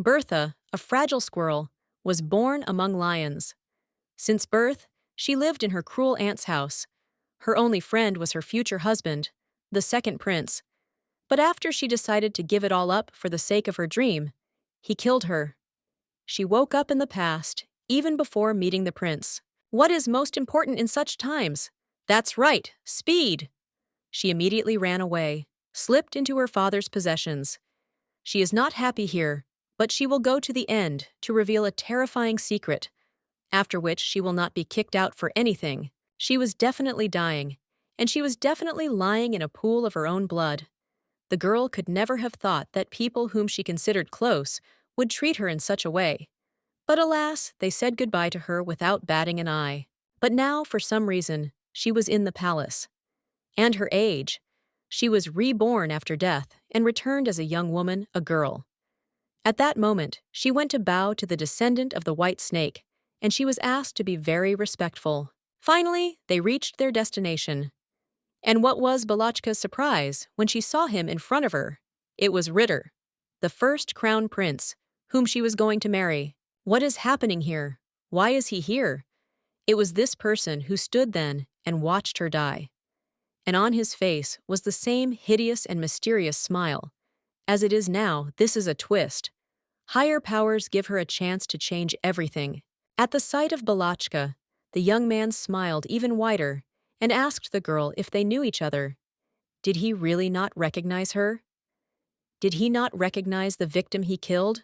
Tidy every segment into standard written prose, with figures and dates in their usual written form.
Bertha, a fragile squirrel, was born among lions. Since birth, she lived in her cruel aunt's house. Her only friend was her future husband, the second prince. But after she decided to give it all up for the sake of her dream, he killed her. She woke up in the past, even before meeting the prince. What is most important in such times? That's right, speed! She immediately ran away, slipped into her father's possessions. She is not happy here, but she will go to the end to reveal a terrifying secret, after which she will not be kicked out for anything. She was definitely dying, and she was definitely lying in a pool of her own blood. The girl could never have thought that people whom she considered close would treat her in such a way. But alas, they said goodbye to her without batting an eye. But now, for some reason, she was in the palace. And her age. She was reborn after death and returned as a young woman, a girl. At that moment, she went to bow to the descendant of the white snake, and she was asked to be very respectful. Finally, they reached their destination. And what was Balachka's surprise when she saw him in front of her? It was Ritter, the first crown prince, whom she was going to marry. What is happening here? Why is he here? It was this person who stood then and watched her die. And on his face was the same hideous and mysterious smile. As it is now, this is a twist. Higher powers give her a chance to change everything. At the sight of Balachka, the young man smiled even wider and asked the girl if they knew each other. Did he really not recognize her? Did he not recognize the victim he killed?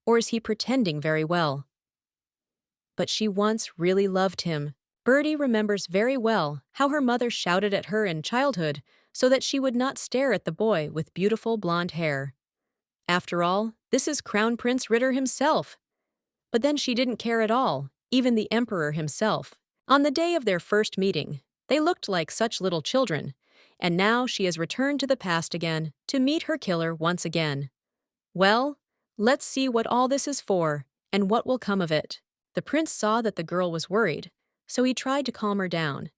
Or is he pretending very well? But she once really loved him. Birdie remembers very well how her mother shouted at her in childhood so that she would not stare at the boy with beautiful blonde hair. After all, this is Crown Prince Ritter himself. But then she didn't care at all, even the emperor himself. On the day of their first meeting, they looked like such little children, and now she has returned to the past again to meet her killer once again. Well, let's see what all this is for and what will come of it. The prince saw that the girl was worried, so he tried to calm her down.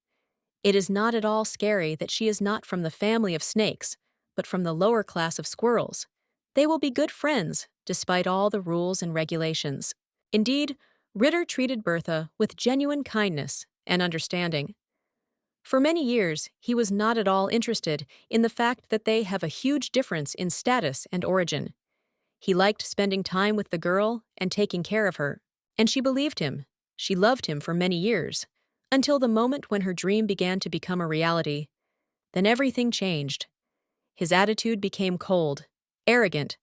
It is not at all scary that she is not from the family of snakes, but from the lower class of squirrels. They will be good friends, despite all the rules and regulations. Indeed, Ritter treated Bertha with genuine kindness and understanding. For many years, he was not at all interested in the fact that they have a huge difference in status and origin. He liked spending time with the girl and taking care of her. And she believed him. She loved him for many years, until the moment when her dream began to become a reality. Then everything changed. His attitude became cold, arrogant,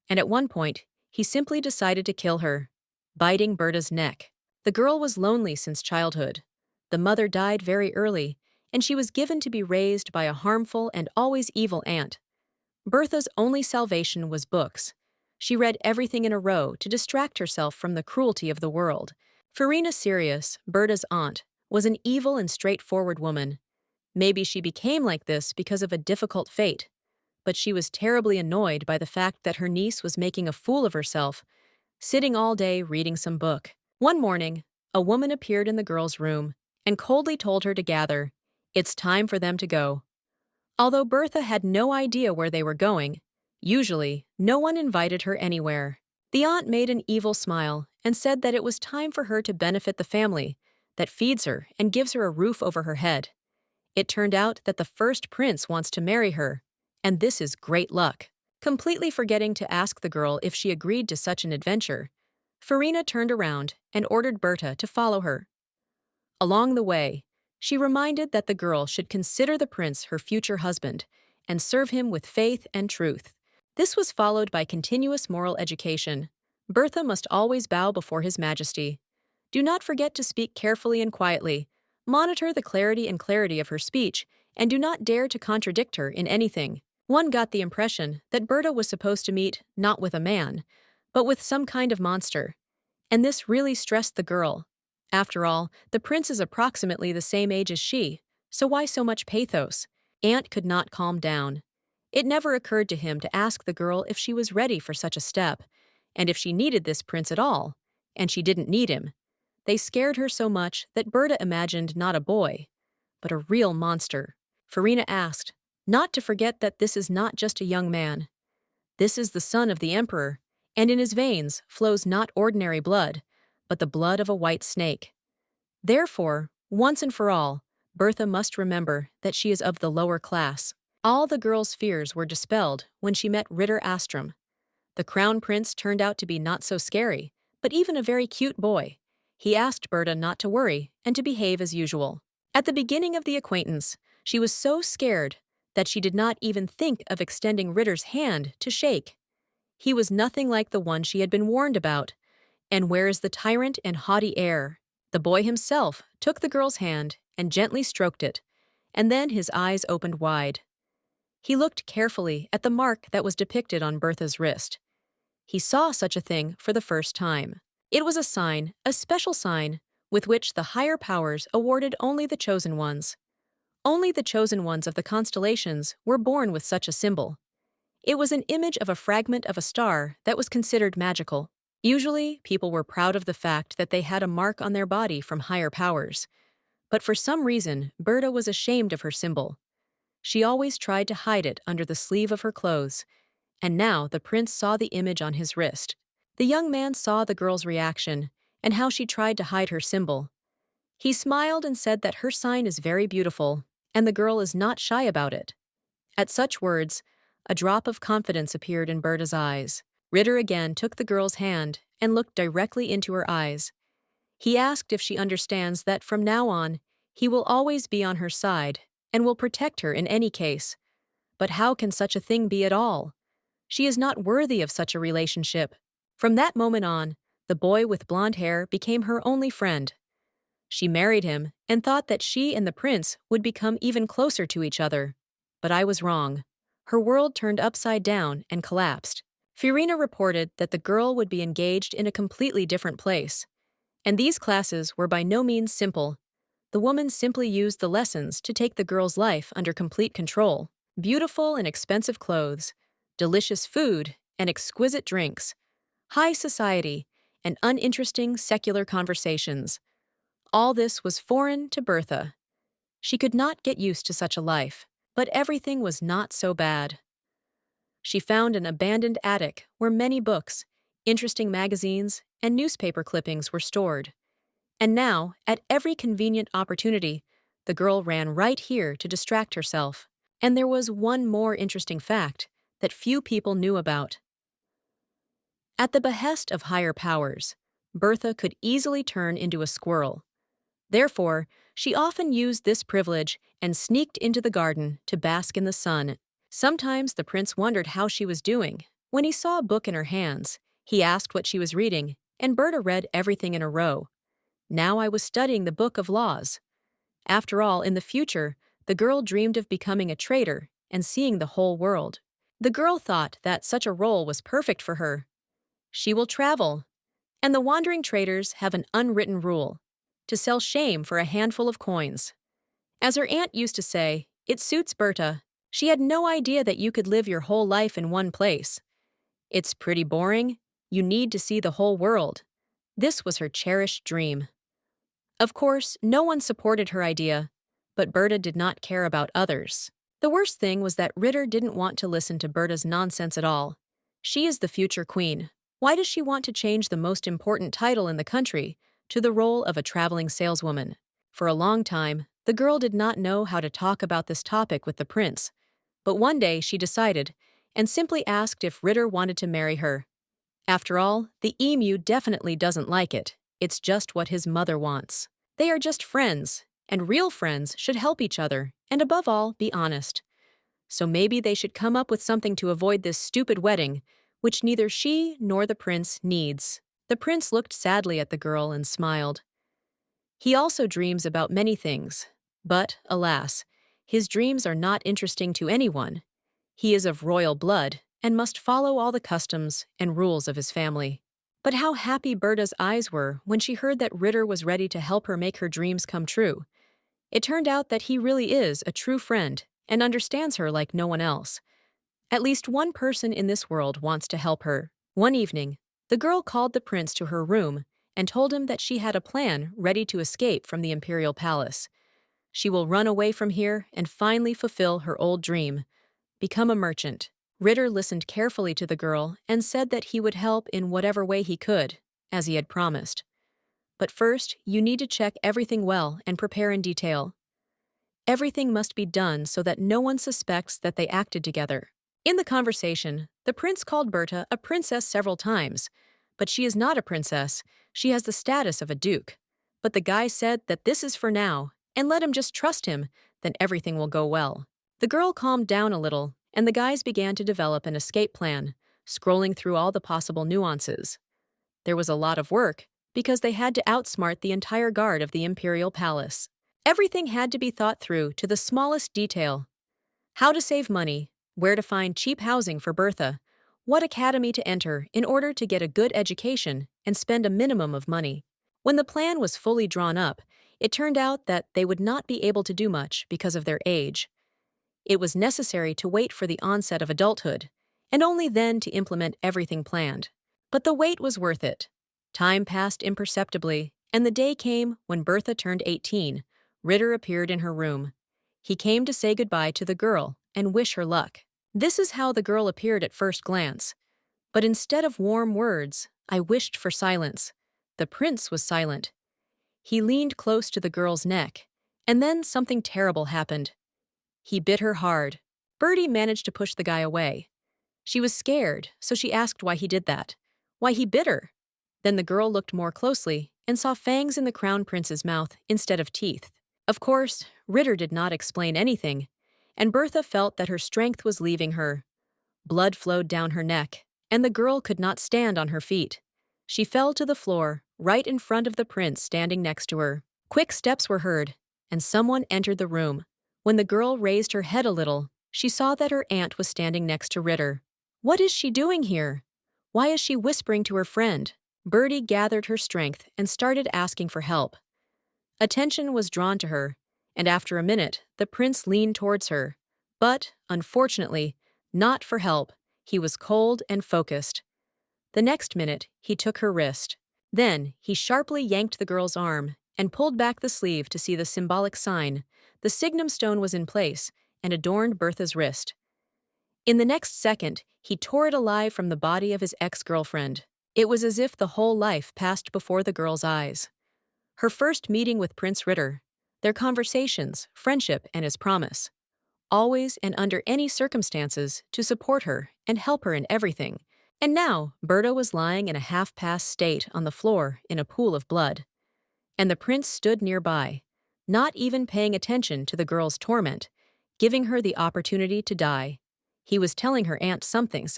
and at one point, he simply decided to kill her, biting Berta's neck. The girl was lonely since childhood. The mother died very early, and she was given to be raised by a harmful and always evil aunt. Bertha's only salvation was books. She read everything in a row to distract herself from the cruelty of the world. Farina Sirius, Berta's aunt, was an evil and straightforward woman. Maybe she became like this because of a difficult fate, but she was terribly annoyed by the fact that her niece was making a fool of herself, sitting all day reading some book. One morning, a woman appeared in the girl's room and coldly told her to gather. It's time for them to go. Although Bertha had no idea where they were going, usually, no one invited her anywhere. The aunt made an evil smile and said that it was time for her to benefit the family that feeds her and gives her a roof over her head. It turned out that the first prince wants to marry her, and this is great luck. Completely forgetting to ask the girl if she agreed to such an adventure, Farina turned around and ordered Berta to follow her. Along the way, she reminded that the girl should consider the prince her future husband and serve him with faith and truth. This was followed by continuous moral education. Bertha must always bow before His Majesty. Do not forget to speak carefully and quietly. Monitor the clarity of her speech, and do not dare to contradict her in anything. One got the impression that Berta was supposed to meet not with a man, but with some kind of monster. And this really stressed the girl. After all, the prince is approximately the same age as she, so why so much pathos? Aunt could not calm down. It never occurred to him to ask the girl if she was ready for such a step, and if she needed this prince at all, and she didn't need him. They scared her so much that Berta imagined not a boy, but a real monster. Farina asked, not to forget that this is not just a young man. This is the son of the emperor, and in his veins flows not ordinary blood, but the blood of a white snake. Therefore, once and for all, Bertha must remember that she is of the lower class. All the girl's fears were dispelled when she met Ritter Astrum. The crown prince turned out to be not so scary, but even a very cute boy. He asked Berta not to worry and to behave as usual. At the beginning of the acquaintance, she was so scared that she did not even think of extending Ritter's hand to shake. He was nothing like the one she had been warned about, and wears the tyrant and haughty air. The boy himself took the girl's hand and gently stroked it, and then his eyes opened wide. He looked carefully at the mark that was depicted on Bertha's wrist. He saw such a thing for the first time. It was a sign, a special sign, with which the higher powers awarded only the chosen ones. Only the chosen ones of the constellations were born with such a symbol. It was an image of a fragment of a star that was considered magical. Usually, people were proud of the fact that they had a mark on their body from higher powers. But for some reason, Berta was ashamed of her symbol. She always tried to hide it under the sleeve of her clothes, and now the prince saw the image on his wrist. The young man saw the girl's reaction and how she tried to hide her symbol. He smiled and said that her sign is very beautiful, and the girl is not shy about it. At such words, a drop of confidence appeared in Berta's eyes. Ritter again took the girl's hand and looked directly into her eyes. He asked if she understands that from now on, he will always be on her side and will protect her in any case. But how can such a thing be at all? She is not worthy of such a relationship. From that moment on, the boy with blonde hair became her only friend. She married him and thought that she and the prince would become even closer to each other. But I was wrong. Her world turned upside down and collapsed. Fiorina reported that the girl would be engaged in a completely different place. And these classes were by no means simple. The woman simply used the lessons to take the girl's life under complete control. Beautiful and expensive clothes, delicious food and exquisite drinks, high society, and uninteresting secular conversations. All this was foreign to Bertha. She could not get used to such a life, but everything was not so bad. She found an abandoned attic where many books, interesting magazines, and newspaper clippings were stored. And now, at every convenient opportunity, the girl ran right here to distract herself. And there was one more interesting fact that few people knew about. At the behest of higher powers, Bertha could easily turn into a squirrel. Therefore, she often used this privilege and sneaked into the garden to bask in the sun. Sometimes the prince wondered how she was doing. When he saw a book in her hands, he asked what she was reading, and Berta read everything in a row. Now I was studying the book of laws. After all, in the future, the girl dreamed of becoming a trader and seeing the whole world. The girl thought that such a role was perfect for her. She will travel, and the wandering traders have an unwritten rule: to sell shame for a handful of coins. As her aunt used to say, it suits Berta. She had no idea that you could live your whole life in one place. It's pretty boring. You need to see the whole world. This was her cherished dream. Of course, no one supported her idea, but Berta did not care about others. The worst thing was that Ritter didn't want to listen to Berta's nonsense at all. She is the future queen. Why does she want to change the most important title in the country to the role of a traveling saleswoman? For a long time, the girl did not know how to talk about this topic with the prince, but one day she decided and simply asked if Ritter wanted to marry her. After all, the emu definitely doesn't like it. It's just what his mother wants. They are just friends, and real friends should help each other, and above all, be honest. So maybe they should come up with something to avoid this stupid wedding, which neither she nor the prince needs. The prince looked sadly at the girl and smiled. He also dreams about many things, but, alas, his dreams are not interesting to anyone. He is of royal blood and must follow all the customs and rules of his family. But how happy Berta's eyes were when she heard that Ritter was ready to help her make her dreams come true. It turned out that he really is a true friend and understands her like no one else. At least one person in this world wants to help her. One evening, the girl called the prince to her room and told him that she had a plan ready to escape from the imperial palace. She will run away from here and finally fulfill her old dream: become a merchant. Ritter listened carefully to the girl and said that he would help in whatever way he could, as he had promised. But first, you need to check everything well and prepare in detail. Everything must be done so that no one suspects that they acted together. In the conversation, the prince called Berta a princess several times, but she is not a princess, she has the status of a duke. But the guy said that this is for now, and let him just trust him, then everything will go well. The girl calmed down a little, and the guys began to develop an escape plan, scrolling through all the possible nuances. There was a lot of work, because they had to outsmart the entire guard of the imperial palace. Everything had to be thought through to the smallest detail. How to save money, where to find cheap housing for Bertha, what academy to enter in order to get a good education and spend a minimum of money. When the plan was fully drawn up, it turned out that they would not be able to do much because of their age. It was necessary to wait for the onset of adulthood, and only then to implement everything planned. But the wait was worth it. Time passed imperceptibly, and the day came when Bertha turned 18. Ritter appeared in her room. He came to say goodbye to the girl and wish her luck. This is how the girl appeared at first glance. But instead of warm words, I wished for silence. The prince was silent. He leaned close to the girl's neck, and then something terrible happened. He bit her hard. Bertie managed to push the guy away. She was scared, so she asked why he did that. Why he bit her. Then the girl looked more closely and saw fangs in the crown prince's mouth instead of teeth. Of course, Ritter did not explain anything, and Bertha felt that her strength was leaving her. Blood flowed down her neck, and the girl could not stand on her feet. She fell to the floor, right in front of the prince standing next to her. Quick steps were heard, and someone entered the room. When the girl raised her head a little, she saw that her aunt was standing next to Ritter. What is she doing here? Why is she whispering to her friend? Bertie gathered her strength and started asking for help. Attention was drawn to her, and after a minute, the prince leaned towards her. But, unfortunately, not for help. He was cold and focused. The next minute, he took her wrist. Then, he sharply yanked the girl's arm and pulled back the sleeve to see the symbolic sign. The signum stone was in place and adorned Bertha's wrist. In the next second, he tore it alive from the body of his ex-girlfriend. It was as if the whole life passed before the girl's eyes. Her first meeting with Prince Ritter, their conversations, friendship, and his promise. Always and under any circumstances to support her and help her in everything. And now, Berta was lying in a half-passed state on the floor in a pool of blood. And the prince stood nearby, not even paying attention to the girl's torment, giving her the opportunity to die. He was telling her aunt something,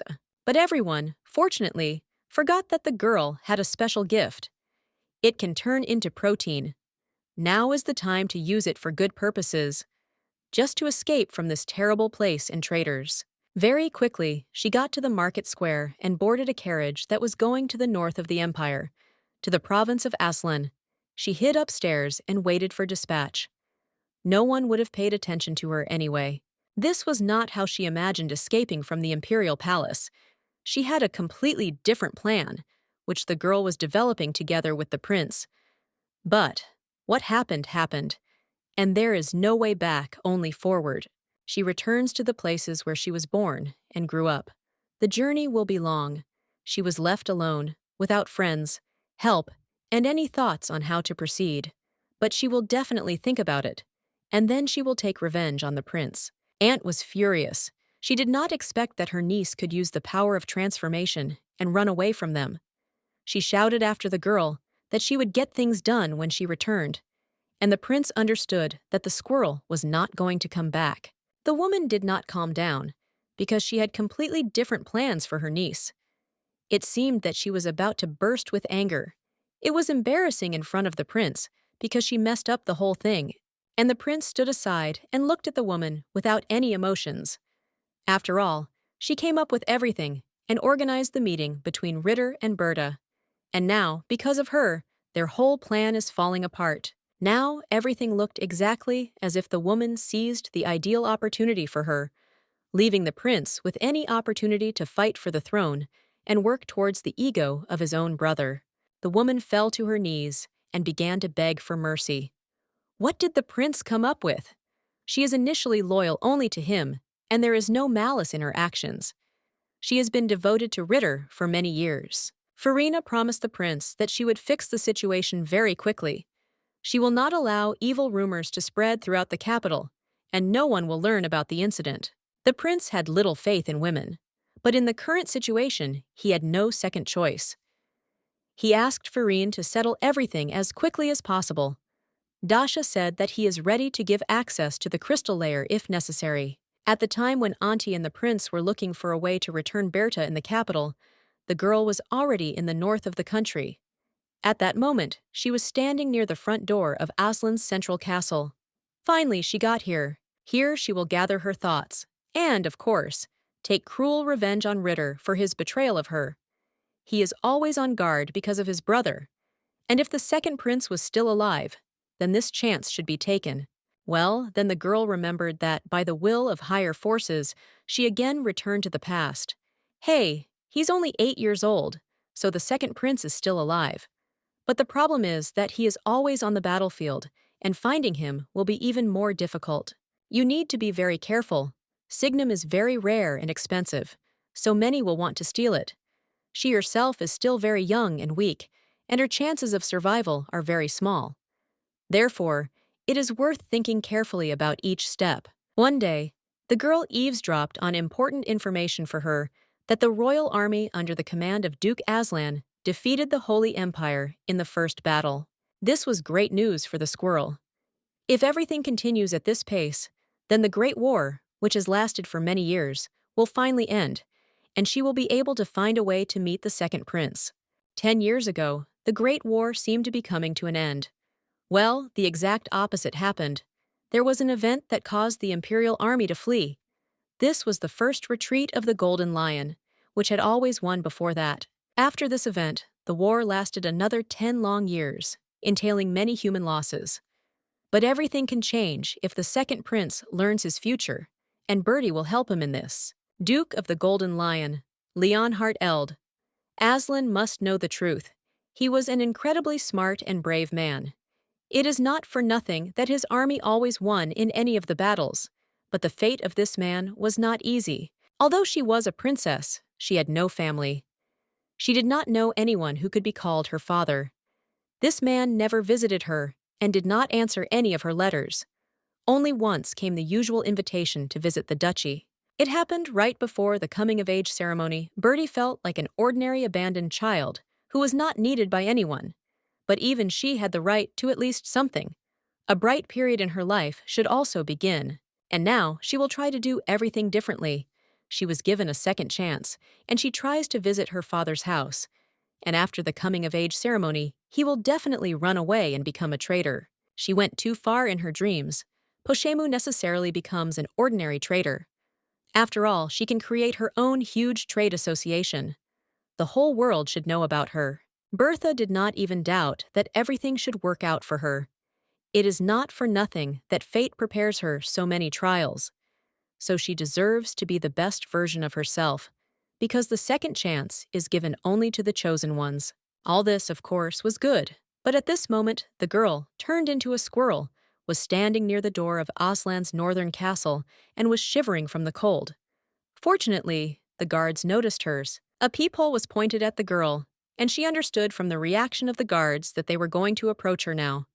but everyone, fortunately, forgot that the girl had a special gift. It can turn into protein. Now is the time to use it for good purposes, just to escape from this terrible place and traitors. Very quickly, she got to the market square and boarded a carriage that was going to the north of the empire, to the province of Aslan. She hid upstairs and waited for dispatch. No one would have paid attention to her anyway. This was not how she imagined escaping from the imperial palace. She had a completely different plan, which the girl was developing together with the prince. But what happened happened, and there is no way back, only forward. She returns to the places where she was born and grew up. The journey will be long. She was left alone, without friends, help, and any thoughts on how to proceed. But she will definitely think about it, and then she will take revenge on the prince. Aunt was furious. She did not expect that her niece could use the power of transformation and run away from them. She shouted after the girl that she would get things done when she returned, and the prince understood that the squirrel was not going to come back. The woman did not calm down, because she had completely different plans for her niece. It seemed that she was about to burst with anger. It was embarrassing in front of the prince, because she messed up the whole thing, and the prince stood aside and looked at the woman without any emotions. After all, she came up with everything and organized the meeting between Ritter and Berta. And now, because of her, their whole plan is falling apart. Now, everything looked exactly as if the woman seized the ideal opportunity for her, leaving the prince with any opportunity to fight for the throne and work towards the ego of his own brother. The woman fell to her knees and began to beg for mercy. What did the prince come up with? She is initially loyal only to him, and there is no malice in her actions. She has been devoted to Ritter for many years. Farina promised the prince that she would fix the situation very quickly. She will not allow evil rumors to spread throughout the capital, and no one will learn about the incident. The prince had little faith in women, but in the current situation, he had no second choice. He asked Farine to settle everything as quickly as possible. Dasha said that he is ready to give access to the crystal layer if necessary. At the time when Auntie and the prince were looking for a way to return Berta in the capital, the girl was already in the north of the country. At that moment, she was standing near the front door of Aslan's central castle. Finally, she got here. Here she will gather her thoughts, and, of course, take cruel revenge on Ritter for his betrayal of her. He is always on guard because of his brother, and if the second prince was still alive, then this chance should be taken. Well, then the girl remembered that, by the will of higher forces, she again returned to the past. Hey, he's only 8 years old, so the second prince is still alive. But the problem is that he is always on the battlefield, and finding him will be even more difficult. You need to be very careful. Signum is very rare and expensive, so many will want to steal it. She herself is still very young and weak, and her chances of survival are very small. Therefore, it is worth thinking carefully about each step. One day, the girl eavesdropped on important information for her that the royal army under the command of Duke Aslan defeated the Holy Empire in the first battle. This was great news for the squirrel. If everything continues at this pace, then the Great War, which has lasted for many years, will finally end, and she will be able to find a way to meet the second prince. 10 years ago, the Great War seemed to be coming to an end. Well, the exact opposite happened. There was an event that caused the imperial army to flee. This was the first retreat of the Golden Lion, which had always won before that. After this event, the war lasted another 10 long years, entailing many human losses. But everything can change if the second prince learns his future, and Bertie will help him in this. Duke of the Golden Lion, Leonhard Eld. Aslan must know the truth. He was an incredibly smart and brave man. It is not for nothing that his army always won in any of the battles, but the fate of this man was not easy. Although she was a princess, she had no family. She did not know anyone who could be called her father. This man never visited her and did not answer any of her letters. Only once came the usual invitation to visit the duchy. It happened right before the coming-of-age ceremony. Bertie felt like an ordinary abandoned child who was not needed by anyone. But even she had the right to at least something. A bright period in her life should also begin. And now she will try to do everything differently. She was given a second chance, and she tries to visit her father's house. And after the coming-of-age ceremony, he will definitely run away and become a traitor. She went too far in her dreams. Poshemu necessarily becomes an ordinary traitor. After all, she can create her own huge trade association. The whole world should know about her. Bertha did not even doubt that everything should work out for her. It is not for nothing that fate prepares her so many trials. So she deserves to be the best version of herself, because the second chance is given only to the chosen ones. All this, of course, was good, but at this moment, the girl, turned into a squirrel, was standing near the door of Aslan's northern castle and was shivering from the cold. Fortunately, the guards noticed hers. A peephole was pointed at the girl, and she understood from the reaction of the guards that they were going to approach her now.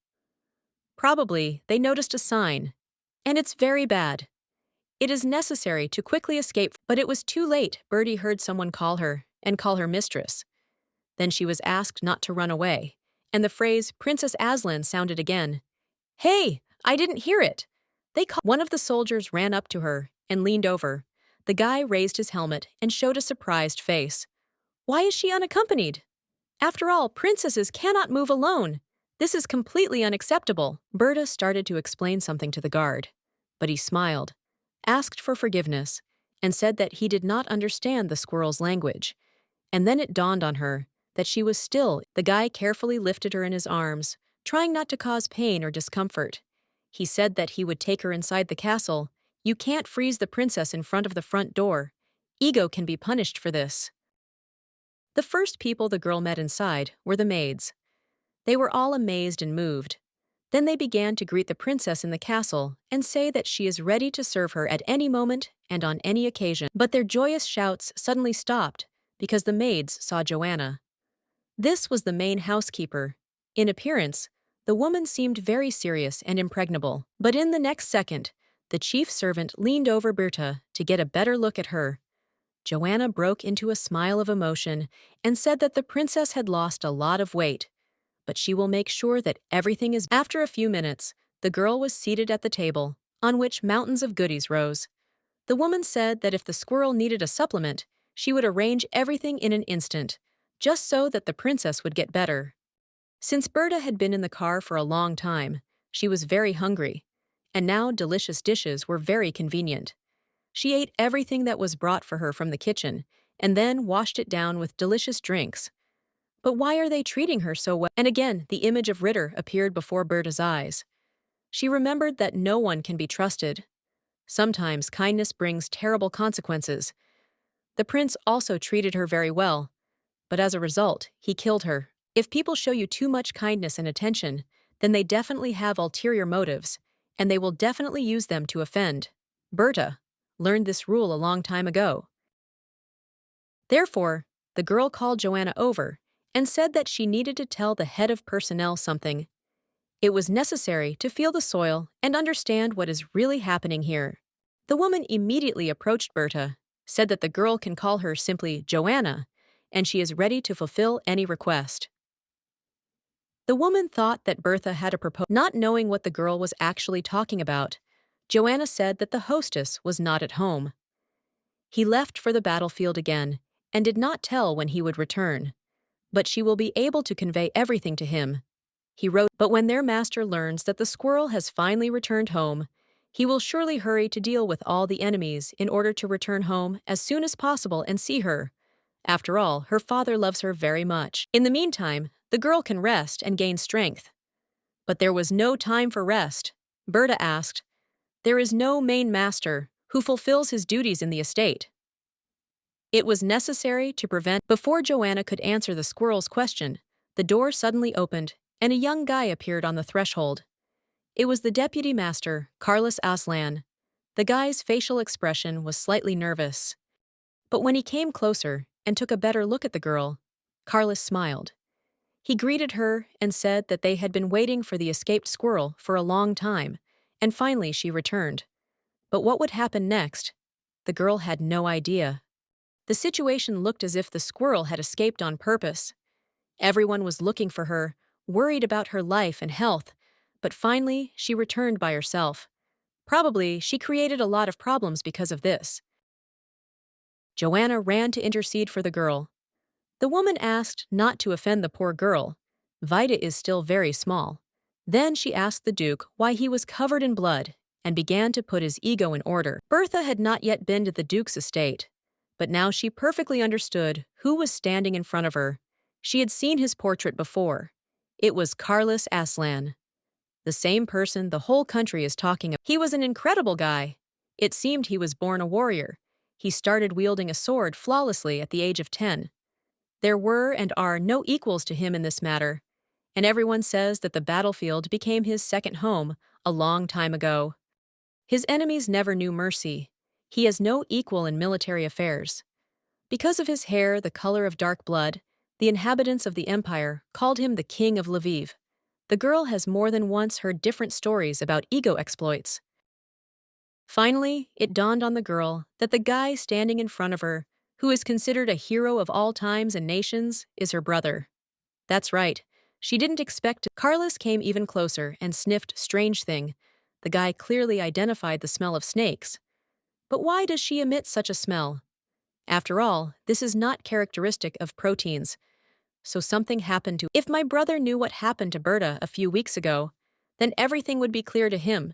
Probably, they noticed a sign, and it's very bad. It is necessary to quickly escape, but it was too late. Bertie heard someone call her, and call her mistress. Then she was asked not to run away, and the phrase Princess Aslan sounded again. Hey, I didn't hear it. One of the soldiers ran up to her and leaned over. The guy raised his helmet and showed a surprised face. Why is she unaccompanied? After all, princesses cannot move alone. This is completely unacceptable. Berta started to explain something to the guard, but he smiled, asked for forgiveness, and said that he did not understand the squirrel's language. And then it dawned on her that she was still. The guy carefully lifted her in his arms, trying not to cause pain or discomfort. He said that he would take her inside the castle. You can't freeze the princess in front of the front door. Ego can be punished for this. The first people the girl met inside were the maids. They were all amazed and moved. Then they began to greet the princess in the castle and say that she is ready to serve her at any moment and on any occasion. But their joyous shouts suddenly stopped because the maids saw Joanna. This was the main housekeeper. In appearance, the woman seemed very serious and impregnable. But in the next second, the chief servant leaned over Berta to get a better look at her. Joanna broke into a smile of emotion and said that the princess had lost a lot of weight, but she will make sure that everything is. After a few minutes, the girl was seated at the table, on which mountains of goodies rose. The woman said that if the squirrel needed a supplement, she would arrange everything in an instant, just so that the princess would get better. Since Berta had been in the car for a long time, she was very hungry, and now delicious dishes were very convenient. She ate everything that was brought for her from the kitchen, and then washed it down with delicious drinks. But why are they treating her so well? And again, the image of Ritter appeared before Berta's eyes. She remembered that no one can be trusted. Sometimes kindness brings terrible consequences. The prince also treated her very well, but as a result, he killed her. If people show you too much kindness and attention, then they definitely have ulterior motives, and they will definitely use them to offend. Berta learned this rule a long time ago. Therefore, the girl called Joanna over and said that she needed to tell the head of personnel something. It was necessary to feel the soil and understand what is really happening here. The woman immediately approached Berta, said that the girl can call her simply Joanna, and she is ready to fulfill any request. The woman thought that Bertha had a proposal. Not knowing what the girl was actually talking about, Joanna said that the hostess was not at home. He left for the battlefield again and did not tell when he would return, but she will be able to convey everything to him. He wrote, but when their master learns that the squirrel has finally returned home, he will surely hurry to deal with all the enemies in order to return home as soon as possible and see her. After all, her father loves her very much. In the meantime, the girl can rest and gain strength. But there was no time for rest. Berta asked, there is no main master who fulfills his duties in the estate. It was necessary to prevent. Before Joanna could answer the squirrel's question, the door suddenly opened and a young guy appeared on the threshold. It was the deputy master, Carlos Aslan. The guy's facial expression was slightly nervous. But when he came closer and took a better look at the girl, Carlos smiled. He greeted her and said that they had been waiting for the escaped squirrel for a long time, and finally she returned. But what would happen next? The girl had no idea. The situation looked as if the squirrel had escaped on purpose. Everyone was looking for her, worried about her life and health, but finally she returned by herself. Probably she created a lot of problems because of this. Joanna ran to intercede for the girl. The woman asked not to offend the poor girl. Vida is still very small. Then she asked the Duke why he was covered in blood and began to put his ego in order. Bertha had not yet been to the Duke's estate, but now she perfectly understood who was standing in front of her. She had seen his portrait before. It was Carlos Aslan, the same person the whole country is talking about. He was an incredible guy. It seemed he was born a warrior. He started wielding a sword flawlessly at the age of 10. There were and are no equals to him in this matter, and everyone says that the battlefield became his second home a long time ago. His enemies never knew mercy. He has no equal in military affairs. Because of his hair the color of dark blood, the inhabitants of the empire called him the King of Lviv. The girl has more than once heard different stories about ego exploits. Finally, it dawned on the girl that the guy standing in front of her, who is considered a hero of all times and nations, is her brother. That's right. She didn't expect to. Carlos came even closer and sniffed strange thing. The guy clearly identified the smell of snakes. But why does she emit such a smell? After all, this is not characteristic of proteins. So something happened to. If my brother knew what happened to Berta a few weeks ago, then everything would be clear to him.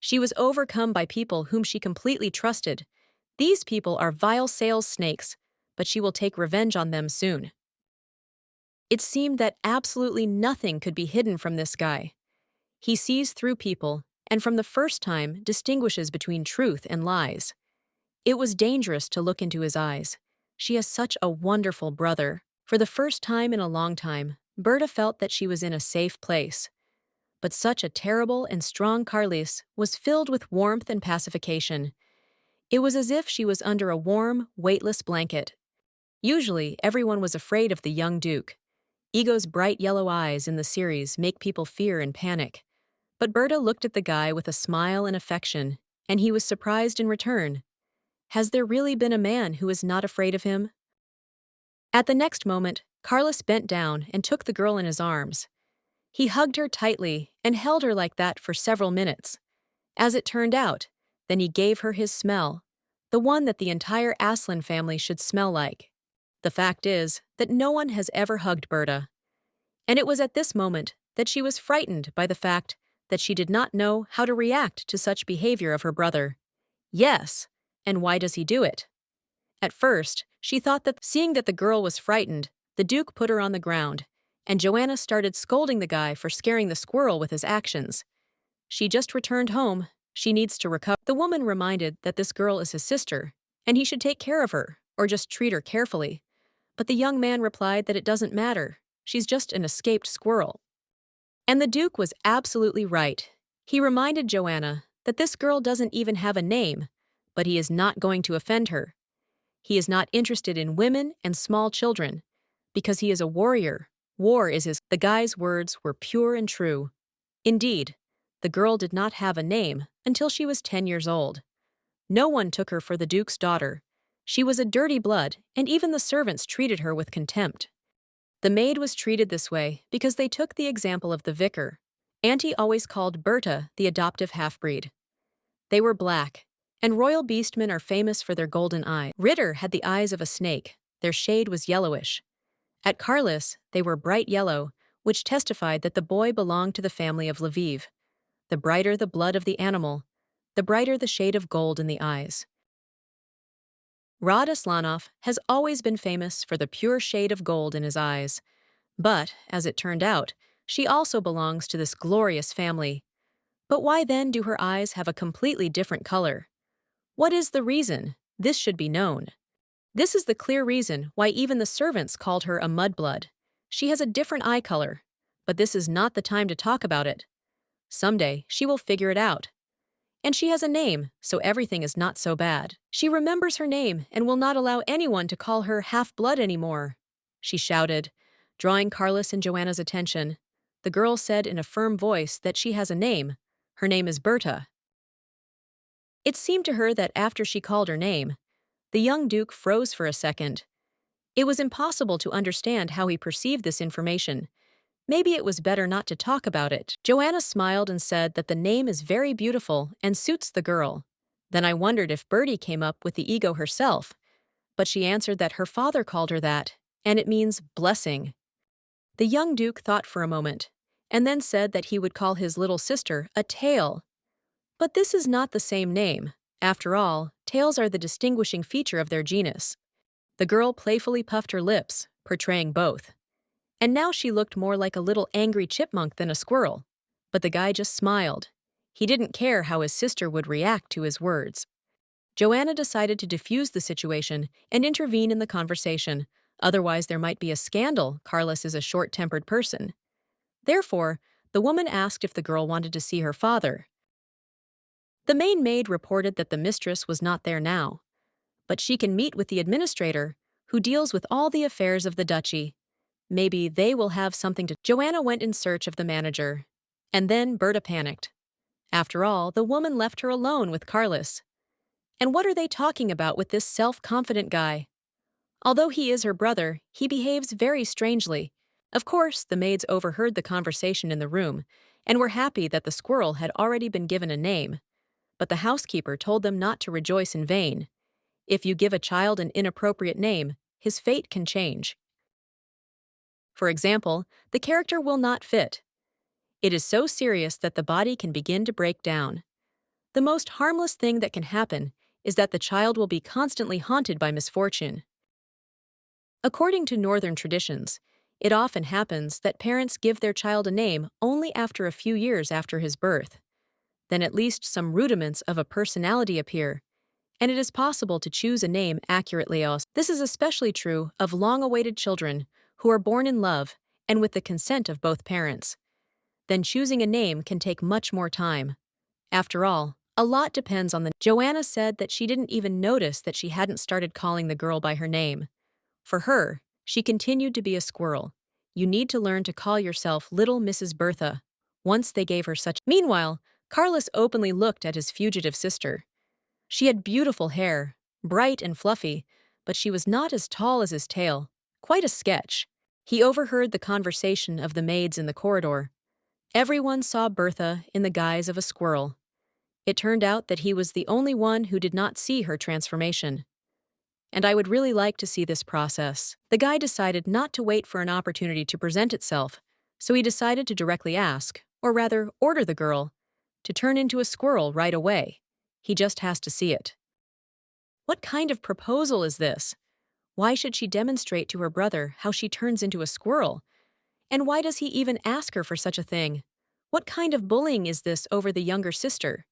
She was overcome by people whom she completely trusted. These people are vile sales snakes, but she will take revenge on them soon. It seemed that absolutely nothing could be hidden from this guy. He sees through people, and from the first time distinguishes between truth and lies. It was dangerous to look into his eyes. She has such a wonderful brother. For the first time in a long time, Berta felt that she was in a safe place. But such a terrible and strong Carlis was filled with warmth and pacification. It was as if she was under a warm, weightless blanket. Usually, everyone was afraid of the young Duke. Ego's bright yellow eyes in the series make people fear and panic. But Berta looked at the guy with a smile and affection, and he was surprised in return. Has there really been a man who is not afraid of him? At the next moment, Carlos bent down and took the girl in his arms. He hugged her tightly and held her like that for several minutes. As it turned out, then he gave her his smell, the one that the entire Aslan family should smell like. The fact is that no one has ever hugged Berta. And it was at this moment that she was frightened by the fact that she did not know how to react to such behavior of her brother. Yes, and why does he do it? At first, she thought that seeing that the girl was frightened, the Duke put her on the ground, and Joanna started scolding the guy for scaring the squirrel with his actions. She just returned home. She needs to recover. The woman reminded that this girl is his sister, and he should take care of her, or just treat her carefully. But the young man replied that it doesn't matter. She's just an escaped squirrel. And the Duke was absolutely right. He reminded Joanna that this girl doesn't even have a name, but he is not going to offend her. He is not interested in women and small children, because he is a warrior. War is his. The guy's words were pure and true. Indeed, the girl did not have a name until she was 10 years old. No one took her for the Duke's daughter. She was a dirty blood, and even the servants treated her with contempt. The maid was treated this way because they took the example of the vicar. Auntie always called Berta the adoptive half-breed. They were black, and royal beastmen are famous for their golden eyes. Ritter had the eyes of a snake. Their shade was yellowish. At Carlis, they were bright yellow, which testified that the boy belonged to the family of Lviv. The brighter the blood of the animal, the brighter the shade of gold in the eyes. Rod Aslanov has always been famous for the pure shade of gold in his eyes. But, as it turned out, she also belongs to this glorious family. But why then do her eyes have a completely different color? What is the reason? This should be known. This is the clear reason why even the servants called her a mudblood. She has a different eye color, but this is not the time to talk about it. Someday, she will figure it out. And she has a name, so everything is not so bad. She remembers her name and will not allow anyone to call her half-blood anymore, she shouted, drawing Carlos and Joanna's attention. The girl said in a firm voice that she has a name. Her name is Berta. It seemed to her that after she called her name, the young Duke froze for a second. It was impossible to understand how he perceived this information. Maybe it was better not to talk about it. Joanna smiled and said that the name is very beautiful and suits the girl. Then I wondered if Bertie came up with the ego herself, but she answered that her father called her that, and it means blessing. The young Duke thought for a moment, and then said that he would call his little sister a tail. But this is not the same name. After all, tails are the distinguishing feature of their genus. The girl playfully puffed her lips, portraying both. And now she looked more like a little angry chipmunk than a squirrel. But the guy just smiled. He didn't care how his sister would react to his words. Joanna decided to defuse the situation and intervene in the conversation. Otherwise, there might be a scandal. Carlos is a short-tempered person. Therefore, the woman asked if the girl wanted to see her father. The main maid reported that the mistress was not there now, but she can meet with the administrator, who deals with all the affairs of the duchy. Maybe they will have something to. Joanna went in search of the manager, and then Berta panicked. After all, the woman left her alone with Carlos. And what are they talking about with this self-confident guy? Although he is her brother, he behaves very strangely. Of course, the maids overheard the conversation in the room, and were happy that the squirrel had already been given a name. But the housekeeper told them not to rejoice in vain. If you give a child an inappropriate name, his fate can change. For example, the character will not fit. It is so serious that the body can begin to break down. The most harmless thing that can happen is that the child will be constantly haunted by misfortune. According to Northern traditions, it often happens that parents give their child a name only after a few years after his birth. Then at least some rudiments of a personality appear, and it is possible to choose a name accurately also. This is especially true of long-awaited children who are born in love and with the consent of both parents. then choosing a name can take much more time. After all, a lot depends on the. Joanna said that she didn't even notice that she hadn't started calling the girl by her name. For her, she continued to be a squirrel. You need to learn to call yourself Little Mrs. Bertha. Once they gave her such. Meanwhile, Carlos openly looked at his fugitive sister. She had beautiful hair, bright and fluffy, but she was not as tall as his tail. Quite a sketch. He overheard the conversation of the maids in the corridor. Everyone saw Bertha in the guise of a squirrel. It turned out that he was the only one who did not see her transformation. And I would really like to see this process. The guy decided not to wait for an opportunity to present itself, so he decided to directly ask, or rather order the girl, to turn into a squirrel right away. He just has to see it. What kind of proposal is this? Why should she demonstrate to her brother how she turns into a squirrel? And why does he even ask her for such a thing? What kind of bullying is this over the younger sister?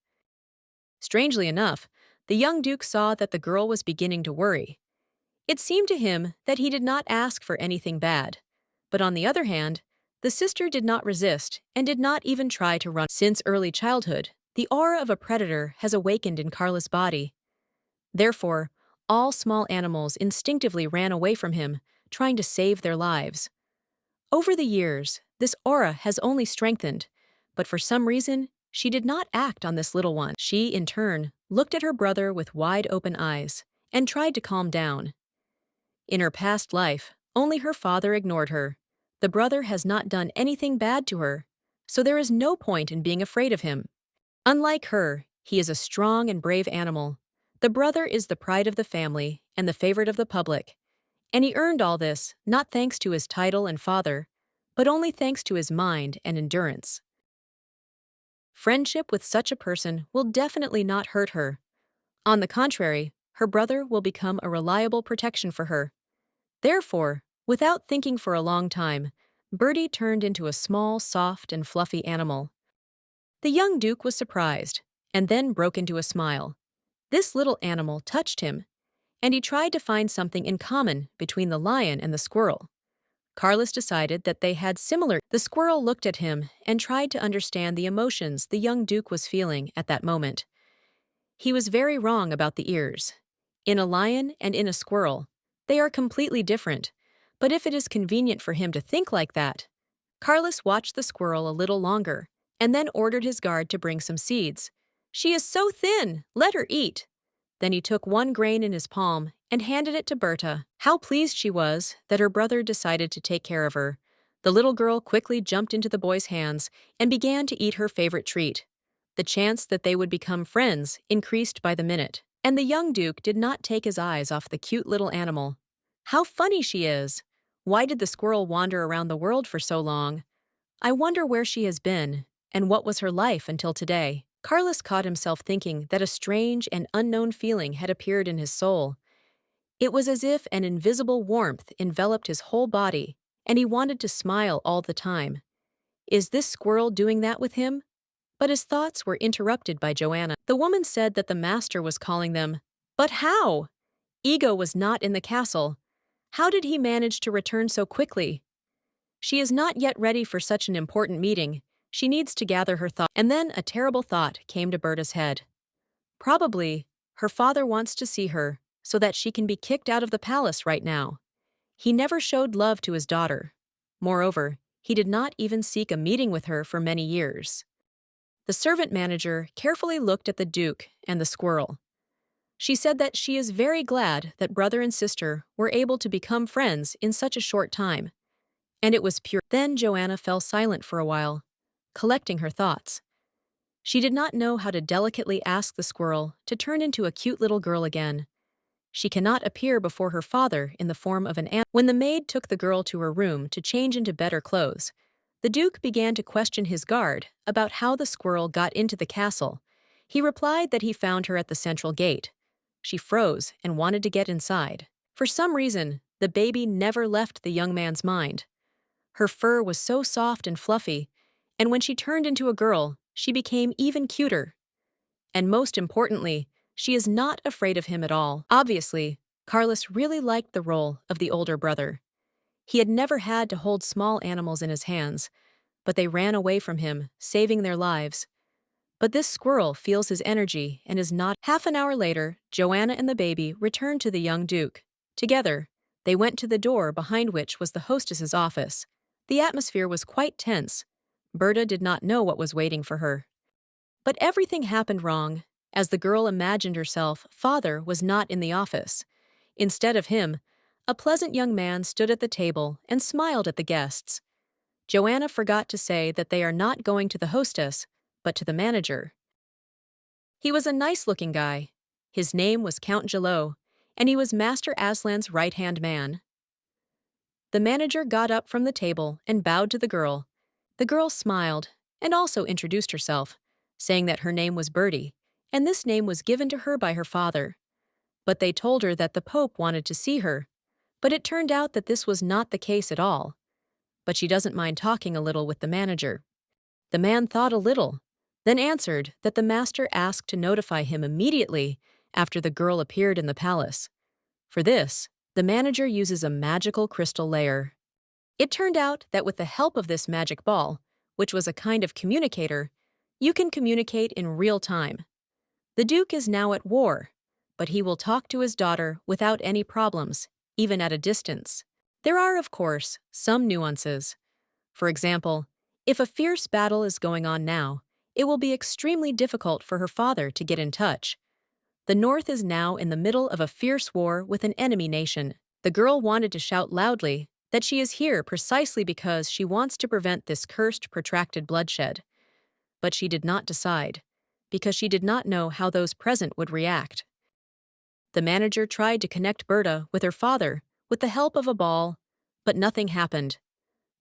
Strangely enough, the young duke saw that the girl was beginning to worry. It seemed to him that he did not ask for anything bad. But on the other hand, the sister did not resist and did not even try to run. Since early childhood, the aura of a predator has awakened in Carla's body. Therefore, all small animals instinctively ran away from him, trying to save their lives. Over the years, this aura has only strengthened, but for some reason, she did not act on this little one. She, in turn, looked at her brother with wide-open eyes and tried to calm down. In her past life, only her father ignored her. The brother has not done anything bad to her, so there is no point in being afraid of him. Unlike her, he is a strong and brave animal. The brother is the pride of the family and the favorite of the public, and he earned all this not thanks to his title and father, but only thanks to his mind and endurance. Friendship with such a person will definitely not hurt her. On the contrary, her brother will become a reliable protection for her. Therefore, without thinking for a long time, Bertie turned into a small, soft, and fluffy animal. The young duke was surprised, and then broke into a smile. This little animal touched him, and he tried to find something in common between the lion and the squirrel. Carlos decided that they had similar. The squirrel looked at him and tried to understand the emotions the young duke was feeling at that moment. He was very wrong about the ears. In a lion and in a squirrel, they are completely different, but if it is convenient for him to think like that. Carlos watched the squirrel a little longer, and then ordered his guard to bring some seeds. "She is so thin, let her eat." Then he took one grain in his palm and handed it to Berta. How pleased she was that her brother decided to take care of her. The little girl quickly jumped into the boy's hands and began to eat her favorite treat. The chance that they would become friends increased by the minute, and the young duke did not take his eyes off the cute little animal. How funny she is! Why did the squirrel wander around the world for so long? I wonder where she has been, and what was her life until today. Carlos caught himself thinking that a strange and unknown feeling had appeared in his soul. It was as if an invisible warmth enveloped his whole body, and he wanted to smile all the time. Is this squirrel doing that with him? But his thoughts were interrupted by Joanna. The woman said that the master was calling them. But how? Ego was not in the castle. How did he manage to return so quickly? She is not yet ready for such an important meeting. She needs to gather her thoughts. And then a terrible thought came to Berta's head. Probably, her father wants to see her so that she can be kicked out of the palace right now. He never showed love to his daughter. Moreover, he did not even seek a meeting with her for many years. The servant manager carefully looked at the duke and the squirrel. She said that she is very glad that brother and sister were able to become friends in such a short time. And it was pure. Then Joanna fell silent for a while, collecting her thoughts. She did not know how to delicately ask the squirrel to turn into a cute little girl again. She cannot appear before her father in the form of an animal. When the maid took the girl to her room to change into better clothes, the duke began to question his guard about how the squirrel got into the castle. He replied that he found her at the central gate. She froze and wanted to get inside. For some reason, the baby never left the young man's mind. Her fur was so soft and fluffy, and when she turned into a girl, she became even cuter. And most importantly, she is not afraid of him at all. Obviously, Carlos really liked the role of the older brother. He had never had to hold small animals in his hands, but they ran away from him, saving their lives. But this squirrel feels his energy and is not. Half an hour later, Joanna and the baby returned to the young duke. Together, they went to the door behind which was the hostess's office. The atmosphere was quite tense. Berta did not know what was waiting for her. But everything happened wrong. As the girl imagined herself, father was not in the office. Instead of him, a pleasant young man stood at the table and smiled at the guests. Joanna forgot to say that they are not going to the hostess, but to the manager. He was a nice-looking guy. His name was Count Jalot, and he was Master Aslan's right-hand man. The manager got up from the table and bowed to the girl. The girl smiled and also introduced herself, saying that her name was Bertie, and this name was given to her by her father. But they told her that the Pope wanted to see her, but it turned out that this was not the case at all. But she doesn't mind talking a little with the manager. The man thought a little, then answered that the master asked to notify him immediately after the girl appeared in the palace. For this, the manager uses a magical crystal layer. It turned out that with the help of this magic ball, which was a kind of communicator, you can communicate in real time. The Duke is now at war, but he will talk to his daughter without any problems, even at a distance. There are, of course, some nuances. For example, if a fierce battle is going on now, it will be extremely difficult for her father to get in touch. The North is now in the middle of a fierce war with an enemy nation. The girl wanted to shout loudly that she is here precisely because she wants to prevent this cursed, protracted bloodshed. But she did not decide, because she did not know how those present would react. The manager tried to connect Berta with her father with the help of a ball, but nothing happened.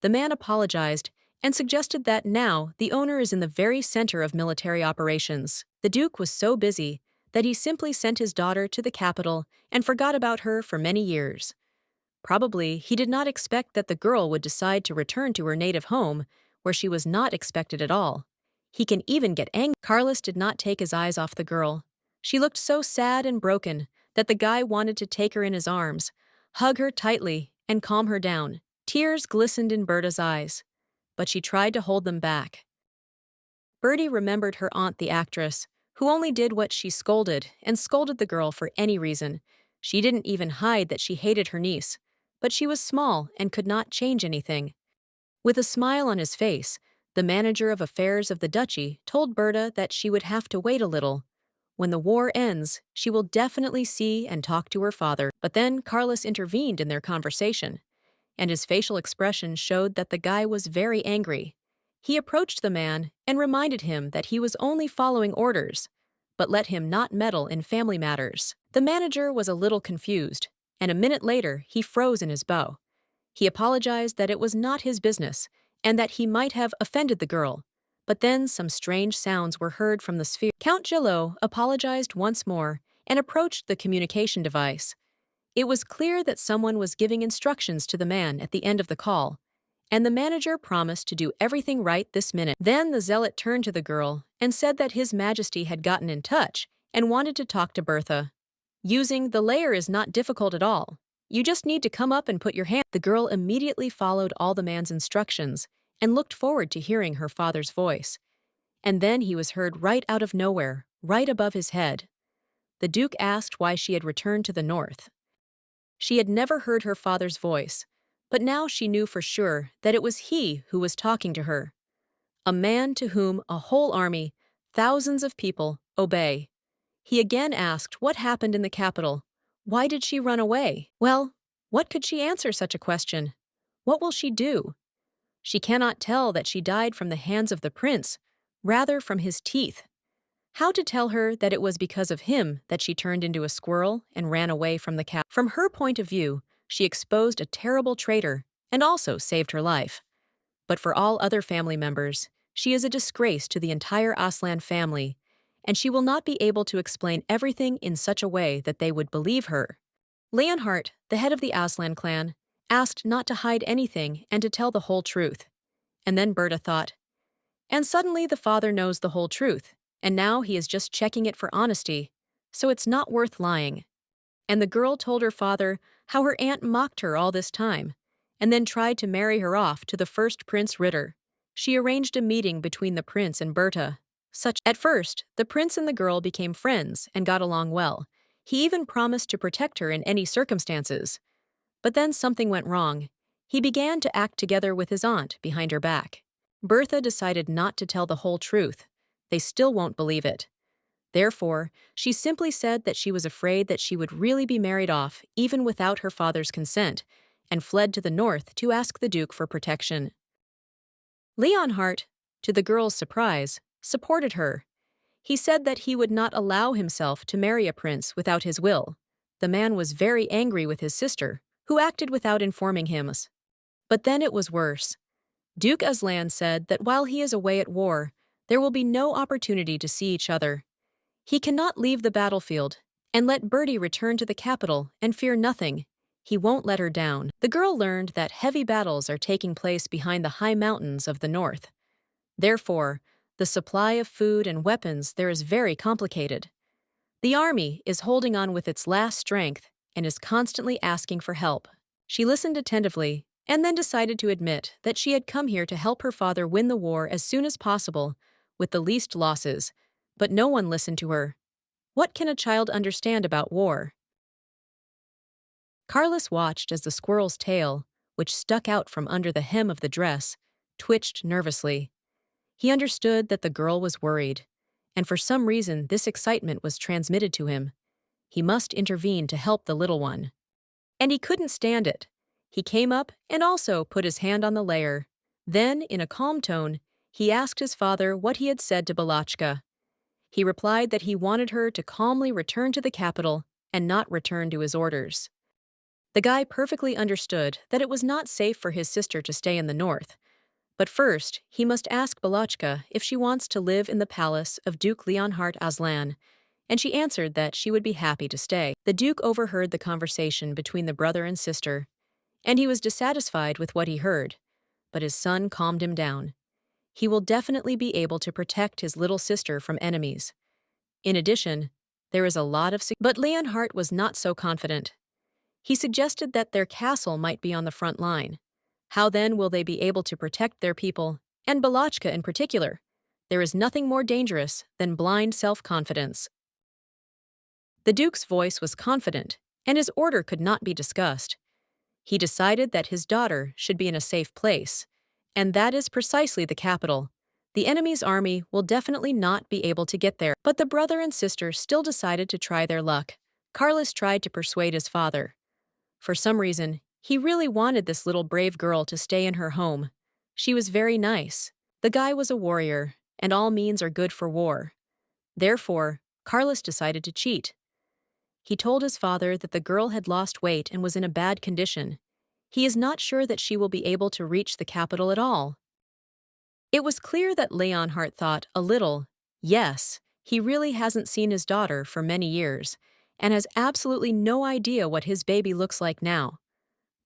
The man apologized and suggested that now the owner is in the very center of military operations. The Duke was so busy that he simply sent his daughter to the capital and forgot about her for many years. Probably he did not expect that the girl would decide to return to her native home, where she was not expected at all. He can even get angry. Carlos did not take his eyes off the girl. She looked so sad and broken that the guy wanted to take her in his arms, hug her tightly, and calm her down. Tears glistened in Berta's eyes, but she tried to hold them back. Bertie remembered her aunt, the actress, who only did what she scolded and scolded the girl for any reason. She didn't even hide that she hated her niece, but she was small and could not change anything. With a smile on his face, the manager of affairs of the duchy told Berta that she would have to wait a little. When the war ends, she will definitely see and talk to her father. But then Carlos intervened in their conversation, and his facial expression showed that the guy was very angry. He approached the man and reminded him that he was only following orders, but let him not meddle in family matters. The manager was a little confused, and a minute later he froze in his bow. He apologized that it was not his business and that he might have offended the girl, but then some strange sounds were heard from the sphere. Count Jalot apologized once more and approached the communication device. It was clear that someone was giving instructions to the man at the end of the call, and the manager promised to do everything right this minute. Then the zealot turned to the girl and said that His Majesty had gotten in touch and wanted to talk to Bertha. Using the layer is not difficult at all. You just need to come up and put your hand. The girl immediately followed all the man's instructions and looked forward to hearing her father's voice. And then he was heard right out of nowhere, right above his head. The Duke asked why she had returned to the north. She had never heard her father's voice, but now she knew for sure that it was he who was talking to her. A man to whom a whole army, thousands of people, obey. He again asked what happened in the capital. Why did she run away? Well, what could she answer such a question? What will she do? She cannot tell that she died from the hands of the prince, rather from his teeth. How to tell her that it was because of him that she turned into a squirrel and ran away from the cat? From her point of view, she exposed a terrible traitor and also saved her life. But for all other family members, she is a disgrace to the entire Aslan family, and she will not be able to explain everything in such a way that they would believe her. Leonhardt, the head of the Aslan clan, asked not to hide anything and to tell the whole truth. And then Berta thought, and suddenly the father knows the whole truth, and now he is just checking it for honesty, so it's not worth lying. And the girl told her father how her aunt mocked her all this time, and then tried to marry her off to the first Prince Ritter. She arranged a meeting between the prince and Berta. At first, the prince and the girl became friends and got along well. He even promised to protect her in any circumstances. But then something went wrong. He began to act together with his aunt behind her back. Bertha decided not to tell the whole truth. They still won't believe it. Therefore, she simply said that she was afraid that she would really be married off even without her father's consent, and fled to the north to ask the Duke for protection. Leonhardt, to the girl's surprise, supported her. He said that he would not allow himself to marry a prince without his will. The man was very angry with his sister, who acted without informing him. But then it was worse. Duke Aslan said that while he is away at war, there will be no opportunity to see each other. He cannot leave the battlefield, and let Bertie return to the capital and fear nothing. He won't let her down. The girl learned that heavy battles are taking place behind the high mountains of the north. Therefore, the supply of food and weapons there is very complicated. The army is holding on with its last strength and is constantly asking for help. She listened attentively and then decided to admit that she had come here to help her father win the war as soon as possible, with the least losses. But no one listened to her. What can a child understand about war? Carlos watched as the squirrel's tail, which stuck out from under the hem of the dress, twitched nervously. He understood that the girl was worried, and for some reason this excitement was transmitted to him. He must intervene to help the little one. And he couldn't stand it. He came up and also put his hand on the layer. Then, in a calm tone, he asked his father what he had said to Balachka. He replied that he wanted her to calmly return to the capital and not return to his orders. The guy perfectly understood that it was not safe for his sister to stay in the north. But first, he must ask Balachka if she wants to live in the palace of Duke Leonhardt Aslan, and she answered that she would be happy to stay. The Duke overheard the conversation between the brother and sister, and he was dissatisfied with what he heard, but his son calmed him down. He will definitely be able to protect his little sister from enemies. In addition, there is a lot of But Leonhardt was not so confident. He suggested that their castle might be on the front line. How then will they be able to protect their people, and Balachka in particular? There is nothing more dangerous than blind self-confidence. The Duke's voice was confident, and his order could not be discussed. He decided that his daughter should be in a safe place, and that is precisely the capital. The enemy's army will definitely not be able to get there. But the brother and sister still decided to try their luck. Carlos tried to persuade his father. For some reason, he really wanted this little brave girl to stay in her home. She was very nice. The guy was a warrior, and all means are good for war. Therefore, Carlos decided to cheat. He told his father that the girl had lost weight and was in a bad condition. He is not sure that she will be able to reach the capital at all. It was clear that Leonhardt thought a little, yes, he really hasn't seen his daughter for many years, and has absolutely no idea what his baby looks like now.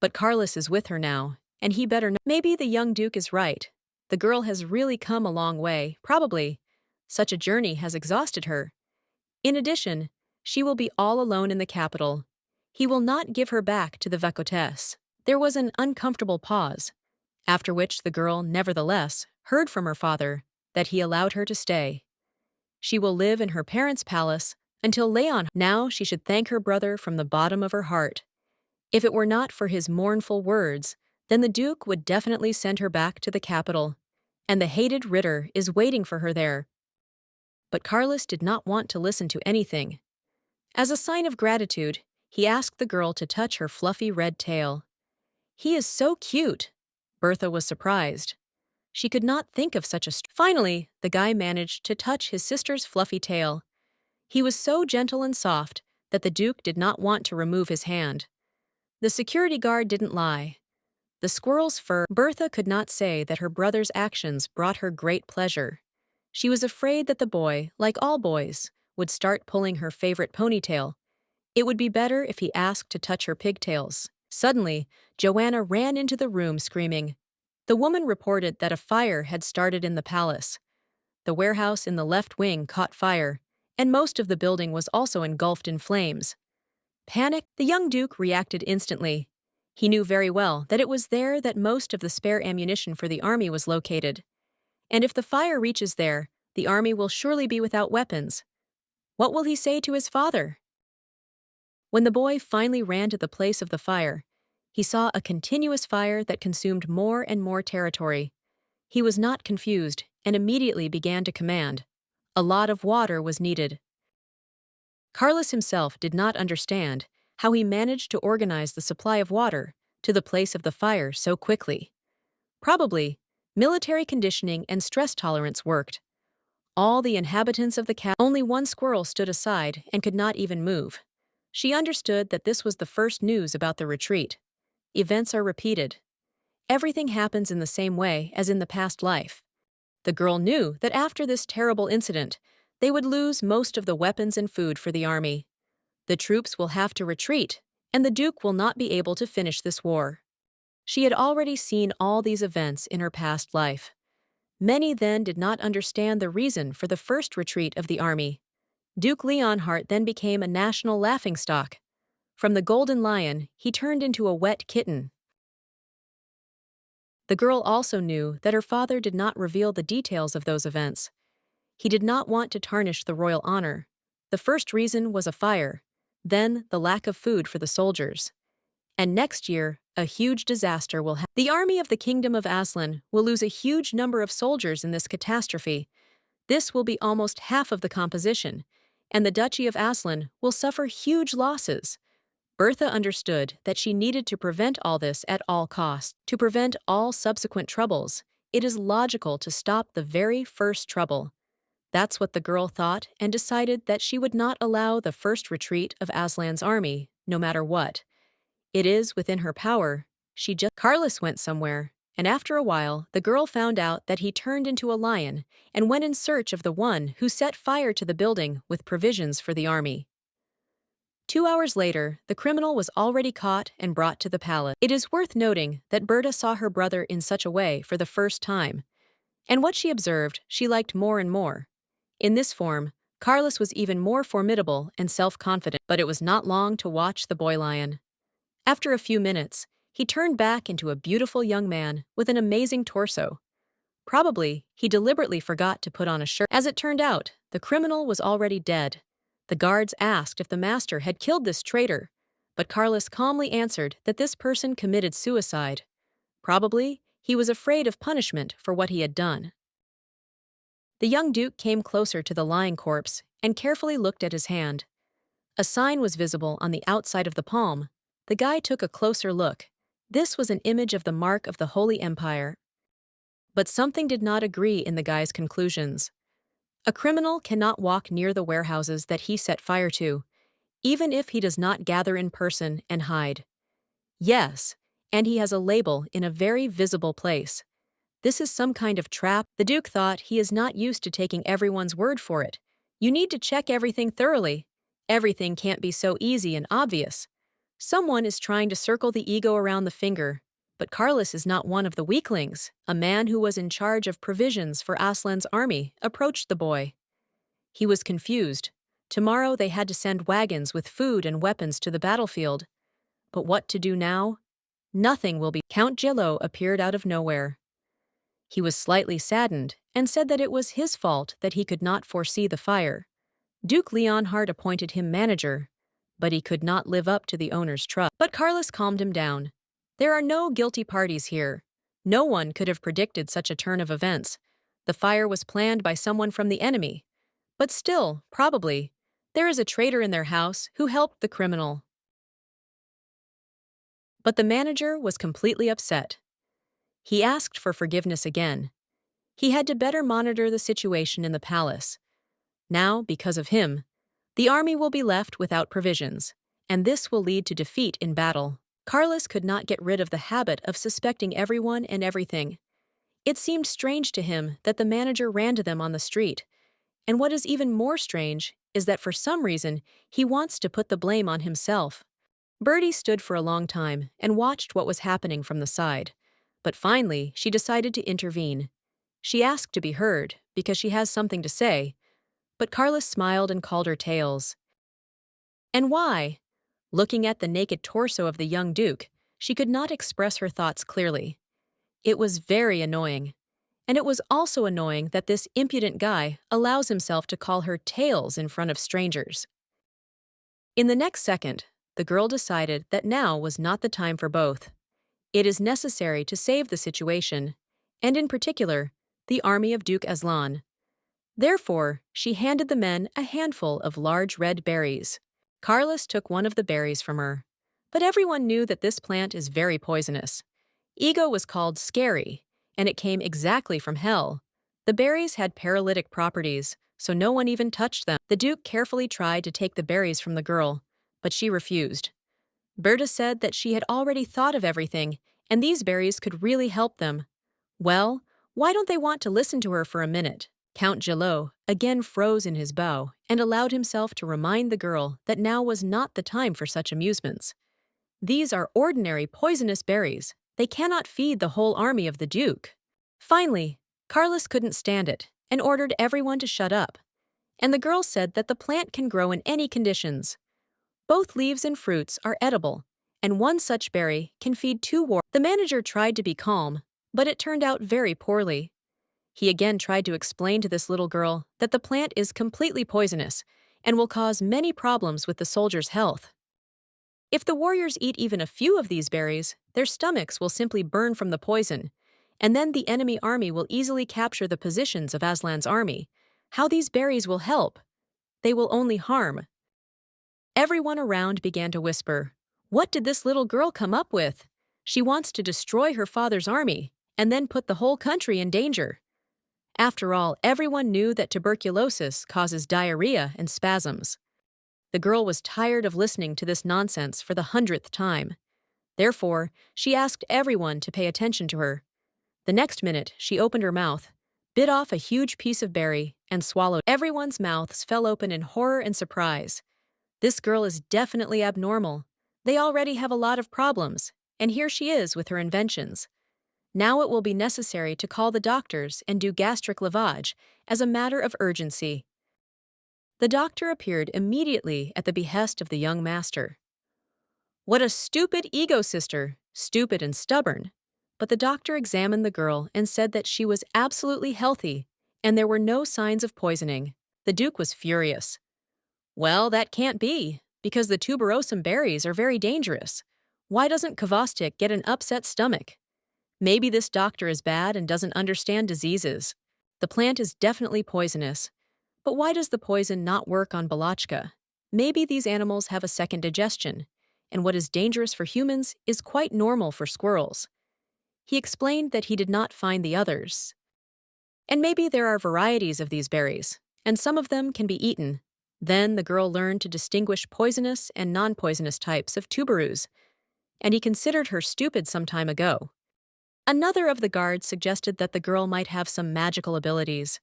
But Carlos is with her now, and he better know. Maybe the young Duke is right. The girl has really come a long way, probably. Such a journey has exhausted her. In addition, she will be all alone in the capital. He will not give her back to the Vicomtesse. There was an uncomfortable pause, after which the girl, nevertheless, heard from her father that he allowed her to stay. She will live in her parents' palace until Leon. Now she should thank her brother from the bottom of her heart. If it were not for his mournful words, then the Duke would definitely send her back to the capital, and the hated Ritter is waiting for her there. But Carlos did not want to listen to anything. As a sign of gratitude, he asked the girl to touch her fluffy red tail. He is so cute. Bertha was surprised. She could not think of such a... Finally, the guy managed to touch his sister's fluffy tail. He was so gentle and soft that the Duke did not want to remove his hand. The security guard didn't lie. The squirrel's fur... Bertha could not say that her brother's actions brought her great pleasure. She was afraid that the boy, like all boys, would start pulling her favorite ponytail. It would be better if he asked to touch her pigtails. Suddenly, Joanna ran into the room screaming. The woman reported that a fire had started in the palace. The warehouse in the left wing caught fire, and most of the building was also engulfed in flames. Panic, the young Duke reacted instantly. He knew very well that it was there that most of the spare ammunition for the army was located. And if the fire reaches there, the army will surely be without weapons. What will he say to his father? When the boy finally ran to the place of the fire, he saw a continuous fire that consumed more and more territory. He was not confused and immediately began to command. A lot of water was needed. Carlos himself did not understand how he managed to organize the supply of water to the place of the fire so quickly. Probably, military conditioning and stress tolerance worked. All the inhabitants of the castle, only one squirrel stood aside and could not even move. She understood that this was the first news about the retreat. Events are repeated. Everything happens in the same way as in the past life. The girl knew that after this terrible incident, they would lose most of the weapons and food for the army. The troops will have to retreat, and the Duke will not be able to finish this war. She had already seen all these events in her past life. Many then did not understand the reason for the first retreat of the army. Duke Leonhardt then became a national laughingstock. From the golden lion, he turned into a wet kitten. The girl also knew that her father did not reveal the details of those events. He did not want to tarnish the royal honor. The first reason was a fire, then the lack of food for the soldiers. And next year, a huge disaster will happen. The army of the Kingdom of Aslan will lose a huge number of soldiers in this catastrophe. This will be almost half of the composition, and the Duchy of Aslan will suffer huge losses. Bertha understood that she needed to prevent all this at all costs. To prevent all subsequent troubles, it is logical to stop the very first trouble. That's what the girl thought and decided that she would not allow the first retreat of Aslan's army, no matter what. It is within her power. Carlos went somewhere, and after a while, the girl found out that he turned into a lion and went in search of the one who set fire to the building with provisions for the army. 2 hours later, the criminal was already caught and brought to the palace. It is worth noting that Berta saw her brother in such a way for the first time, and what she observed she liked more and more. In this form, Carlos was even more formidable and self-confident, but it was not long to watch the boy lion. After a few minutes, he turned back into a beautiful young man with an amazing torso. Probably, he deliberately forgot to put on a shirt. As it turned out, the criminal was already dead. The guards asked if the master had killed this traitor, but Carlos calmly answered that this person committed suicide. Probably, he was afraid of punishment for what he had done. The young duke came closer to the lying corpse and carefully looked at his hand. A sign was visible on the outside of the palm. The guy took a closer look. This was an image of the mark of the Holy Empire. But something did not agree in the guy's conclusions. A criminal cannot walk near the warehouses that he set fire to, even if he does not gather in person and hide. Yes, and he has a label in a very visible place. This is some kind of trap. The Duke thought he is not used to taking everyone's word for it. You need to check everything thoroughly. Everything can't be so easy and obvious. Someone is trying to circle the ego around the finger, but Carlos is not one of the weaklings. A man who was in charge of provisions for Aslan's army approached the boy. He was confused. Tomorrow they had to send wagons with food and weapons to the battlefield. But what to do now? Nothing will be. Count Jello appeared out of nowhere. He was slightly saddened and said that it was his fault that he could not foresee the fire. Duke Leonhardt appointed him manager, but he could not live up to the owner's trust. But Carlos calmed him down. There are no guilty parties here. No one could have predicted such a turn of events. The fire was planned by someone from the enemy. But still, probably, there is a traitor in their house who helped the criminal. But the manager was completely upset. He asked for forgiveness again. He had to better monitor the situation in the palace. Now, because of him, the army will be left without provisions, and this will lead to defeat in battle. Carlos could not get rid of the habit of suspecting everyone and everything. It seemed strange to him that the manager ran to them on the street, and what is even more strange is that for some reason he wants to put the blame on himself. Bertie stood for a long time and watched what was happening from the side, but finally she decided to intervene. She asked to be heard because she has something to say, but Carlos smiled and called her tales. And why? Looking at the naked torso of the young duke, she could not express her thoughts clearly. It was very annoying. And it was also annoying that this impudent guy allows himself to call her tails in front of strangers. In the next second, the girl decided that now was not the time for both. It is necessary to save the situation, and in particular, the army of Duke Aslan. Therefore, she handed the men a handful of large red berries. Carlos took one of the berries from her. But everyone knew that this plant is very poisonous. Ego was called scary, and it came exactly from hell. The berries had paralytic properties, so no one even touched them. The Duke carefully tried to take the berries from the girl, but she refused. Berta said that she had already thought of everything, and these berries could really help them. Well, why don't they want to listen to her for a minute? Count Gelot again froze in his bow and allowed himself to remind the girl that now was not the time for such amusements. These are ordinary poisonous berries. They cannot feed the whole army of the Duke. Finally, Carlos couldn't stand it and ordered everyone to shut up. And the girl said that the plant can grow in any conditions. Both leaves and fruits are edible, and one such berry can feed two warriors. The manager tried to be calm, but it turned out very poorly. He again tried to explain to this little girl that the plant is completely poisonous and will cause many problems with the soldiers' health. If the warriors eat even a few of these berries, their stomachs will simply burn from the poison, and then the enemy army will easily capture the positions of Aslan's army. How these berries will help? They will only harm. Everyone around began to whisper, "What did this little girl come up with? She wants to destroy her father's army and then put the whole country in danger." After all, everyone knew that tuberculosis causes diarrhea and spasms. The girl was tired of listening to this nonsense for the 100th time. Therefore, she asked everyone to pay attention to her. The next minute, she opened her mouth, bit off a huge piece of berry, and swallowed. Everyone's mouths fell open in horror and surprise. This girl is definitely abnormal. They already have a lot of problems, and here she is with her inventions. Now it will be necessary to call the doctors and do gastric lavage as a matter of urgency. The doctor appeared immediately at the behest of the young master. What a stupid ego sister, stupid and stubborn. But the doctor examined the girl and said that she was absolutely healthy, and there were no signs of poisoning. The Duke was furious. Well, that can't be, because the tuberosum berries are very dangerous. Why doesn't Kvostik get an upset stomach? Maybe this doctor is bad and doesn't understand diseases. The plant is definitely poisonous. But why does the poison not work on Balachka? Maybe these animals have a second digestion, and what is dangerous for humans is quite normal for squirrels. He explained that he did not find the others. And maybe there are varieties of these berries, and some of them can be eaten. Then the girl learned to distinguish poisonous and non-poisonous types of tuberose, and he considered her stupid some time ago. Another of the guards suggested that the girl might have some magical abilities.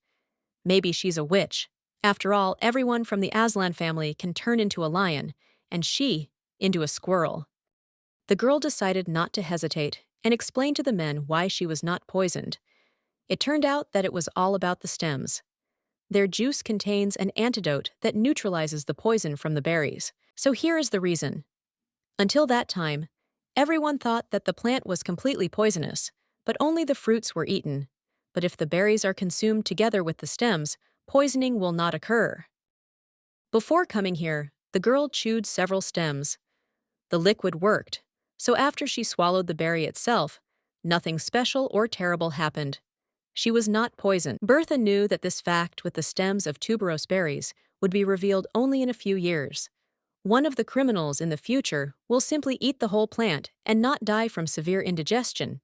Maybe she's a witch. After all, everyone from the Aslan family can turn into a lion, and she into a squirrel. The girl decided not to hesitate and explained to the men why she was not poisoned. It turned out that it was all about the stems. Their juice contains an antidote that neutralizes the poison from the berries. So here is the reason. Until that time, everyone thought that the plant was completely poisonous, but only the fruits were eaten. But if the berries are consumed together with the stems, poisoning will not occur. Before coming here, the girl chewed several stems. The liquid worked, so after she swallowed the berry itself, nothing special or terrible happened. She was not poisoned. Bertha knew that this fact with the stems of tuberose berries would be revealed only in a few years. One of the criminals in the future will simply eat the whole plant and not die from severe indigestion.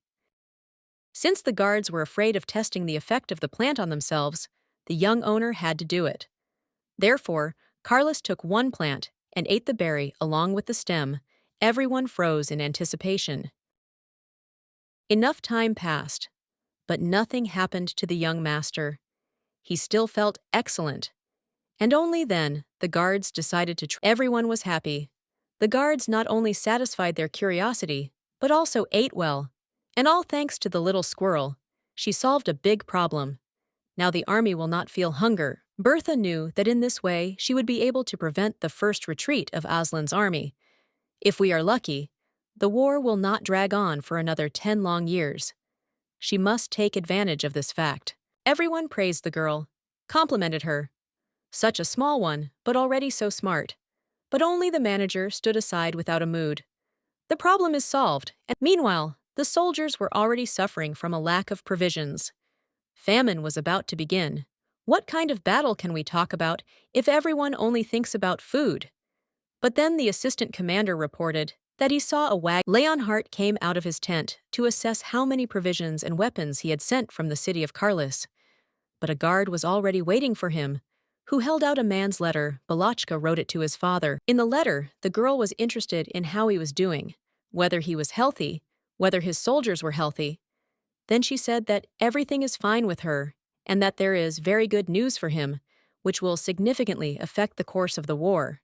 Since the guards were afraid of testing the effect of the plant on themselves, the young owner had to do it. Therefore, Carlos took one plant and ate the berry along with the stem. Everyone froze in anticipation. Enough time passed, but nothing happened to the young master. He still felt excellent. And only then, the guards decided to try. Everyone was happy. The guards not only satisfied their curiosity, but also ate well. And all thanks to the little squirrel. She solved a big problem. Now the army will not feel hunger. Bertha knew that in this way she would be able to prevent the first retreat of Aslan's army. If we are lucky, the war will not drag on for another 10 long years. She must take advantage of this fact. Everyone praised the girl, complimented her. Such a small one, but already so smart. But only the manager stood aside without a mood. The problem is solved, and meanwhile, the soldiers were already suffering from a lack of provisions. Famine was about to begin. What kind of battle can we talk about if everyone only thinks about food? But then the assistant commander reported that he saw a wagon. Leonhardt came out of his tent to assess how many provisions and weapons he had sent from the city of Carlis. But a guard was already waiting for him, who held out a man's letter. Balachka wrote it to his father. In the letter, the girl was interested in how he was doing, whether he was healthy, whether his soldiers were healthy. Then she said that everything is fine with her, and that there is very good news for him, which will significantly affect the course of the war.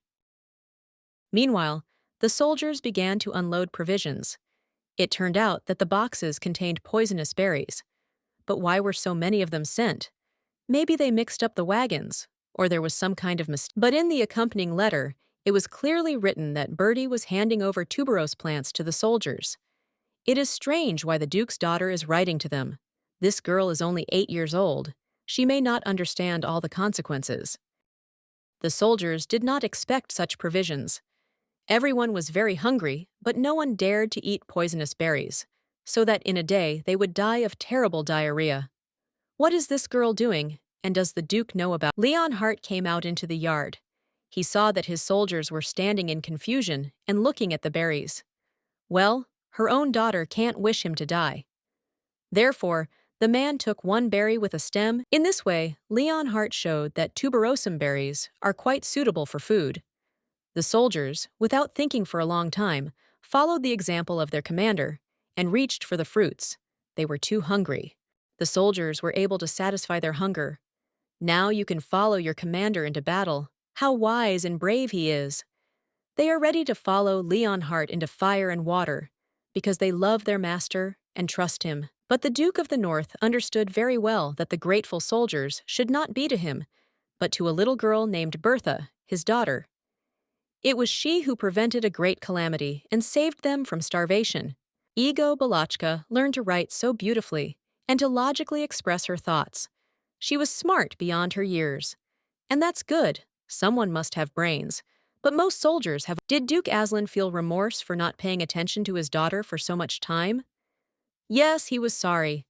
Meanwhile, the soldiers began to unload provisions. It turned out that the boxes contained poisonous berries. But why were so many of them sent? Maybe they mixed up the wagons, or there was some kind of mistake. But in the accompanying letter, it was clearly written that Bertie was handing over tuberose plants to the soldiers. It is strange why the Duke's daughter is writing to them. This girl is only 8 years old. She may not understand all the consequences. The soldiers did not expect such provisions. Everyone was very hungry, but no one dared to eat poisonous berries, so that in a day they would die of terrible diarrhea. What is this girl doing, and does the Duke know about? Leonhardt came out into the yard. He saw that his soldiers were standing in confusion and looking at the berries. Well, her own daughter can't wish him to die. Therefore, the man took one berry with a stem. In this way, Leonhardt showed that tuberosum berries are quite suitable for food. The soldiers, without thinking for a long time, followed the example of their commander and reached for the fruits. They were too hungry. The soldiers were able to satisfy their hunger. Now you can follow your commander into battle. How wise and brave he is! They are ready to follow Leonhardt into fire and water, because they love their master and trust him. But the Duke of the North understood very well that the grateful soldiers should not be to him, but to a little girl named Bertha, his daughter. It was she who prevented a great calamity and saved them from starvation. Ego Balachka learned to write so beautifully and to logically express her thoughts. She was smart beyond her years. And that's good. Someone must have brains. But most soldiers have. Did Duke Aslan feel remorse for not paying attention to his daughter for so much time? Yes, he was sorry.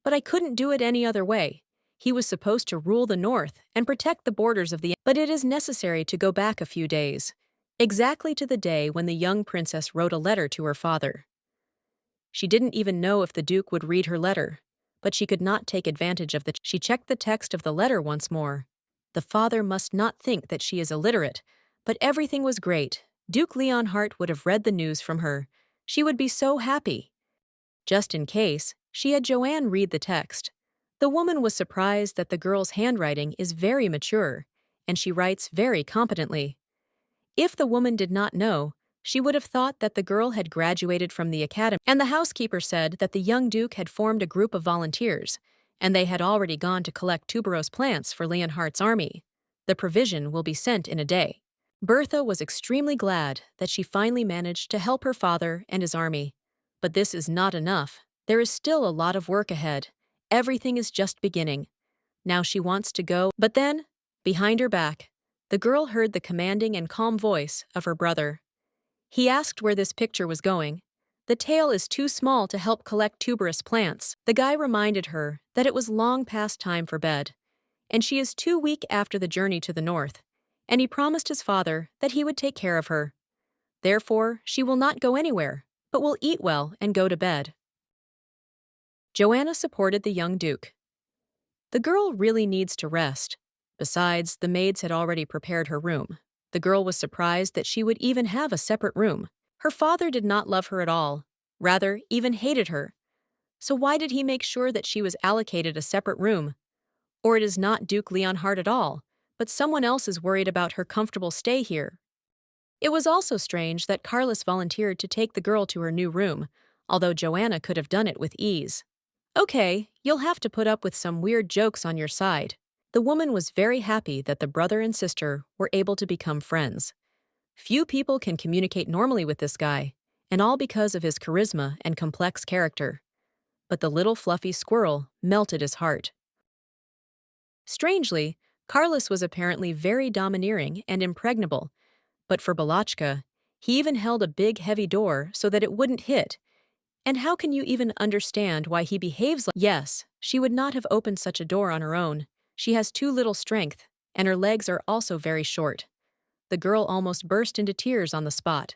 But I couldn't do it any other way. He was supposed to rule the north and protect the borders of the. But it is necessary to go back a few days, exactly to the day when the young princess wrote a letter to her father. She didn't even know if the Duke would read her letter, but she could not take advantage of the. She checked the text of the letter once more. The father must not think that she is illiterate, but everything was great. Duke Leonhardt would have read the news from her. She would be so happy. Just in case, she had Joanne read the text. The woman was surprised that the girl's handwriting is very mature, and she writes very competently. If the woman did not know, she would have thought that the girl had graduated from the academy, and the housekeeper said that the young Duke had formed a group of volunteers, and they had already gone to collect tuberose plants for Leonhardt's army. The provision will be sent in a day. Bertha was extremely glad that she finally managed to help her father and his army. But this is not enough. There is still a lot of work ahead. Everything is just beginning. Now she wants to go. But then, behind her back, the girl heard the commanding and calm voice of her brother. He asked where this picture was going. The tail is too small to help collect tuberous plants. The guy reminded her that it was long past time for bed, and she is too weak after the journey to the north, and he promised his father that he would take care of her. Therefore, she will not go anywhere, but will eat well and go to bed. Joanna supported the young Duke. The girl really needs to rest. Besides, the maids had already prepared her room. The girl was surprised that she would even have a separate room. Her father did not love her at all, rather, even hated her. So why did he make sure that she was allocated a separate room? Or it is not Duke Leonhardt at all, but someone else is worried about her comfortable stay here. It was also strange that Carlos volunteered to take the girl to her new room, although Joanna could have done it with ease. Okay, you'll have to put up with some weird jokes on your side. The woman was very happy that the brother and sister were able to become friends. Few people can communicate normally with this guy, and all because of his charisma and complex character. but the little fluffy squirrel melted his heart. Strangely, Carlos was apparently very domineering and impregnable, but for Balachka, he even held a big heavy door so that it wouldn't hit. And how can you even understand why he behaves like— Yes, she would not have opened such a door on her own. She has too little strength, and her legs are also very short. The girl almost burst into tears on the spot.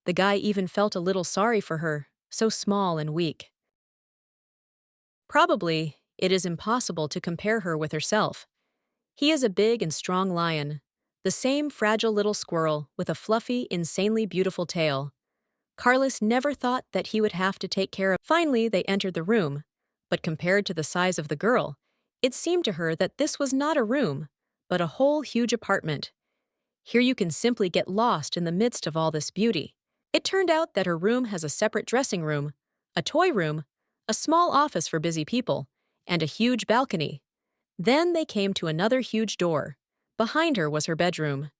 The guy even felt a little sorry for her, so small and weak. Probably, it is impossible to compare her with herself. He is a big and strong lion, the same fragile little squirrel with a fluffy, insanely beautiful tail. Carlos never thought that he would have to take care of. Finally, they entered the room, but compared to the size of the girl, it seemed to her that this was not a room, but a whole huge apartment. Here you can simply get lost in the midst of all this beauty. It turned out that her room has a separate dressing room, a toy room, a small office for busy people, and a huge balcony. Then they came to another huge door. Behind her was her bedroom.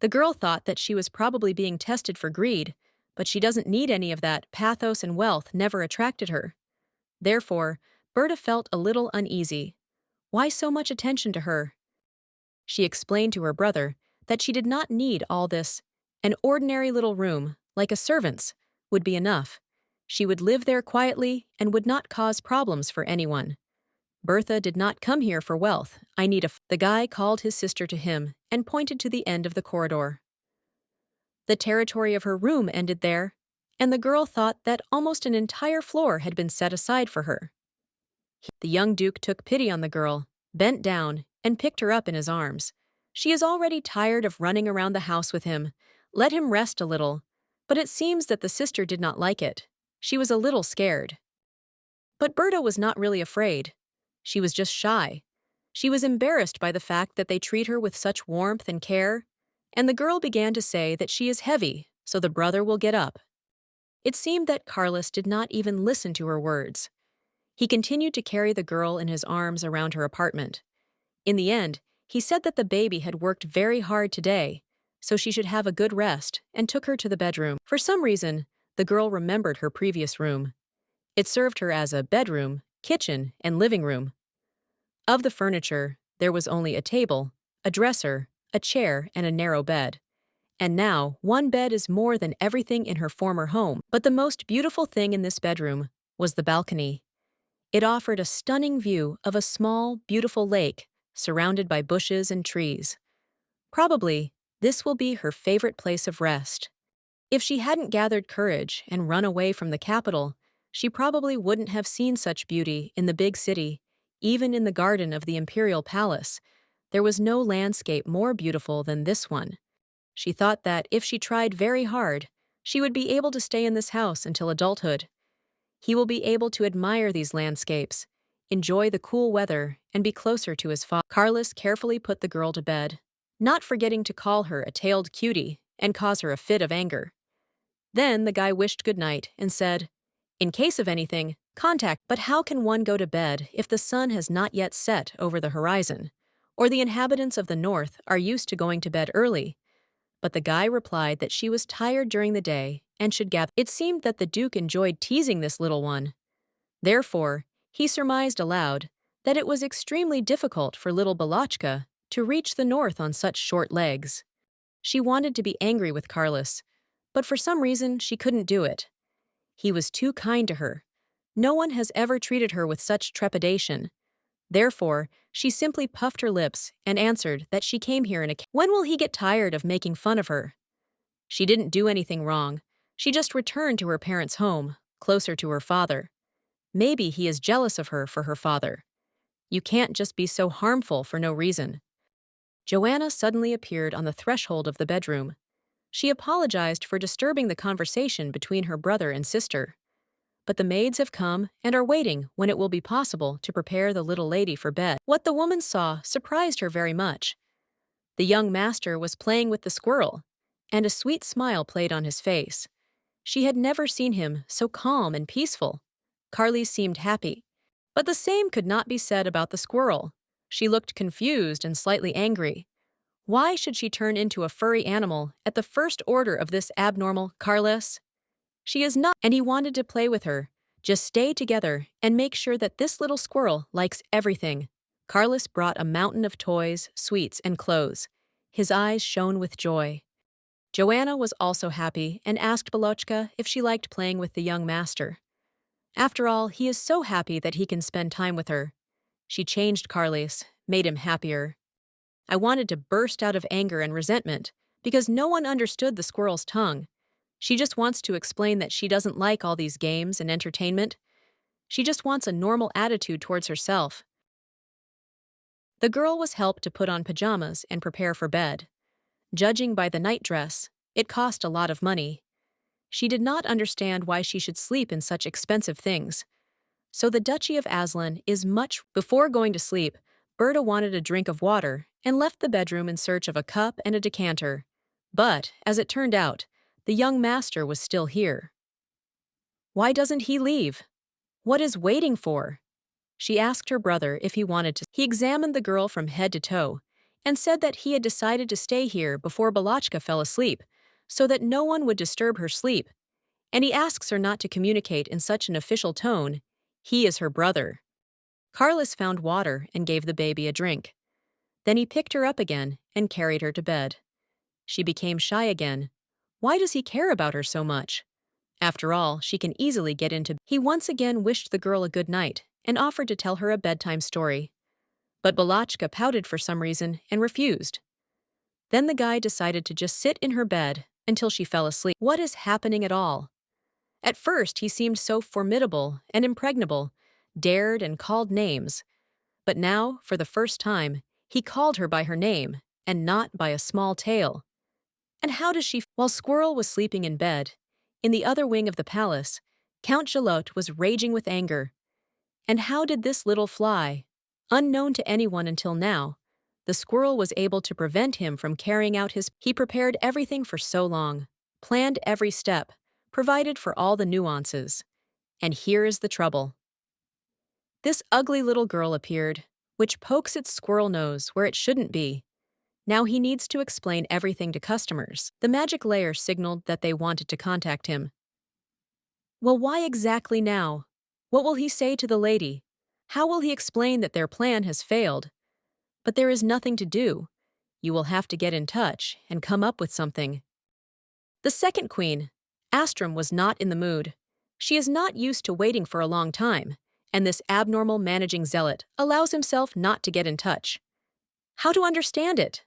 The girl thought that she was probably being tested for greed, but she doesn't need any of that. Pathos and wealth never attracted her. Therefore, Berta felt a little uneasy. Why so much attention to her? She explained to her brother that she did not need all this. An ordinary little room, like a servant's, would be enough. She would live there quietly and would not cause problems for anyone. Bertha did not come here for wealth. The guy called his sister to him and pointed to the end of the corridor. The territory of her room ended there, and the girl thought that almost an entire floor had been set aside for her. The young duke took pity on the girl, bent down, and picked her up in his arms. She is already tired of running around the house with him. Let him rest a little. But it seems that the sister did not like it. She was a little scared. But Berta was not really afraid. She was just shy. She was embarrassed by the fact that they treat her with such warmth and care, and the girl began to say that she is heavy, so the brother will get up. It seemed that Carlos did not even listen to her words. He continued to carry the girl in his arms around her apartment. In the end, he said that the baby had worked very hard today, so she should have a good rest, and took her to the bedroom. For some reason, the girl remembered her previous room. It served her as a bedroom, kitchen, and living room. Of the furniture, there was only a table, a dresser, a chair, and a narrow bed. And now, one bed is more than everything in her former home. But the most beautiful thing in this bedroom was the balcony. It offered a stunning view of a small, beautiful lake surrounded by bushes and trees. Probably, this will be her favorite place of rest. If she hadn't gathered courage and run away from the capital, she probably wouldn't have seen such beauty in the big city. Even in the garden of the imperial palace, there was no landscape more beautiful than this one. She thought that if she tried very hard, she would be able to stay in this house until adulthood. He will be able to admire these landscapes, enjoy the cool weather, and be closer to his father. Carlos carefully put the girl to bed, not forgetting to call her a tailed cutie and cause her a fit of anger. Then the guy wished good night and said, "In case of anything, contact." But how can one go to bed if the sun has not yet set over the horizon, or the inhabitants of the north are used to going to bed early? But the guy replied that she was tired during the day and should gather. It seemed that the Duke enjoyed teasing this little one. Therefore, he surmised aloud that it was extremely difficult for little Balachka to reach the north on such short legs. She wanted to be angry with Carlos, but for some reason she couldn't do it. He was too kind to her. No one has ever treated her with such trepidation. Therefore, she simply puffed her lips and answered that she came here in a— When will he get tired of making fun of her? She didn't do anything wrong. She just returned to her parents' home, closer to her father. Maybe he is jealous of her for her father. You can't just be so harmful for no reason. Joanna suddenly appeared on the threshold of the bedroom. She apologized for disturbing the conversation between her brother and sister. But the maids have come and are waiting when it will be possible to prepare the little lady for bed. What the woman saw surprised her very much. The young master was playing with the squirrel, and a sweet smile played on his face. She had never seen him so calm and peaceful. Carly seemed happy. But the same could not be said about the squirrel. She looked confused and slightly angry. Why should she turn into a furry animal at the first order of this abnormal Carlos? She is not, and he wanted to play with her, Just stay together and make sure that this little squirrel likes everything. Carlos brought a mountain of toys, sweets, and clothes. His eyes shone with joy. Joanna was also happy and asked Balochka if she liked playing with the young master. After all, he is so happy that he can spend time with her. She changed Carlos, made him happier. I wanted to burst out of anger and resentment because no one understood the squirrel's tongue. She just wants to explain that she doesn't like all these games and entertainment. She just wants a normal attitude towards herself. The girl was helped to put on pajamas and prepare for bed. Judging by the night dress, it cost a lot of money. She did not understand why she should sleep in such expensive things. So the Duchy of Aslan is much. Before going to sleep, Berta wanted a drink of water and left the bedroom in search of a cup and a decanter. But, as it turned out, the young master was still here. Why doesn't he leave? What is waiting for? She asked her brother if he wanted to. He examined the girl from head to toe and said that he had decided to stay here before Balochka fell asleep, so that no one would disturb her sleep, and he asks her not to communicate in such an official tone. He is her brother. Carlos found water and gave the baby a drink. Then he picked her up again and carried her to bed. She became shy again. Why does he care about her so much? After all, she can easily get into. He once again wished the girl a good night and offered to tell her a bedtime story. But Balochka pouted for some reason and refused. Then the guy decided to just sit in her bed until she fell asleep. What is happening at all? At first, he seemed so formidable and impregnable, dared and called names. But now, for the first time, he called her by her name, and not by a small tail. And how does she? While Squirrel was sleeping in bed, in the other wing of the palace, Count Gelotte was raging with anger. And how did this little fly, unknown to anyone until now, the squirrel was able to prevent him from carrying out his. He prepared everything for so long, planned every step, provided for all the nuances. And here is the trouble. This ugly little girl appeared, which pokes its squirrel nose where it shouldn't be. Now he needs to explain everything to customers. The magic layer signaled that they wanted to contact him. Well, why exactly now? What will he say to the lady? How will he explain that their plan has failed? But there is nothing to do. You will have to get in touch and come up with something. The second queen, Astrum, was not in the mood. She is not used to waiting for a long time, and this abnormal managing zealot allows himself not to get in touch. How to understand it?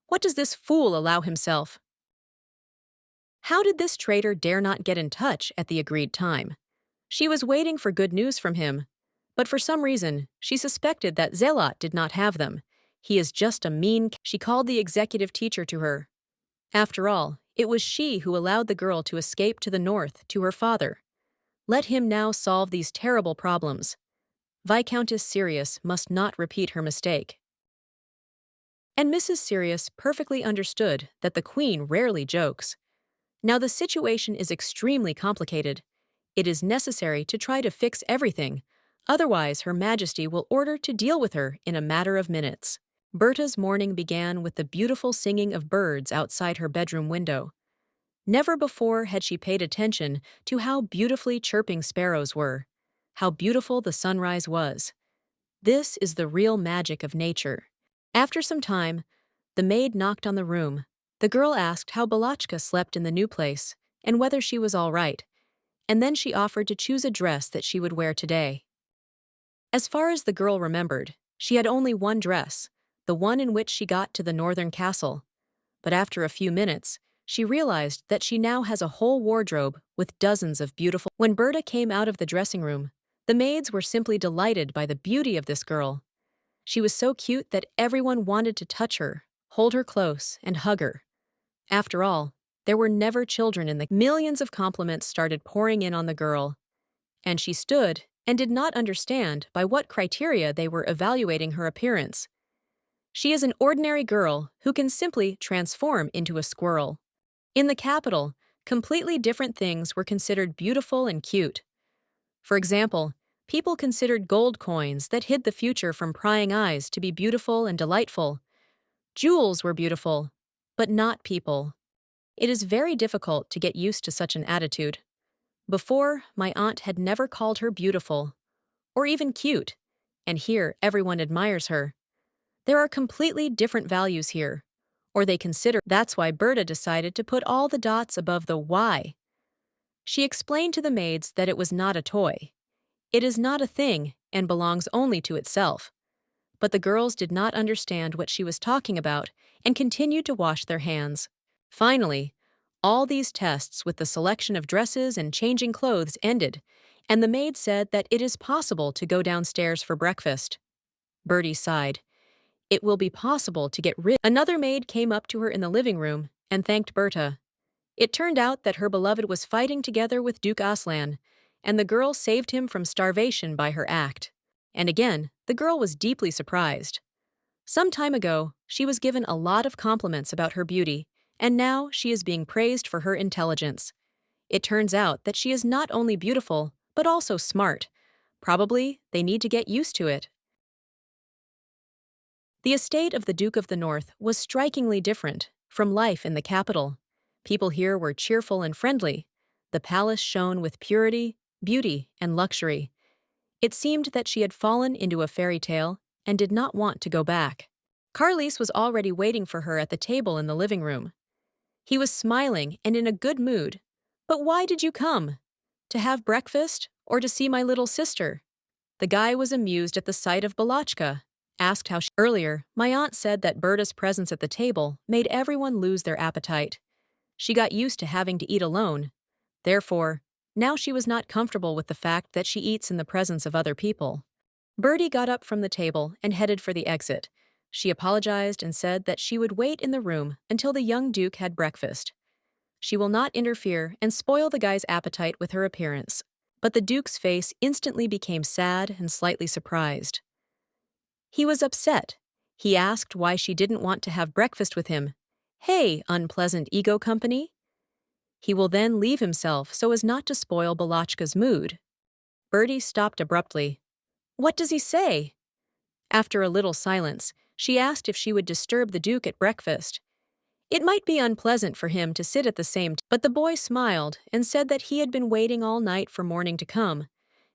What does this fool allow himself? How did this traitor dare not get in touch at the agreed time? She was waiting for good news from him, but for some reason, she suspected that Zealot did not have them. He is just a mean. She called the executive teacher to her. After all, it was she who allowed the girl to escape to the north to her father. Let him now solve these terrible problems. Viscountess Sirius must not repeat her mistake. And Mrs. Sirius perfectly understood that the queen rarely jokes. Now the situation is extremely complicated. It is necessary to try to fix everything, otherwise Her Majesty will order to deal with her in a matter of minutes. Berta's morning began with the beautiful singing of birds outside her bedroom window. Never before had she paid attention to how beautifully chirping sparrows were, how beautiful the sunrise was. This is the real magic of nature. After some time, the maid knocked on the room. The girl asked how Balochka slept in the new place and whether she was all right, and then she offered to choose a dress that she would wear today. As far as the girl remembered, she had only one dress, the one in which she got to the northern castle. But after a few minutes, she realized that she now has a whole wardrobe with dozens of beautiful. When Berta came out of the dressing room, the maids were simply delighted by the beauty of this girl. She was so cute that everyone wanted to touch her, hold her close, and hug her. After all, there were never children in the. Millions of compliments started pouring in on the girl, and she stood and did not understand by what criteria they were evaluating her appearance. She is an ordinary girl who can simply transform into a squirrel. In the capital, completely different things were considered beautiful and cute. For example, people considered gold coins that hid the future from prying eyes to be beautiful and delightful. Jewels were beautiful, but not people. It is very difficult to get used to such an attitude. Before, my aunt had never called her beautiful, or even cute, and here everyone admires her. There are completely different values here, or they consider that's why Berta decided to put all the dots above the Y. She explained to the maids that it was not a toy. It is not a thing and belongs only to itself. But the girls did not understand what she was talking about and continued to wash their hands. Finally, all these tests with the selection of dresses and changing clothes ended, and the maid said that it is possible to go downstairs for breakfast. Bertie sighed. It will be possible to get rid. Another maid came up to her in the living room and thanked Berta. It turned out that her beloved was fighting together with Duke Aslan, and the girl saved him from starvation by her act. And again, the girl was deeply surprised. Some time ago, she was given a lot of compliments about her beauty, and now she is being praised for her intelligence. It turns out that she is not only beautiful, but also smart. Probably, they need to get used to it. The estate of the Duke of the North was strikingly different from life in the capital. People here were cheerful and friendly. The palace shone with purity, beauty, and luxury. It seemed that she had fallen into a fairy tale and did not want to go back. Carlis was already waiting for her at the table in the living room. He was smiling and in a good mood. "But why did you come? To have breakfast or to see my little sister?" The guy was amused at the sight of Balachka, asked how she. Earlier, my aunt said that Berta's presence at the table made everyone lose their appetite. She got used to having to eat alone. Therefore, now she was not comfortable with the fact that she eats in the presence of other people. Bertie got up from the table and headed for the exit. She apologized and said that she would wait in the room until the young duke had breakfast. She will not interfere and spoil the guy's appetite with her appearance. But the duke's face instantly became sad and slightly surprised. He was upset. He asked why she didn't want to have breakfast with him. "Hey, unpleasant ego company." He will then leave himself so as not to spoil Balachka's mood. Bertie stopped abruptly. "What does he say?" After a little silence, she asked if she would disturb the Duke at breakfast. It might be unpleasant for him to sit at the same table, but the boy smiled and said that he had been waiting all night for morning to come,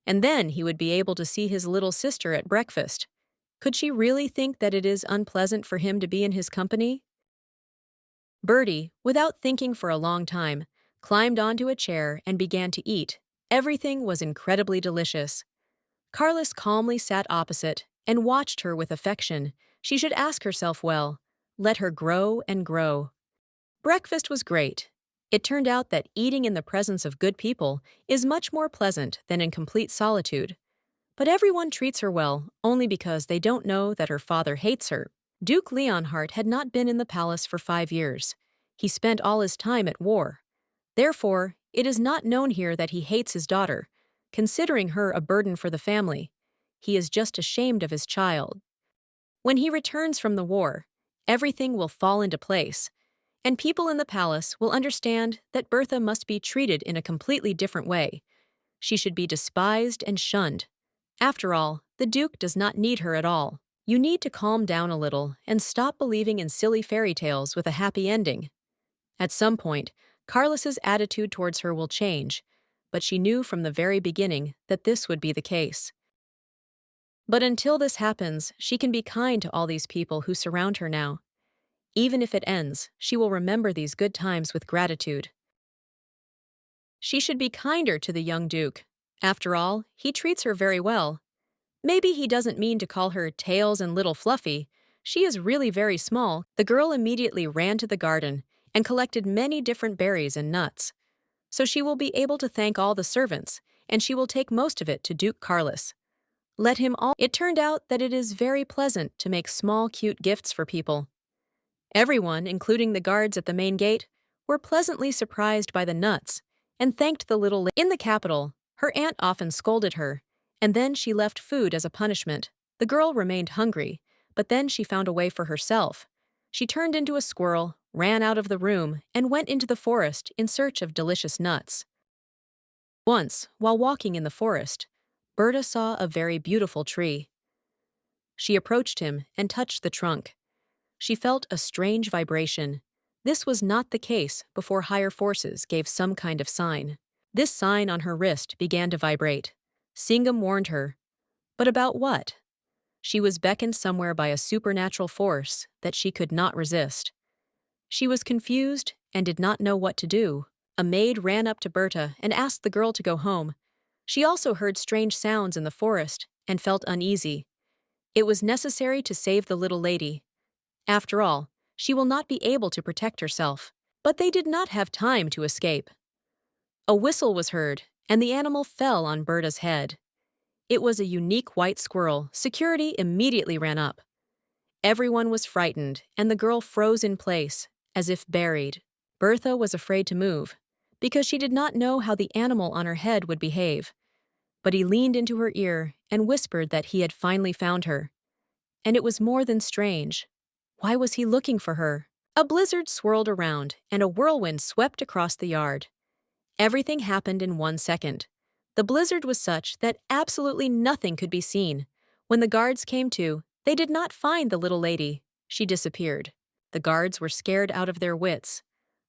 and then he would be able to see his little sister at breakfast. Could she really think that it is unpleasant for him to be in his company? Bertie, without thinking for a long time, climbed onto a chair and began to eat. Everything was incredibly delicious. Carlos calmly sat opposite and watched her with affection. She should ask herself well. Let her grow and grow. Breakfast was great. It turned out that eating in the presence of good people is much more pleasant than in complete solitude. But everyone treats her well only because they don't know that her father hates her. Duke Leonhardt had not been in the palace for 5 years. He spent all his time at war. Therefore, it is not known here that he hates his daughter, considering her a burden for the family. He is just ashamed of his child. When he returns from the war, everything will fall into place, and people in the palace will understand that Bertha must be treated in a completely different way. She should be despised and shunned. After all, the Duke does not need her at all. You need to calm down a little and stop believing in silly fairy tales with a happy ending. At some point, Carlos's attitude towards her will change, but she knew from the very beginning that this would be the case. But until this happens, she can be kind to all these people who surround her now. Even if it ends, she will remember these good times with gratitude. She should be kinder to the young Duke. After all, he treats her very well. Maybe he doesn't mean to call her Tails and Little Fluffy. She is really very small. The girl immediately ran to the garden and collected many different berries and nuts. So she will be able to thank all the servants, and she will take most of it to Duke Carlos. Let him all. It turned out that it is very pleasant to make small, cute gifts for people. Everyone, including the guards at the main gate, were pleasantly surprised by the nuts and thanked the little. In the capital, her aunt often scolded her, and then she left food as a punishment. The girl remained hungry, but then she found a way for herself. She turned into a squirrel, ran out of the room, and went into the forest in search of delicious nuts. Once, while walking in the forest, Berta saw a very beautiful tree. She approached him and touched the trunk. She felt a strange vibration. This was not the case before higher forces gave some kind of sign. This sign on her wrist began to vibrate. Singham warned her. But about what? She was beckoned somewhere by a supernatural force that she could not resist. She was confused and did not know what to do. A maid ran up to Berta and asked the girl to go home. She also heard strange sounds in the forest and felt uneasy. It was necessary to save the little lady. After all, she will not be able to protect herself. But they did not have time to escape. A whistle was heard, and the animal fell on Berta's head. It was a unique white squirrel. Security immediately ran up. Everyone was frightened, and the girl froze in place, as if buried. Bertha was afraid to move, because she did not know how the animal on her head would behave. But he leaned into her ear and whispered that he had finally found her. And it was more than strange. Why was he looking for her? A blizzard swirled around, and a whirlwind swept across the yard. Everything happened in 1 second. The blizzard was such that absolutely nothing could be seen. When the guards came to, they did not find the little lady. She disappeared. The guards were scared out of their wits.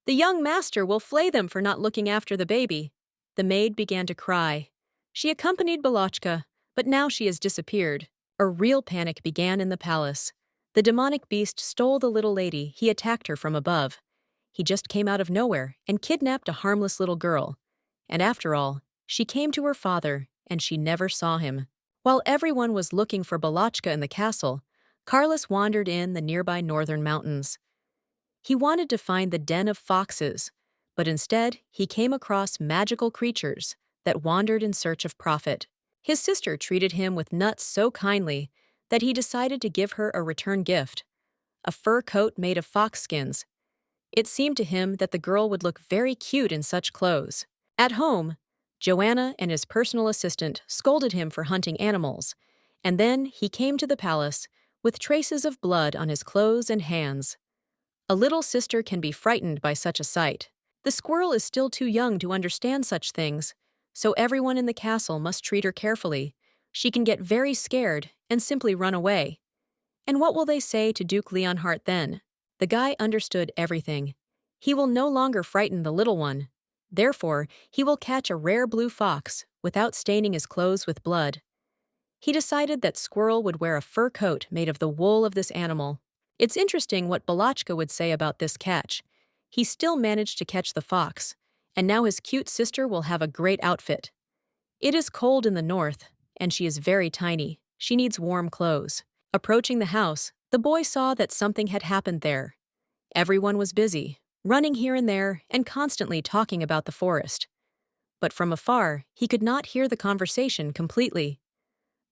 "The young master will flay them for not looking after the baby." The maid began to cry. She accompanied Balochka, but now she has disappeared. A real panic began in the palace. The demonic beast stole the little lady. He attacked her from above. He just came out of nowhere and kidnapped a harmless little girl. And after all, she came to her father, and she never saw him. While everyone was looking for Balochka in the castle, Carlos wandered in the nearby northern mountains. He wanted to find the den of foxes, but instead he came across magical creatures that wandered in search of profit. His sister treated him with nuts so kindly that he decided to give her a return gift, a fur coat made of fox skins. It seemed to him that the girl would look very cute in such clothes. At home, Joanna and his personal assistant scolded him for hunting animals, and then he came to the palace with traces of blood on his clothes and hands. A little sister can be frightened by such a sight. The squirrel is still too young to understand such things, so everyone in the castle must treat her carefully. She can get very scared and simply run away. And what will they say to Duke Leonhardt then? The guy understood everything. He will no longer frighten the little one. Therefore, he will catch a rare blue fox without staining his clothes with blood. He decided that Squirrel would wear a fur coat made of the wool of this animal. It's interesting what Balochka would say about this catch. He still managed to catch the fox, and now his cute sister will have a great outfit. It is cold in the north, and she is very tiny. She needs warm clothes. Approaching the house, the boy saw that something had happened there. Everyone was busy, running here and there and constantly talking about the forest. But from afar, he could not hear the conversation completely.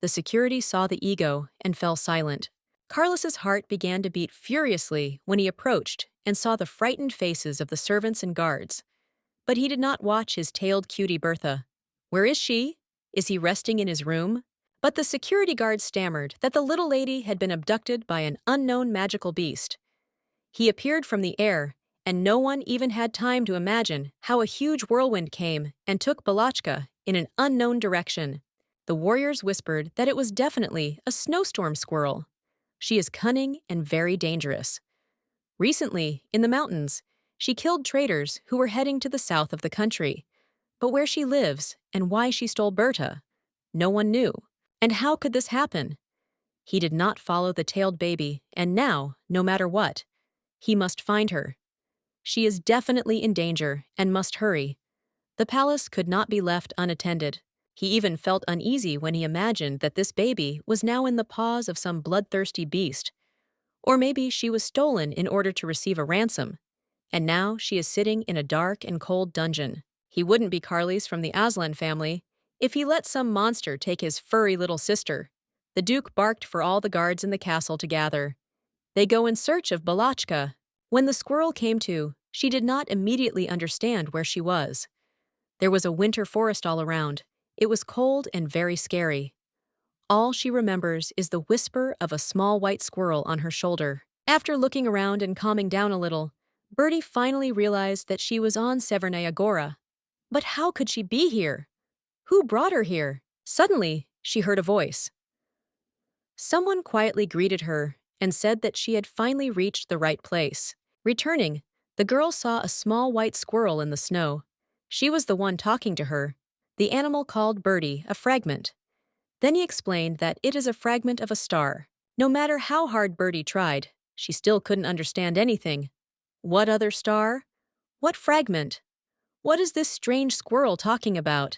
The security saw the ego and fell silent. Carlos's heart began to beat furiously when he approached and saw the frightened faces of the servants and guards. But he did not watch his tailed cutie Bertha. Where is she? Is he resting in his room? But the security guard stammered that the little lady had been abducted by an unknown magical beast. He appeared from the air, and no one even had time to imagine how a huge whirlwind came and took Balochka in an unknown direction. The warriors whispered that it was definitely a snowstorm squirrel. She is cunning and very dangerous. Recently, in the mountains, she killed traders who were heading to the south of the country. But where she lives and why she stole Berta, no one knew. And how could this happen? He did not follow the tailed baby, and now, no matter what, he must find her. She is definitely in danger and must hurry. The palace could not be left unattended. He even felt uneasy when he imagined that this baby was now in the paws of some bloodthirsty beast. Or maybe she was stolen in order to receive a ransom, and now she is sitting in a dark and cold dungeon. He wouldn't be Carles from the Aslan family if he let some monster take his furry little sister. The Duke barked for all the guards in the castle to gather. They go in search of Balochka. When the squirrel came to, she did not immediately understand where she was. There was a winter forest all around. It was cold and very scary. All she remembers is the whisper of a small white squirrel on her shoulder. After looking around and calming down a little, Bertie finally realized that she was on Severnaya Agora. But how could she be here? Who brought her here? Suddenly, she heard a voice. Someone quietly greeted her and said that she had finally reached the right place. Returning, the girl saw a small white squirrel in the snow. She was the one talking to her. The animal called Birdie a fragment. Then he explained that it is a fragment of a star. No matter how hard Birdie tried, she still couldn't understand anything. What other star? What fragment? What is this strange squirrel talking about?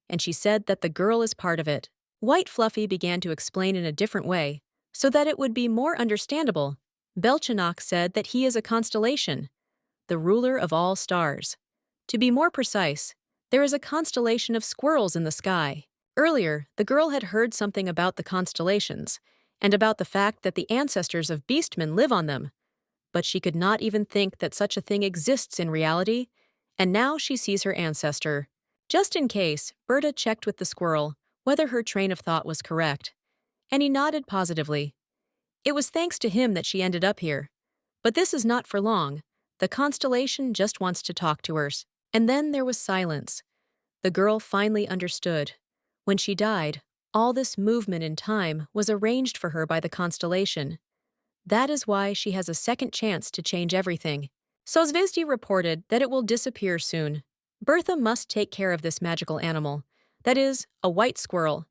And she said that the girl is part of it. White Fluffy began to explain in a different way, so that it would be more understandable. Belchanok said that he is a constellation, the ruler of all stars. To be more precise, there is a constellation of squirrels in the sky. Earlier, the girl had heard something about the constellations, and about the fact that the ancestors of beastmen live on them, but she could not even think that such a thing exists in reality, and now she sees her ancestor. Just in case, Berta checked with the squirrel whether her train of thought was correct, and he nodded positively. It was thanks to him that she ended up here. But this is not for long. The constellation just wants to talk to her. And then there was silence. The girl finally understood. When she died, all this movement in time was arranged for her by the constellation. That is why she has a second chance to change everything. Sozvezdy reported that it will disappear soon. Bertha must take care of this magical animal, that is, a white squirrel.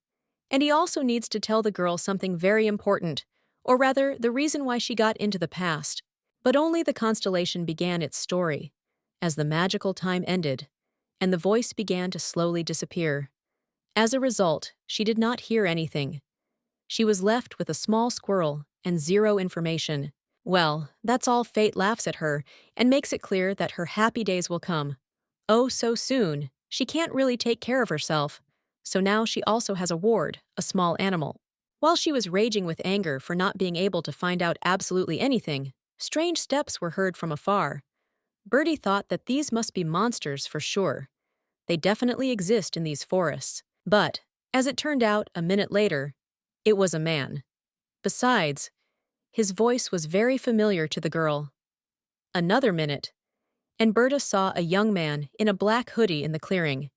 And he also needs to tell the girl something very important, or rather, the reason why she got into the past. But only the constellation began its story, as the magical time ended, and the voice began to slowly disappear. As a result, she did not hear anything. She was left with a small squirrel and zero information. Well, that's all fate laughs at her and makes it clear that her happy days will come. Oh, so soon. She can't really take care of herself. So now she also has a ward, a small animal. While she was raging with anger for not being able to find out absolutely anything, strange steps were heard from afar. Birdie thought that these must be monsters for sure. They definitely exist in these forests. But, as it turned out a minute later, it was a man. Besides, his voice was very familiar to the girl. Another minute, and Berta saw a young man in a black hoodie in the clearing.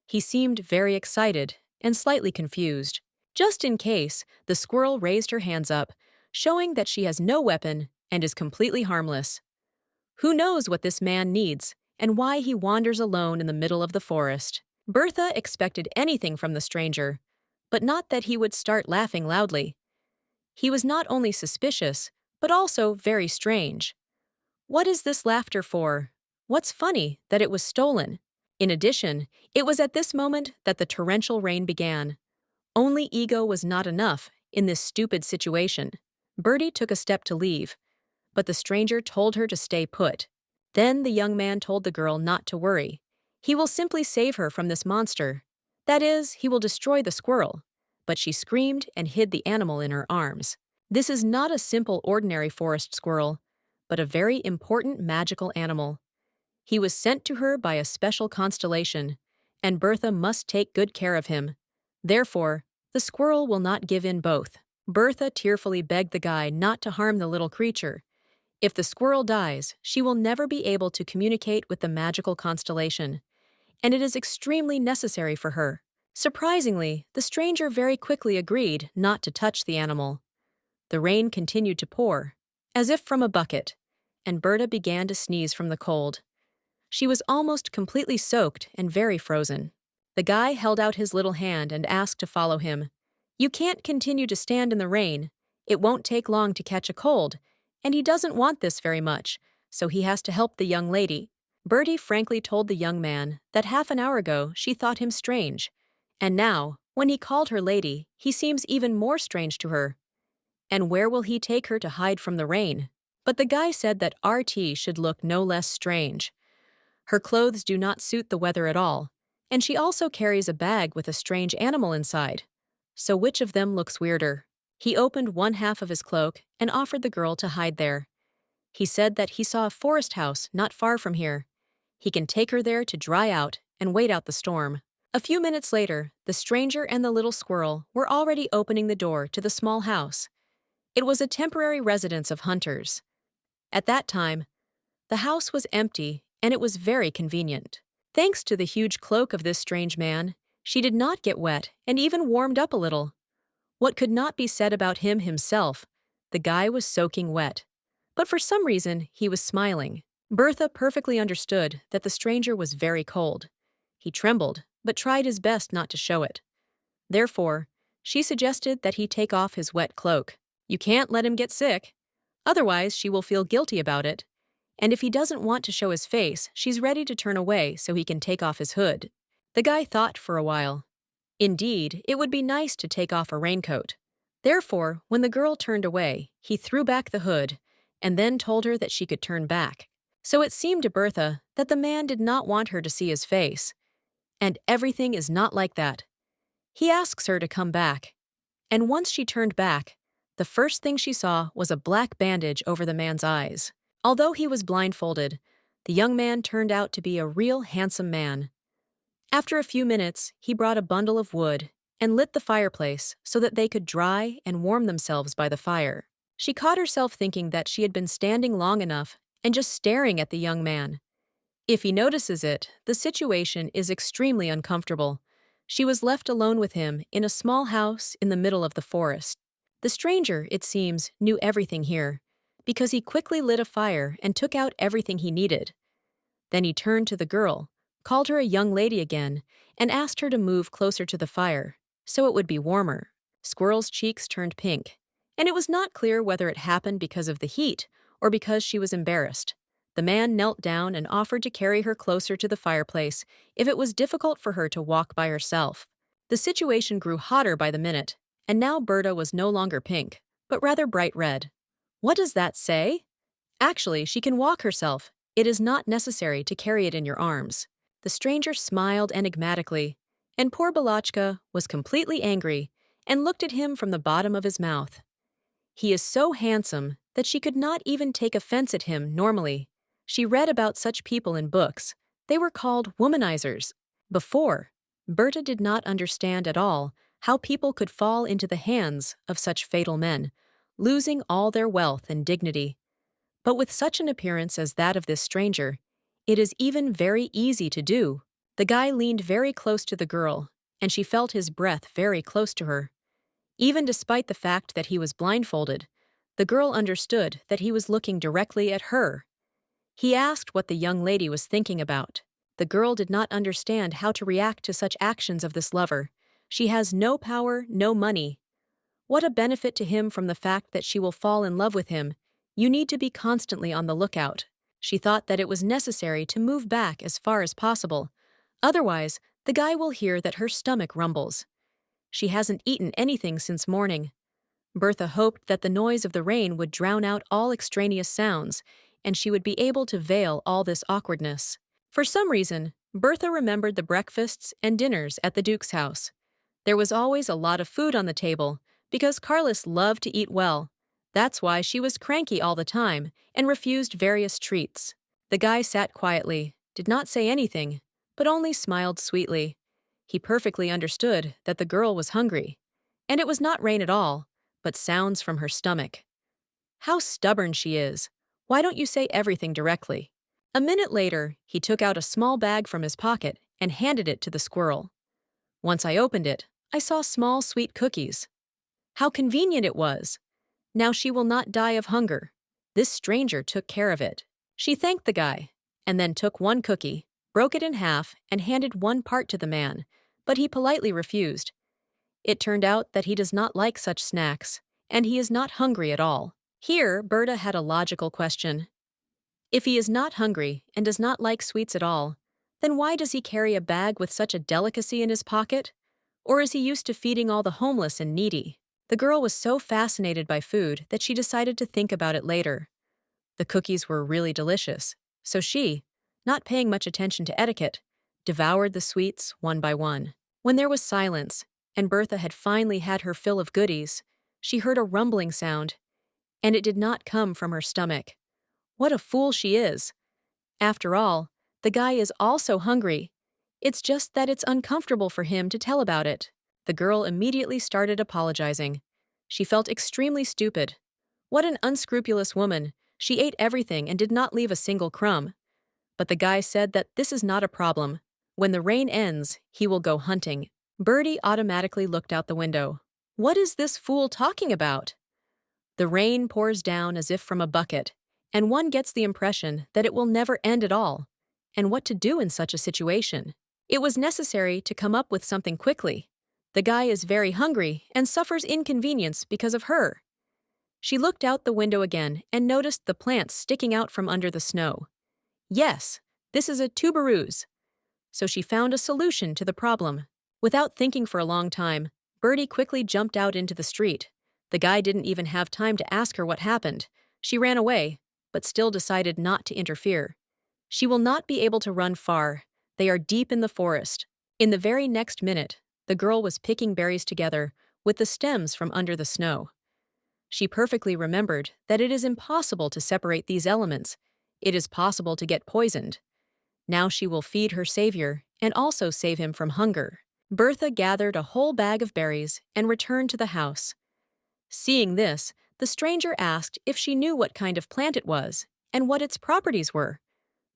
He seemed very excited and slightly confused. Just in case, the squirrel raised her hands up, showing that she has no weapon and is completely harmless. Who knows what this man needs and why he wanders alone in the middle of the forest? Bertha expected anything from the stranger, but not that he would start laughing loudly. He was not only suspicious, but also very strange. What is this laughter for? What's funny that it was stolen? In addition, it was at this moment that the torrential rain began. Only ego was not enough in this stupid situation. Bertie took a step to leave, but the stranger told her to stay put. Then the young man told the girl not to worry. He will simply save her from this monster. That is, he will destroy the squirrel. But she screamed and hid the animal in her arms. This is not a simple ordinary forest squirrel, but a very important magical animal. He was sent to her by a special constellation, and Bertha must take good care of him. Therefore, the squirrel will not give in both. Bertha tearfully begged the guy not to harm the little creature. If the squirrel dies, she will never be able to communicate with the magical constellation, and it is extremely necessary for her. Surprisingly, the stranger very quickly agreed not to touch the animal. The rain continued to pour, as if from a bucket, and Berta began to sneeze from the cold. She was almost completely soaked and very frozen. The guy held out his little hand and asked to follow him. You can't continue to stand in the rain. It won't take long to catch a cold, and he doesn't want this very much, so he has to help the young lady. Bertie frankly told the young man that half an hour ago she thought him strange, and now, when he called her lady, he seems even more strange to her. And where will he take her to hide from the rain? But the guy said that RT should look no less strange. Her clothes do not suit the weather at all, and she also carries a bag with a strange animal inside. So which of them looks weirder? He opened one half of his cloak and offered the girl to hide there. He said that he saw a forest house not far from here. He can take her there to dry out and wait out the storm. A few minutes later, the stranger and the little squirrel were already opening the door to the small house. It was a temporary residence of hunters. At that time, the house was empty and it was very convenient. Thanks to the huge cloak of this strange man, she did not get wet and even warmed up a little. What could not be said about him himself? The guy was soaking wet. But for some reason, he was smiling. Bertha perfectly understood that the stranger was very cold. He trembled, but tried his best not to show it. Therefore, she suggested that he take off his wet cloak. You can't let him get sick. Otherwise, she will feel guilty about it. And if he doesn't want to show his face, she's ready to turn away so he can take off his hood. The guy thought for a while. Indeed, it would be nice to take off a raincoat. Therefore, when the girl turned away, he threw back the hood and then told her that she could turn back. So it seemed to Bertha that the man did not want her to see his face. And everything is not like that. He asks her to come back. And once she turned back, the first thing she saw was a black bandage over the man's eyes. Although he was blindfolded, the young man turned out to be a real handsome man. After a few minutes, he brought a bundle of wood and lit the fireplace so that they could dry and warm themselves by the fire. She caught herself thinking that she had been standing long enough and just staring at the young man. If he notices it, the situation is extremely uncomfortable. She was left alone with him in a small house in the middle of the forest. The stranger, it seems, knew everything here, because he quickly lit a fire and took out everything he needed. Then he turned to the girl, called her a young lady again, and asked her to move closer to the fire, so it would be warmer. Squirrel's cheeks turned pink, and it was not clear whether it happened because of the heat or because she was embarrassed. The man knelt down and offered to carry her closer to the fireplace if it was difficult for her to walk by herself. The situation grew hotter by the minute, and now Berta was no longer pink, but rather bright red. What does that say? Actually, she can walk herself. It is not necessary to carry it in your arms. The stranger smiled enigmatically, and poor Balachka was completely angry and looked at him from the bottom of his mouth. He is so handsome that she could not even take offense at him normally. She read about such people in books. They were called womanizers. Before, Berta did not understand at all how people could fall into the hands of such fatal men, losing all their wealth and dignity. But with such an appearance as that of this stranger, it is even very easy to do. The guy leaned very close to the girl, and she felt his breath very close to her. Even despite the fact that he was blindfolded, the girl understood that he was looking directly at her. He asked what the young lady was thinking about. The girl did not understand how to react to such actions of this lover. She has no power, no money. What a benefit to him from the fact that she will fall in love with him. You need to be constantly on the lookout. She thought that it was necessary to move back as far as possible. Otherwise, the guy will hear that her stomach rumbles. She hasn't eaten anything since morning. Bertha hoped that the noise of the rain would drown out all extraneous sounds, and she would be able to veil all this awkwardness. For some reason, Bertha remembered the breakfasts and dinners at the Duke's house. There was always a lot of food on the table, because Carlos loved to eat well. That's why she was cranky all the time and refused various treats. The guy sat quietly, did not say anything, but only smiled sweetly. He perfectly understood that the girl was hungry, and it was not rain at all, but sounds from her stomach. How stubborn she is! Why don't you say everything directly? A minute later, he took out a small bag from his pocket and handed it to the squirrel. Once I opened it, I saw small sweet cookies. How convenient it was! Now she will not die of hunger. This stranger took care of it. She thanked the guy, and then took one cookie, broke it in half, and handed one part to the man, but he politely refused. It turned out that he does not like such snacks, and he is not hungry at all. Here, Berta had a logical question. If he is not hungry and does not like sweets at all, then why does he carry a bag with such a delicacy in his pocket? Or is he used to feeding all the homeless and needy? The girl was so fascinated by food that she decided to think about it later. The cookies were really delicious, so she, not paying much attention to etiquette, devoured the sweets one by one. When there was silence, and Bertha had finally had her fill of goodies, she heard a rumbling sound, and it did not come from her stomach. What a fool she is! After all, the guy is also hungry. It's just that it's uncomfortable for him to tell about it. The girl immediately started apologizing. She felt extremely stupid. What an unscrupulous woman! She ate everything and did not leave a single crumb. But the guy said that this is not a problem. When the rain ends, he will go hunting. Bertie automatically looked out the window. What is this fool talking about? The rain pours down as if from a bucket, and one gets the impression that it will never end at all. And what to do in such a situation? It was necessary to come up with something quickly. The guy is very hungry and suffers inconvenience because of her. She looked out the window again and noticed the plants sticking out from under the snow. Yes, this is a tuberose. So she found a solution to the problem. Without thinking for a long time, Bertie quickly jumped out into the street. The guy didn't even have time to ask her what happened. She ran away, but still decided not to interfere. She will not be able to run far. They are deep in the forest. In the very next minute, the girl was picking berries together with the stems from under the snow. She perfectly remembered that it is impossible to separate these elements. It is possible to get poisoned. Now she will feed her savior and also save him from hunger. Bertha gathered a whole bag of berries and returned to the house. Seeing this, the stranger asked if she knew what kind of plant it was and what its properties were.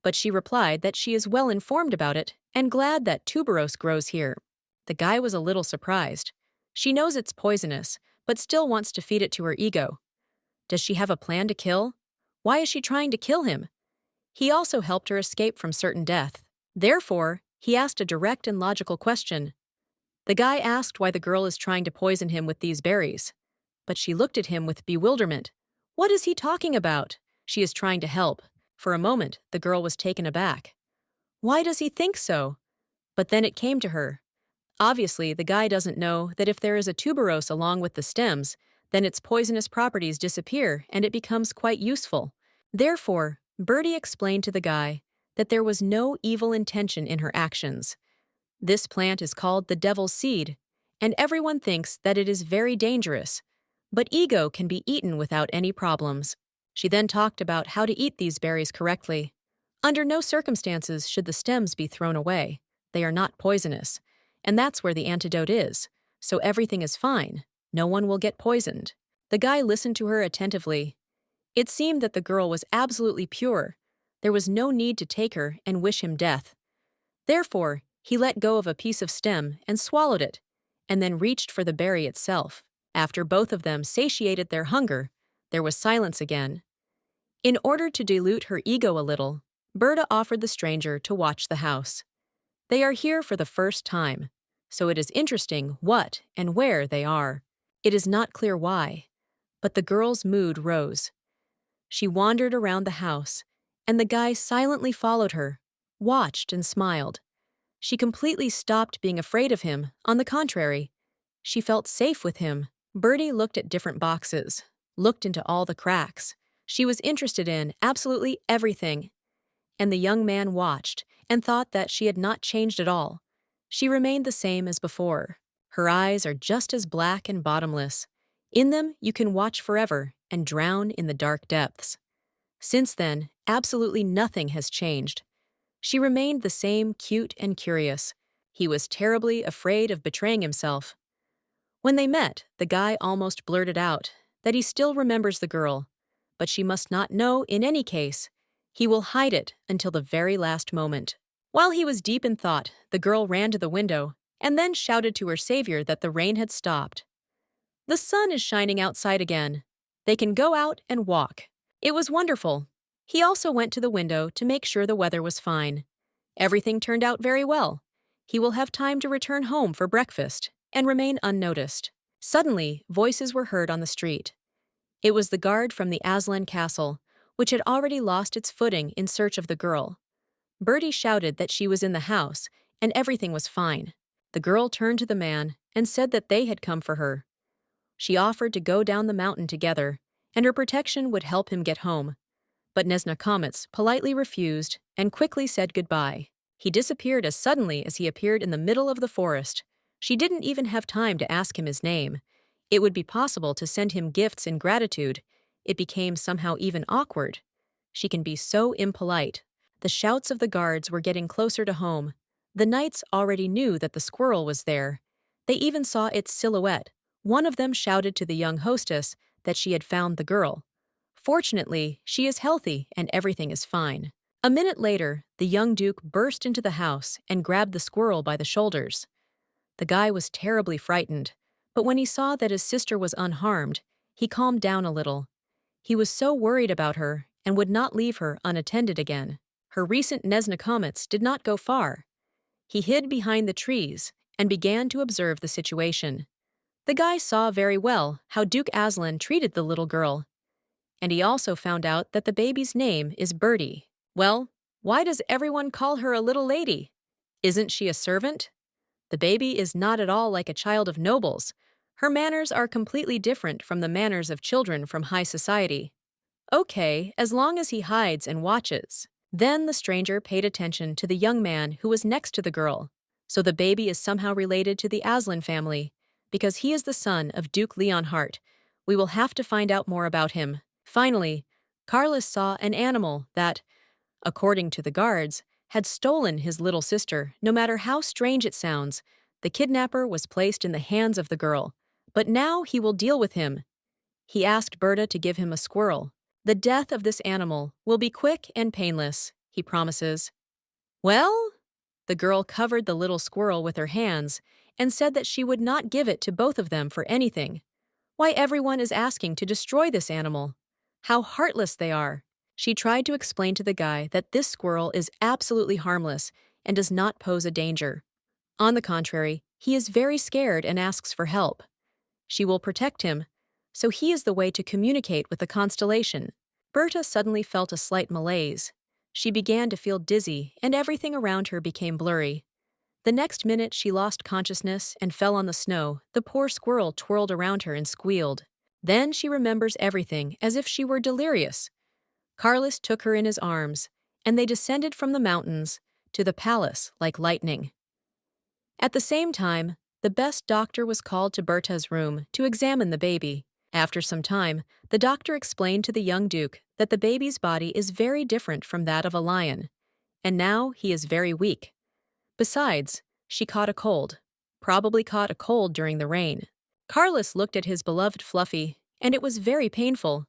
But she replied that she is well informed about it and glad that tuberose grows here. The guy was a little surprised. She knows it's poisonous, but still wants to feed it to her ego. Does she have a plan to kill? Why is she trying to kill him? He also helped her escape from certain death. Therefore, he asked a direct and logical question. The guy asked why the girl is trying to poison him with these berries. But she looked at him with bewilderment. What is he talking about? She is trying to help. For a moment, the girl was taken aback. Why does he think so? But then it came to her. Obviously, the guy doesn't know that if there is a tuberose along with the stems, then its poisonous properties disappear and it becomes quite useful. Therefore, Bertie explained to the guy that there was no evil intention in her actions. This plant is called the devil's seed, and everyone thinks that it is very dangerous, but ego can be eaten without any problems. She then talked about how to eat these berries correctly. Under no circumstances should the stems be thrown away. They are not poisonous, and that's where the antidote is, so everything is fine. No one will get poisoned. The guy listened to her attentively. It seemed that the girl was absolutely pure. There was no need to take her and wish him death. Therefore, he let go of a piece of stem and swallowed it, and then reached for the berry itself. After both of them satiated their hunger, there was silence again. In order to dilute her ego a little, Berta offered the stranger to watch the house. They are here for the first time, so it is interesting what and where they are. It is not clear why, but the girl's mood rose. She wandered around the house, and the guy silently followed her, watched and smiled. She completely stopped being afraid of him. On the contrary, she felt safe with him. Bertie looked at different boxes, looked into all the cracks. She was interested in absolutely everything. And the young man watched and thought that she had not changed at all. She remained the same as before. Her eyes are just as black and bottomless. In them, you can watch forever and drown in the dark depths. Since then, absolutely nothing has changed. She remained the same cute and curious. He was terribly afraid of betraying himself. When they met, the guy almost blurted out that he still remembers the girl, but she must not know in any case. He will hide it until the very last moment. While he was deep in thought, the girl ran to the window and then shouted to her savior that the rain had stopped. The sun is shining outside again. They can go out and walk. It was wonderful. He also went to the window to make sure the weather was fine. Everything turned out very well. He will have time to return home for breakfast and remain unnoticed. Suddenly, voices were heard on the street. It was the guard from the Aslan castle, which had already lost its footing in search of the girl. Bertie shouted that she was in the house and everything was fine. The girl turned to the man and said that they had come for her. She offered to go down the mountain together, and her protection would help him get home. But Neznakamic politely refused and quickly said goodbye. He disappeared as suddenly as he appeared in the middle of the forest. She didn't even have time to ask him his name. It would be possible to send him gifts in gratitude. It became somehow even awkward. She can be so impolite. The shouts of the guards were getting closer to home. The knights already knew that the squirrel was there. They even saw its silhouette. One of them shouted to the young hostess that she had found the girl. Fortunately, she is healthy and everything is fine. A minute later, the young duke burst into the house and grabbed the squirrel by the shoulders. The guy was terribly frightened, but when he saw that his sister was unharmed, he calmed down a little. He was so worried about her and would not leave her unattended again. Her recent Nesnakomets did not go far. He hid behind the trees and began to observe the situation. The guy saw very well how Duke Aslan treated the little girl, and he also found out that the baby's name is Bertie. Well, why does everyone call her a little lady? Isn't she a servant? The baby is not at all like a child of nobles. Her manners are completely different from the manners of children from high society. Okay, as long as he hides and watches. Then the stranger paid attention to the young man who was next to the girl. So the baby is somehow related to the Aslan family, because he is the son of Duke Leonhart. We will have to find out more about him. Finally, Carlos saw an animal that, according to the guards, had stolen his little sister. No matter how strange it sounds, the kidnapper was placed in the hands of the girl. But now he will deal with him. He asked Berta to give him a squirrel. The death of this animal will be quick and painless, he promises. Well? The girl covered the little squirrel with her hands and said that she would not give it to both of them for anything. Why everyone is asking to destroy this animal? How heartless they are. She tried to explain to the guy that this squirrel is absolutely harmless and does not pose a danger. On the contrary, he is very scared and asks for help. She will protect him, so he is the way to communicate with the constellation. Berta suddenly felt a slight malaise. She began to feel dizzy, and everything around her became blurry. The next minute she lost consciousness and fell on the snow. The poor squirrel twirled around her and squealed. Then she remembers everything as if she were delirious. Carlos took her in his arms, and they descended from the mountains to the palace like lightning. At the same time, the best doctor was called to Berta's room to examine the baby. After some time, the doctor explained to the young duke that the baby's body is very different from that of a lion, and now he is very weak. Besides, she caught a cold, probably caught a cold during the rain. Carlos looked at his beloved Fluffy, and it was very painful.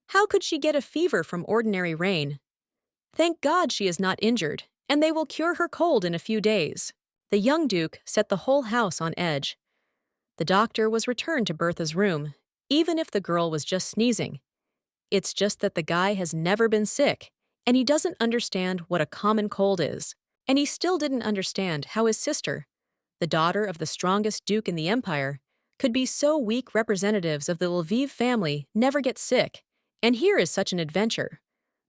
How could she get a fever from ordinary rain? Thank God she is not injured, and they will cure her cold in a few days. The young duke set the whole house on edge. The doctor was returned to Bertha's room, even if the girl was just sneezing. It's just that the guy has never been sick, and he doesn't understand what a common cold is. And he still didn't understand how his sister, the daughter of the strongest duke in the empire, could be so weak. Representatives of the Lviv family never get sick, and here is such an adventure.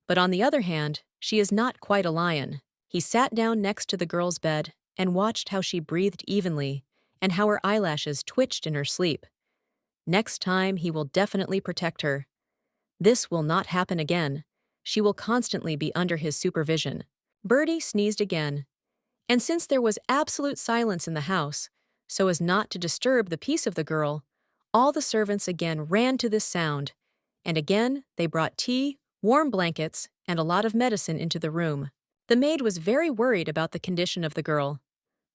But on the other hand, she is not quite a lion. He sat down next to the girl's bed and watched how she breathed evenly and how her eyelashes twitched in her sleep. Next time, he will definitely protect her. This will not happen again. She will constantly be under his supervision. Bertie sneezed again, and since there was absolute silence in the house, so as not to disturb the peace of the girl, all the servants again ran to this sound, and again they brought tea, warm blankets, and a lot of medicine into the room. The maid was very worried about the condition of the girl.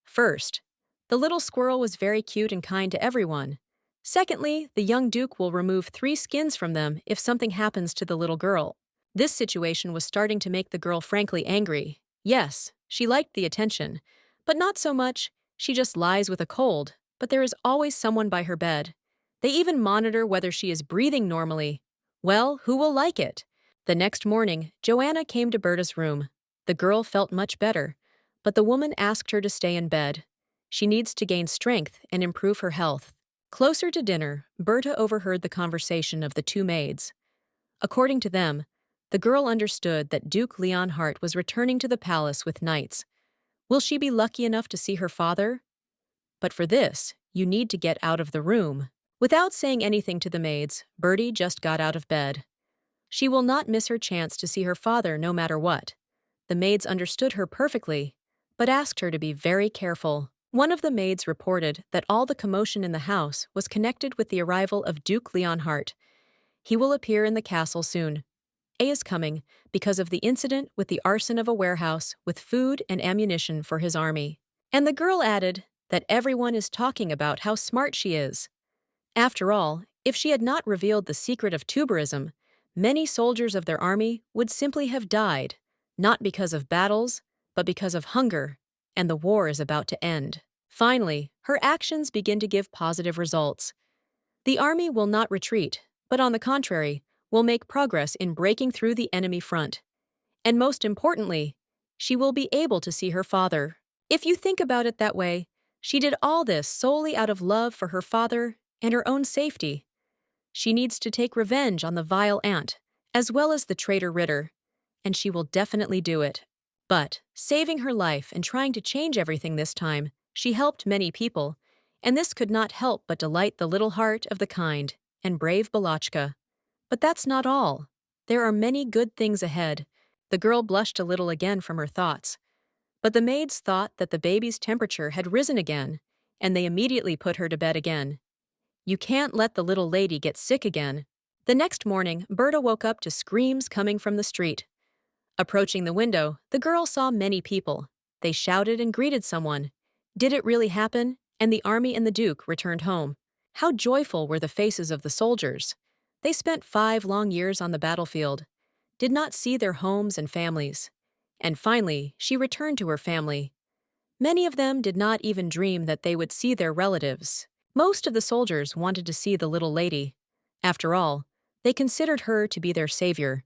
First, the little squirrel was very cute and kind to everyone. Secondly, the young duke will remove 3 skins from them if something happens to the little girl. This situation was starting to make the girl frankly angry. Yes, she liked the attention, but not so much. She just lies with a cold, but there is always someone by her bed. They even monitor whether she is breathing normally. Well, who will like it? The next morning, Joanna came to Berta's room. The girl felt much better, but the woman asked her to stay in bed. She needs to gain strength and improve her health. Closer to dinner, Berta overheard the conversation of the 2 maids. According to them, the girl understood that Duke Leonhart was returning to the palace with knights. Will she be lucky enough to see her father? But for this, you need to get out of the room. Without saying anything to the maids, Bertie just got out of bed. She will not miss her chance to see her father no matter what. The maids understood her perfectly, but asked her to be very careful. One of the maids reported that all the commotion in the house was connected with the arrival of Duke Leonhart. He will appear in the castle soon. A is coming because of the incident with the arson of a warehouse with food and ammunition for his army. And the girl added that everyone is talking about how smart she is. After all, if she had not revealed the secret of tuberism, many soldiers of their army would simply have died, not because of battles, but because of hunger, and the war is about to end. Finally, her actions begin to give positive results. The army will not retreat, but on the contrary, will make progress in breaking through the enemy front. And most importantly, she will be able to see her father. If you think about it that way, she did all this solely out of love for her father and her own safety. She needs to take revenge on the vile ant, as well as the traitor Ritter, and she will definitely do it. But, saving her life and trying to change everything this time, she helped many people, and this could not help but delight the little heart of the kind and brave Balachka. But that's not all. There are many good things ahead. The girl blushed a little again from her thoughts. But the maids thought that the baby's temperature had risen again, and they immediately put her to bed again. You can't let the little lady get sick again. The next morning, Berta woke up to screams coming from the street. Approaching the window, the girl saw many people. They shouted and greeted someone. Did it really happen? And the army and the Duke returned home. How joyful were the faces of the soldiers! They spent 5 long years on the battlefield, did not see their homes and families. And finally, she returned to her family. Many of them did not even dream that they would see their relatives. Most of the soldiers wanted to see the little lady. After all, they considered her to be their savior.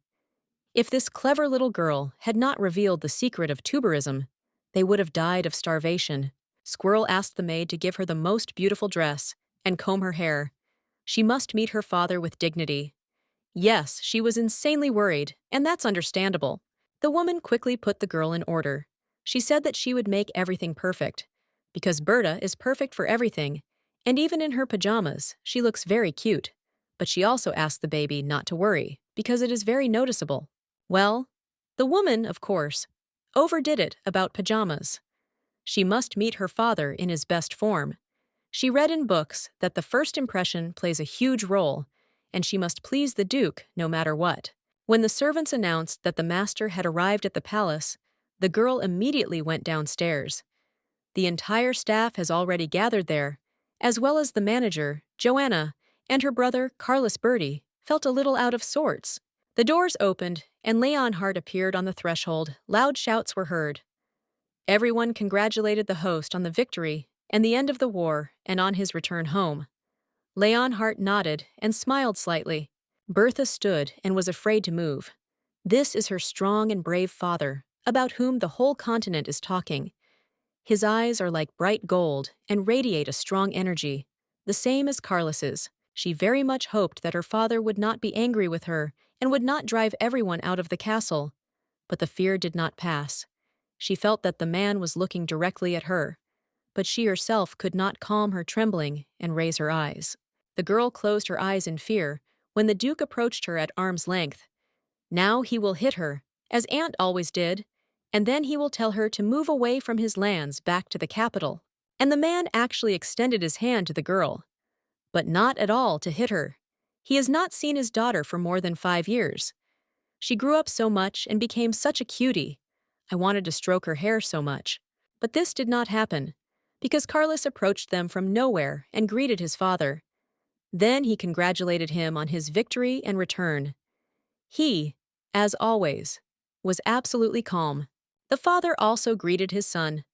If this clever little girl had not revealed the secret of tuberism, they would have died of starvation. Squirrel asked the maid to give her the most beautiful dress and comb her hair. She must meet her father with dignity. Yes, she was insanely worried, and that's understandable. The woman quickly put the girl in order. She said that she would make everything perfect, because Berta is perfect for everything, and even in her pajamas, she looks very cute. But she also asked the baby not to worry, because it is very noticeable. Well, the woman, of course, overdid it about pajamas. She must meet her father in his best form. She read in books that the first impression plays a huge role, and she must please the Duke no matter what. When the servants announced that the master had arrived at the palace, the girl immediately went downstairs. The entire staff has already gathered there, as well as the manager, Joanna, and her brother, Carlos Bertie, felt a little out of sorts. The doors opened, and Leonhard appeared on the threshold. Loud shouts were heard. Everyone congratulated the host on the victory and the end of the war and on his return home. Leonhard nodded and smiled slightly. Bertha stood and was afraid to move. This is her strong and brave father, about whom the whole continent is talking. His eyes are like bright gold and radiate a strong energy, the same as Carlos's. She very much hoped that her father would not be angry with her and would not drive everyone out of the castle. But the fear did not pass. She felt that the man was looking directly at her, but she herself could not calm her trembling and raise her eyes. The girl closed her eyes in fear when the Duke approached her at arm's length. Now he will hit her, as Aunt always did, and then he will tell her to move away from his lands back to the capital. And the man actually extended his hand to the girl, but not at all to hit her. He has not seen his daughter for more than 5 years. She grew up so much and became such a cutie. I wanted to stroke her hair so much. But this did not happen, because Carlos approached them from nowhere and greeted his father. Then he congratulated him on his victory and return. He, as always, was absolutely calm. The father also greeted his son.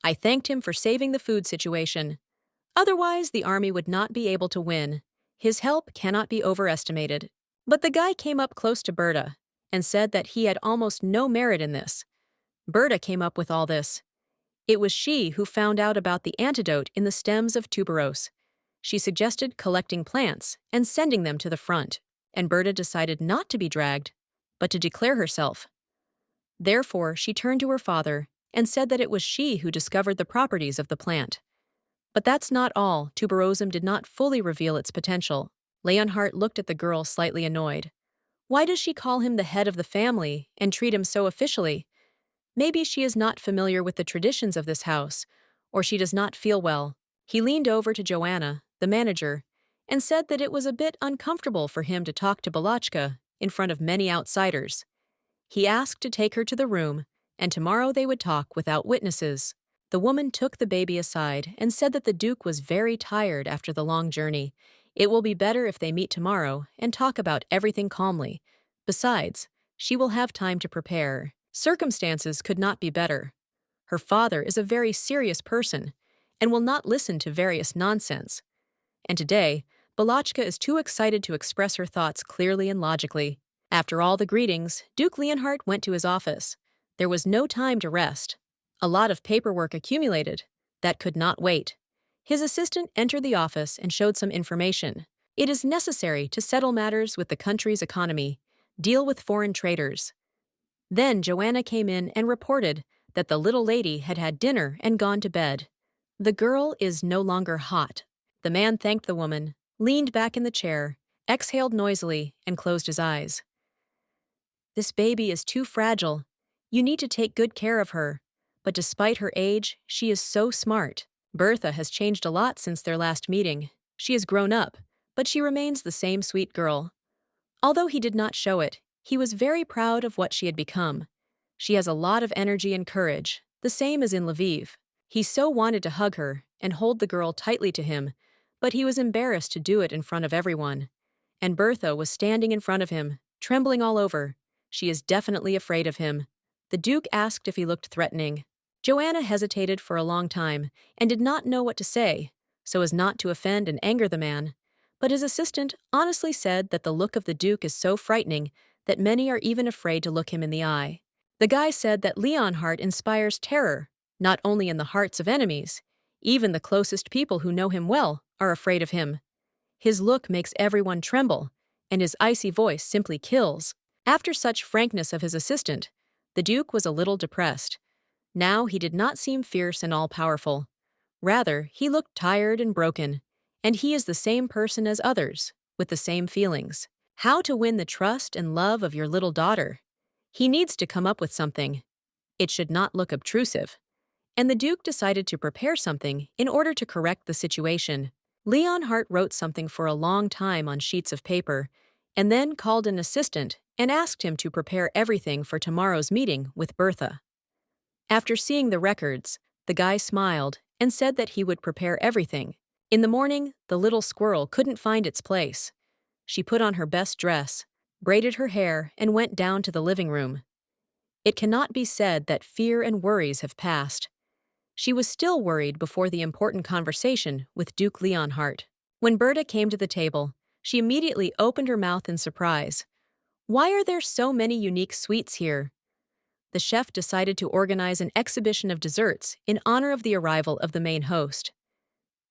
I thanked him for saving the food situation. Otherwise, the army would not be able to win. His help cannot be overestimated. But the guy came up close to Berta and said that he had almost no merit in this. Berta came up with all this. It was she who found out about the antidote in the stems of tuberose. She suggested collecting plants and sending them to the front, and Berta decided not to be dragged, but to declare herself. Therefore, she turned to her father and said that it was she who discovered the properties of the plant. But that's not all. Tuberosum did not fully reveal its potential. Leonhardt looked at the girl slightly annoyed. Why does she call him the head of the family and treat him so officially? Maybe she is not familiar with the traditions of this house, or she does not feel well. He leaned over to Joanna, the manager, and said that it was a bit uncomfortable for him to talk to Balachka in front of many outsiders. He asked to take her to the room, and tomorrow they would talk without witnesses. The woman took the baby aside and said that the Duke was very tired after the long journey. It will be better if they meet tomorrow and talk about everything calmly. Besides, she will have time to prepare. Circumstances could not be better. Her father is a very serious person and will not listen to various nonsense. And today, Balachka is too excited to express her thoughts clearly and logically. After all the greetings, Duke Leonhardt went to his office. There was no time to rest. A lot of paperwork accumulated. That could not wait. His assistant entered the office and showed some information. It is necessary to settle matters with the country's economy, deal with foreign traders. Then Joanna came in and reported that the little lady had had dinner and gone to bed. The girl is no longer hot. The man thanked the woman, leaned back in the chair, exhaled noisily, and closed his eyes. This baby is too fragile. You need to take good care of her. But despite her age, she is so smart. Bertha has changed a lot since their last meeting. She has grown up, but she remains the same sweet girl. Although he did not show it, he was very proud of what she had become. She has a lot of energy and courage, the same as in Lviv. He so wanted to hug her and hold the girl tightly to him, but he was embarrassed to do it in front of everyone. And Bertha was standing in front of him, trembling all over. She is definitely afraid of him. The Duke asked if he looked threatening. Joanna hesitated for a long time and did not know what to say, so as not to offend and anger the man. But his assistant honestly said that the look of the Duke is so frightening that many are even afraid to look him in the eye. The guy said that Leonhardt inspires terror, not only in the hearts of enemies. Even the closest people who know him well are afraid of him. His look makes everyone tremble, and his icy voice simply kills. After such frankness of his assistant, the Duke was a little depressed. Now he did not seem fierce and all-powerful. Rather, he looked tired and broken, and he is the same person as others, with the same feelings. How to win the trust and love of your little daughter? He needs to come up with something. It should not look obtrusive. And the Duke decided to prepare something in order to correct the situation. Leonhardt wrote something for a long time on sheets of paper, and then called an assistant and asked him to prepare everything for tomorrow's meeting with Bertha. After seeing the records, the guy smiled and said that he would prepare everything. In the morning, the little squirrel couldn't find its place. She put on her best dress, braided her hair, and went down to the living room. It cannot be said that fear and worries have passed. She was still worried before the important conversation with Duke Leonhardt. When Berta came to the table, she immediately opened her mouth in surprise. Why are there so many unique sweets here? The chef decided to organize an exhibition of desserts in honor of the arrival of the main host.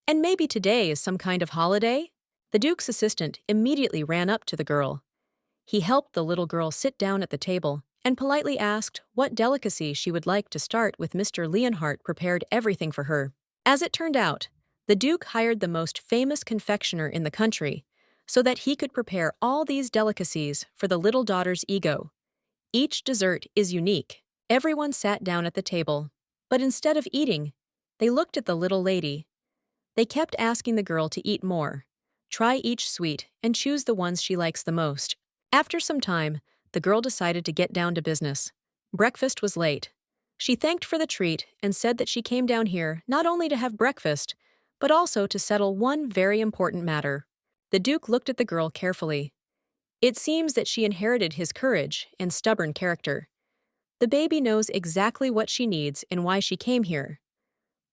And maybe today is some kind of holiday? The Duke's assistant immediately ran up to the girl. He helped the little girl sit down at the table and politely asked what delicacy she would like to start with. Mr. Leonhardt prepared everything for her. As it turned out, the Duke hired the most famous confectioner in the country so that he could prepare all these delicacies for the little daughter's ego. Each dessert is unique. Everyone sat down at the table, but instead of eating, they looked at the little lady. They kept asking the girl to eat more, try each sweet, and choose the ones she likes the most. After some time, the girl decided to get down to business. Breakfast was late. She thanked for the treat and said that she came down here not only to have breakfast, but also to settle one very important matter. The Duke looked at the girl carefully. It seems that she inherited his courage and stubborn character. The baby knows exactly what she needs and why she came here.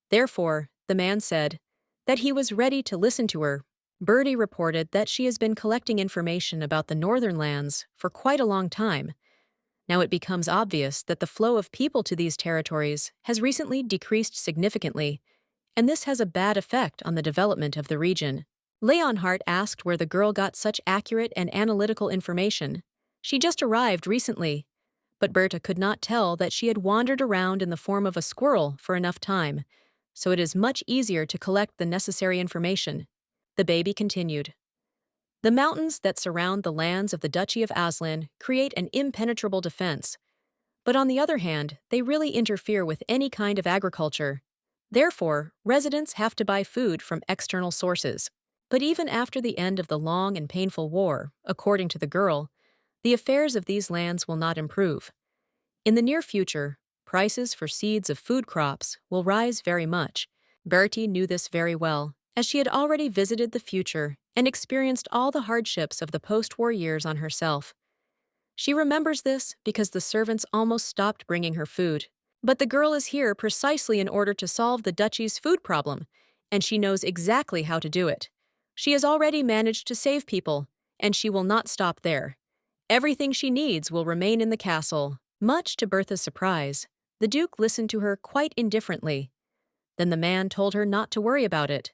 Therefore, the man said that he was ready to listen to her. Bertie reported that she has been collecting information about the northern lands for quite a long time. Now it becomes obvious that the flow of people to these territories has recently decreased significantly, and this has a bad effect on the development of the region. Leonhardt asked where the girl got such accurate and analytical information. She just arrived recently, but Berta could not tell that she had wandered around in the form of a squirrel for enough time, so it is much easier to collect the necessary information. The baby continued. The mountains that surround the lands of the Duchy of Aslan create an impenetrable defense, but on the other hand, they really interfere with any kind of agriculture. Therefore, residents have to buy food from external sources. But even after the end of the long and painful war, according to the girl, the affairs of these lands will not improve. In the near future, prices for seeds of food crops will rise very much. Bertie knew this very well, as she had already visited the future and experienced all the hardships of the post-war years on herself. She remembers this because the servants almost stopped bringing her food. But the girl is here precisely in order to solve the duchy's food problem, and she knows exactly how to do it. She has already managed to save people, and she will not stop there. Everything she needs will remain in the castle. Much to Bertha's surprise, the Duke listened to her quite indifferently. Then the man told her not to worry about it.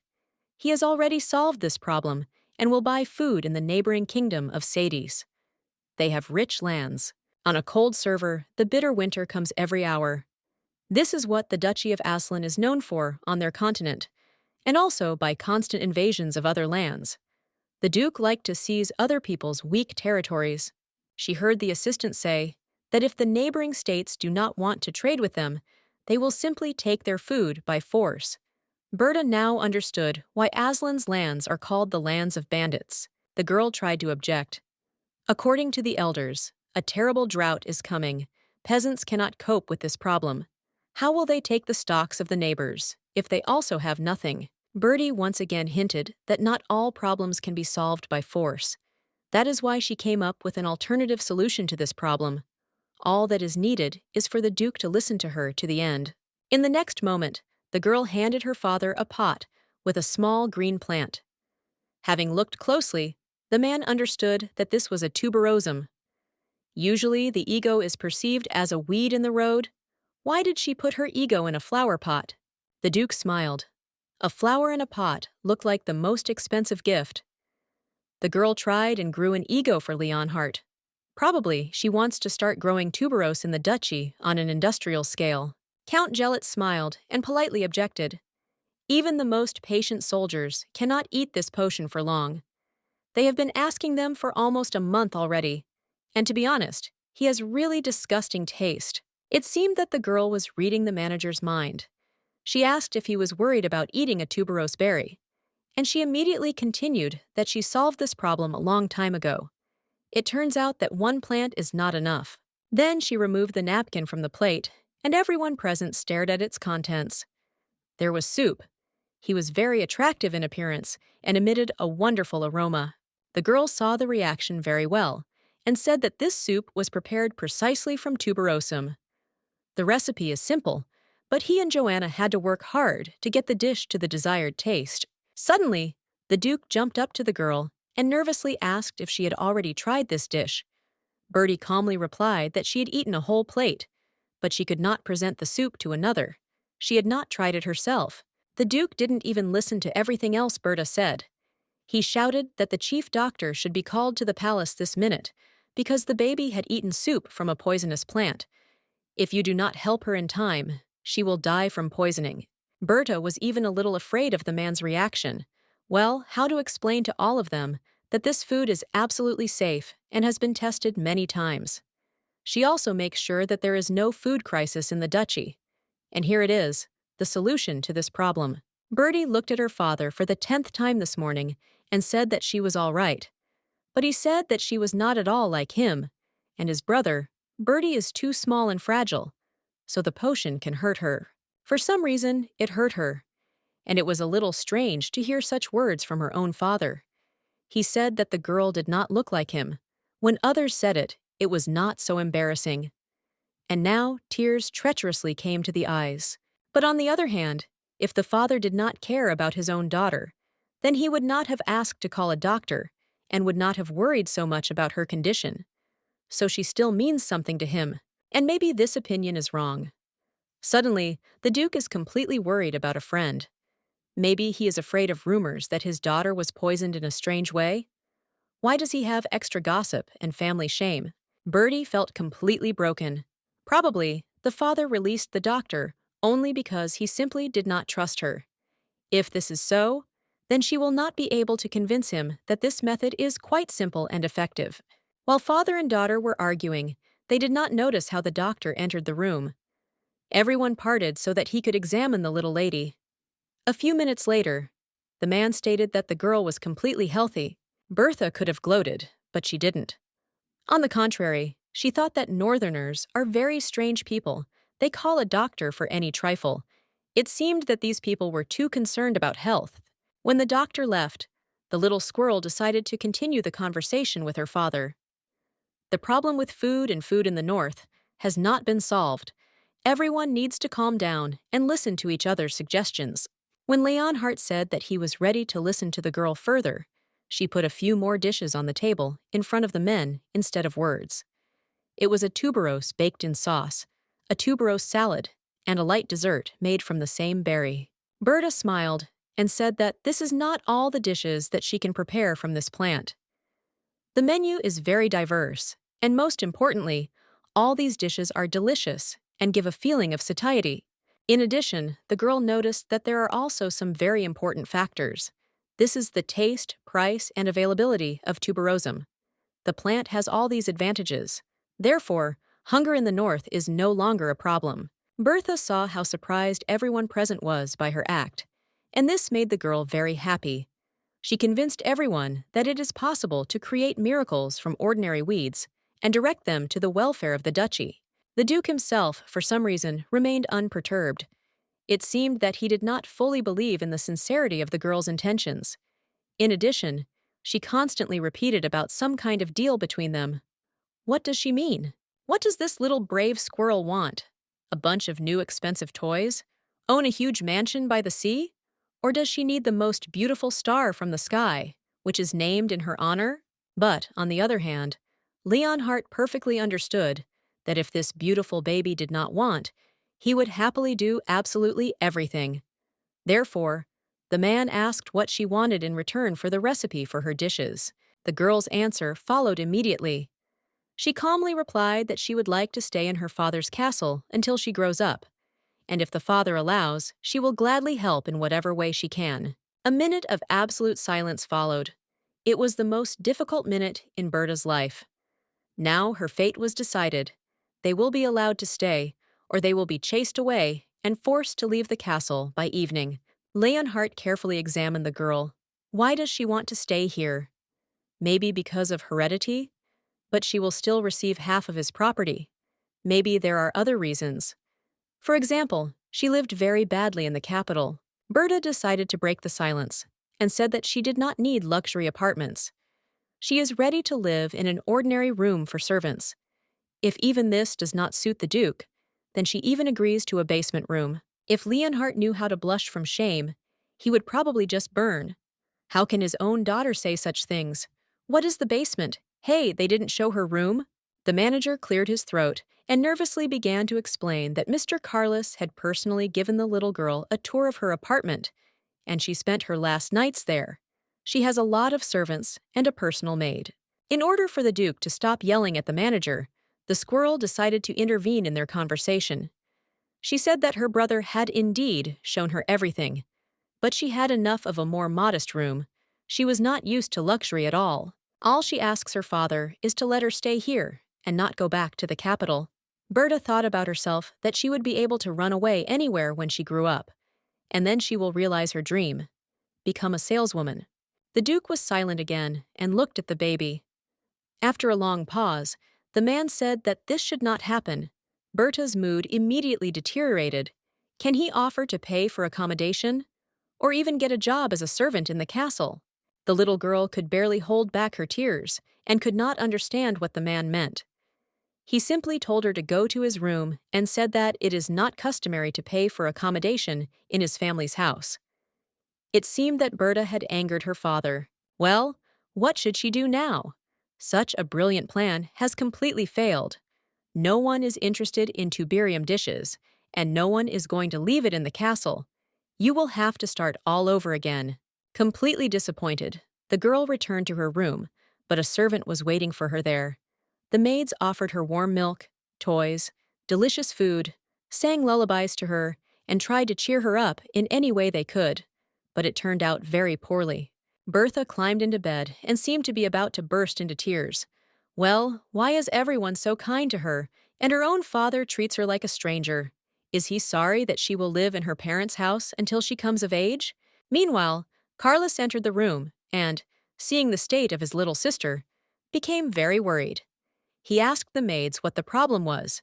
He has already solved this problem and will buy food in the neighboring kingdom of Sades. They have rich lands. On a cold server, the bitter winter comes every hour. This is what the Duchy of Aslan is known for on their continent, and also by constant invasions of other lands. The Duke liked to seize other people's weak territories. She heard the assistant say that if the neighboring states do not want to trade with them, they will simply take their food by force. Berta now understood why Aslan's lands are called the lands of bandits. The girl tried to object. According to the elders, a terrible drought is coming. Peasants cannot cope with this problem. How will they take the stocks of the neighbors if they also have nothing? Bertie once again hinted that not all problems can be solved by force. That is why she came up with an alternative solution to this problem. All that is needed is for the Duke to listen to her to the end. In the next moment, the girl handed her father a pot with a small green plant. Having looked closely, the man understood that this was a tuberosum. Usually, the ego is perceived as a weed in the road. Why did she put her ego in a flower pot? The Duke smiled. A flower in a pot looked like the most expensive gift. The girl tried and grew an ego for Leonhardt. Probably she wants to start growing tuberose in the duchy on an industrial scale. Count Gellet smiled and politely objected. Even the most patient soldiers cannot eat this potion for long. They have been asking them for almost a month already. And to be honest, he has really disgusting taste. It seemed that the girl was reading the manager's mind. She asked if he was worried about eating a tuberose berry, and she immediately continued that she solved this problem a long time ago. It turns out that one plant is not enough. Then she removed the napkin from the plate, and everyone present stared at its contents. There was soup. He was very attractive in appearance and emitted a wonderful aroma. The girl saw the reaction very well and said that this soup was prepared precisely from tuberosum. The recipe is simple, but he and Joanna had to work hard to get the dish to the desired taste. Suddenly, the Duke jumped up to the girl and nervously asked if she had already tried this dish. Bertie calmly replied that she had eaten a whole plate, but she could not present the soup to another. She had not tried it herself. The Duke didn't even listen to everything else Berta said. He shouted that the chief doctor should be called to the palace this minute because the baby had eaten soup from a poisonous plant. If you do not help her in time, she will die from poisoning. Berta was even a little afraid of the man's reaction. Well, how to explain to all of them that this food is absolutely safe and has been tested many times. She also makes sure that there is no food crisis in the duchy. And here it is, the solution to this problem. Bertie looked at her father for the 10th time this morning and said that she was all right. But he said that she was not at all like him, and his brother, Bertie, is too small and fragile, so the potion can hurt her. For some reason, it hurt her, and it was a little strange to hear such words from her own father. He said that the girl did not look like him. When others said it, it was not so embarrassing. And now tears treacherously came to the eyes. But on the other hand, if the father did not care about his own daughter, then he would not have asked to call a doctor and would not have worried so much about her condition. So she still means something to him, and maybe this opinion is wrong. Suddenly, the Duke is completely worried about a friend. Maybe he is afraid of rumors that his daughter was poisoned in a strange way. Why does he have extra gossip and family shame? Bertie felt completely broken. Probably, the father released the doctor only because he simply did not trust her. If this is so, then she will not be able to convince him that this method is quite simple and effective. While father and daughter were arguing, they did not notice how the doctor entered the room. Everyone parted so that he could examine the little lady. A few minutes later, the man stated that the girl was completely healthy. Bertha could have gloated, but she didn't. On the contrary, she thought that Northerners are very strange people. They call a doctor for any trifle. It seemed that these people were too concerned about health. When the doctor left, the little squirrel decided to continue the conversation with her father. The problem with food and food in the north has not been solved. Everyone needs to calm down and listen to each other's suggestions. When Leonhardt said that he was ready to listen to the girl further, she put a few more dishes on the table in front of the men instead of words. It was a tuberose baked in sauce, a tuberose salad, and a light dessert made from the same berry. Berta smiled and said that this is not all the dishes that she can prepare from this plant. The menu is very diverse, and most importantly, all these dishes are delicious and give a feeling of satiety. In addition, the girl noticed that there are also some very important factors. This is the taste, price, and availability of tuberosum. The plant has all these advantages. Therefore, hunger in the north is no longer a problem. Bertha saw how surprised everyone present was by her act, and this made the girl very happy. She convinced everyone that it is possible to create miracles from ordinary weeds and direct them to the welfare of the duchy. The Duke himself, for some reason, remained unperturbed. It seemed that he did not fully believe in the sincerity of the girl's intentions. In addition, she constantly repeated about some kind of deal between them. What does she mean? What does this little brave squirrel want? A bunch of new expensive toys? Own a huge mansion by the sea? Or does she need the most beautiful star from the sky, which is named in her honor? But, on the other hand, Leonhardt perfectly understood that if this beautiful baby did not want, he would happily do absolutely everything. Therefore, the man asked what she wanted in return for the recipe for her dishes. The girl's answer followed immediately. She calmly replied that she would like to stay in her father's castle until she grows up, and if the father allows, she will gladly help in whatever way she can. A minute of absolute silence followed. It was the most difficult minute in Berta's life. Now her fate was decided. They will be allowed to stay, or they will be chased away and forced to leave the castle by evening. Leonhardt carefully examined the girl. Why does she want to stay here? Maybe because of heredity? But she will still receive half of his property. Maybe there are other reasons. For example, she lived very badly in the capital. Berta decided to break the silence and said that she did not need luxury apartments. She is ready to live in an ordinary room for servants. If even this does not suit the Duke, then she even agrees to a basement room. If Leonhardt knew how to blush from shame, he would probably just burn. How can his own daughter say such things? What is the basement? Hey, they didn't show her room? The manager cleared his throat and nervously began to explain that Mr. Carlos had personally given the little girl a tour of her apartment, and she spent her last nights there. She has a lot of servants and a personal maid. In order for the Duke to stop yelling at the manager, the squirrel decided to intervene in their conversation. She said that her brother had indeed shown her everything, but she had enough of a more modest room. She was not used to luxury at all. All she asks her father is to let her stay here and not go back to the capital. Berta thought about herself that she would be able to run away anywhere when she grew up, and then she will realize her dream, become a saleswoman. The Duke was silent again and looked at the baby. After a long pause, the man said that this should not happen. Berta's mood immediately deteriorated. Can he offer to pay for accommodation? Or even get a job as a servant in the castle? The little girl could barely hold back her tears and could not understand what the man meant. He simply told her to go to his room and said that it is not customary to pay for accommodation in his family's house. It seemed that Berta had angered her father. Well, what should she do now? Such a brilliant plan has completely failed. No one is interested in tuberium dishes, and no one is going to leave it in the castle. You will have to start all over again. Completely disappointed, the girl returned to her room, but a servant was waiting for her there. The maids offered her warm milk, toys, delicious food, sang lullabies to her, and tried to cheer her up in any way they could, but it turned out very poorly. Bertha climbed into bed and seemed to be about to burst into tears. Well, why is everyone so kind to her, and her own father treats her like a stranger? Is he sorry that she will live in her parents' house until she comes of age? Meanwhile, Carlos entered the room and, seeing the state of his little sister, became very worried. He asked the maids what the problem was,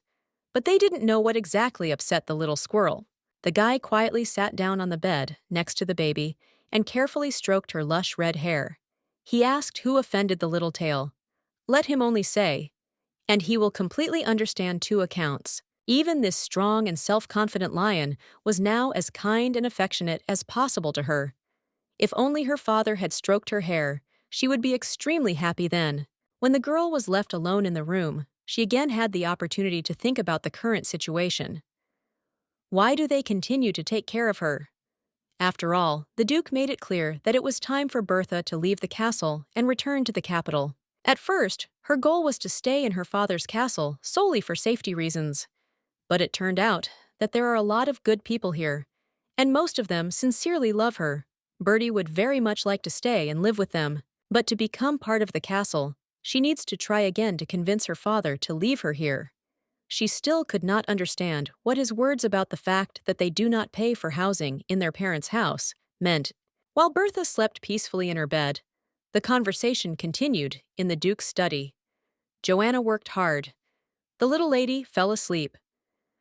but they didn't know what exactly upset the little squirrel. The guy quietly sat down on the bed next to the baby and carefully stroked her lush red hair. He asked who offended the little tail. Let him only say, and he will completely understand two accounts. Even this strong and self-confident lion was now as kind and affectionate as possible to her. If only her father had stroked her hair, she would be extremely happy then. When the girl was left alone in the room, she again had the opportunity to think about the current situation. Why do they continue to take care of her? After all, the Duke made it clear that it was time for Bertha to leave the castle and return to the capital. At first, her goal was to stay in her father's castle solely for safety reasons. But it turned out that there are a lot of good people here, and most of them sincerely love her. Bertie would very much like to stay and live with them, but to become part of the castle, she needs to try again to convince her father to leave her here. She still could not understand what his words about the fact that they do not pay for housing in their parents' house meant. While Bertha slept peacefully in her bed, the conversation continued in the Duke's study. Joanna worked hard. The little lady fell asleep.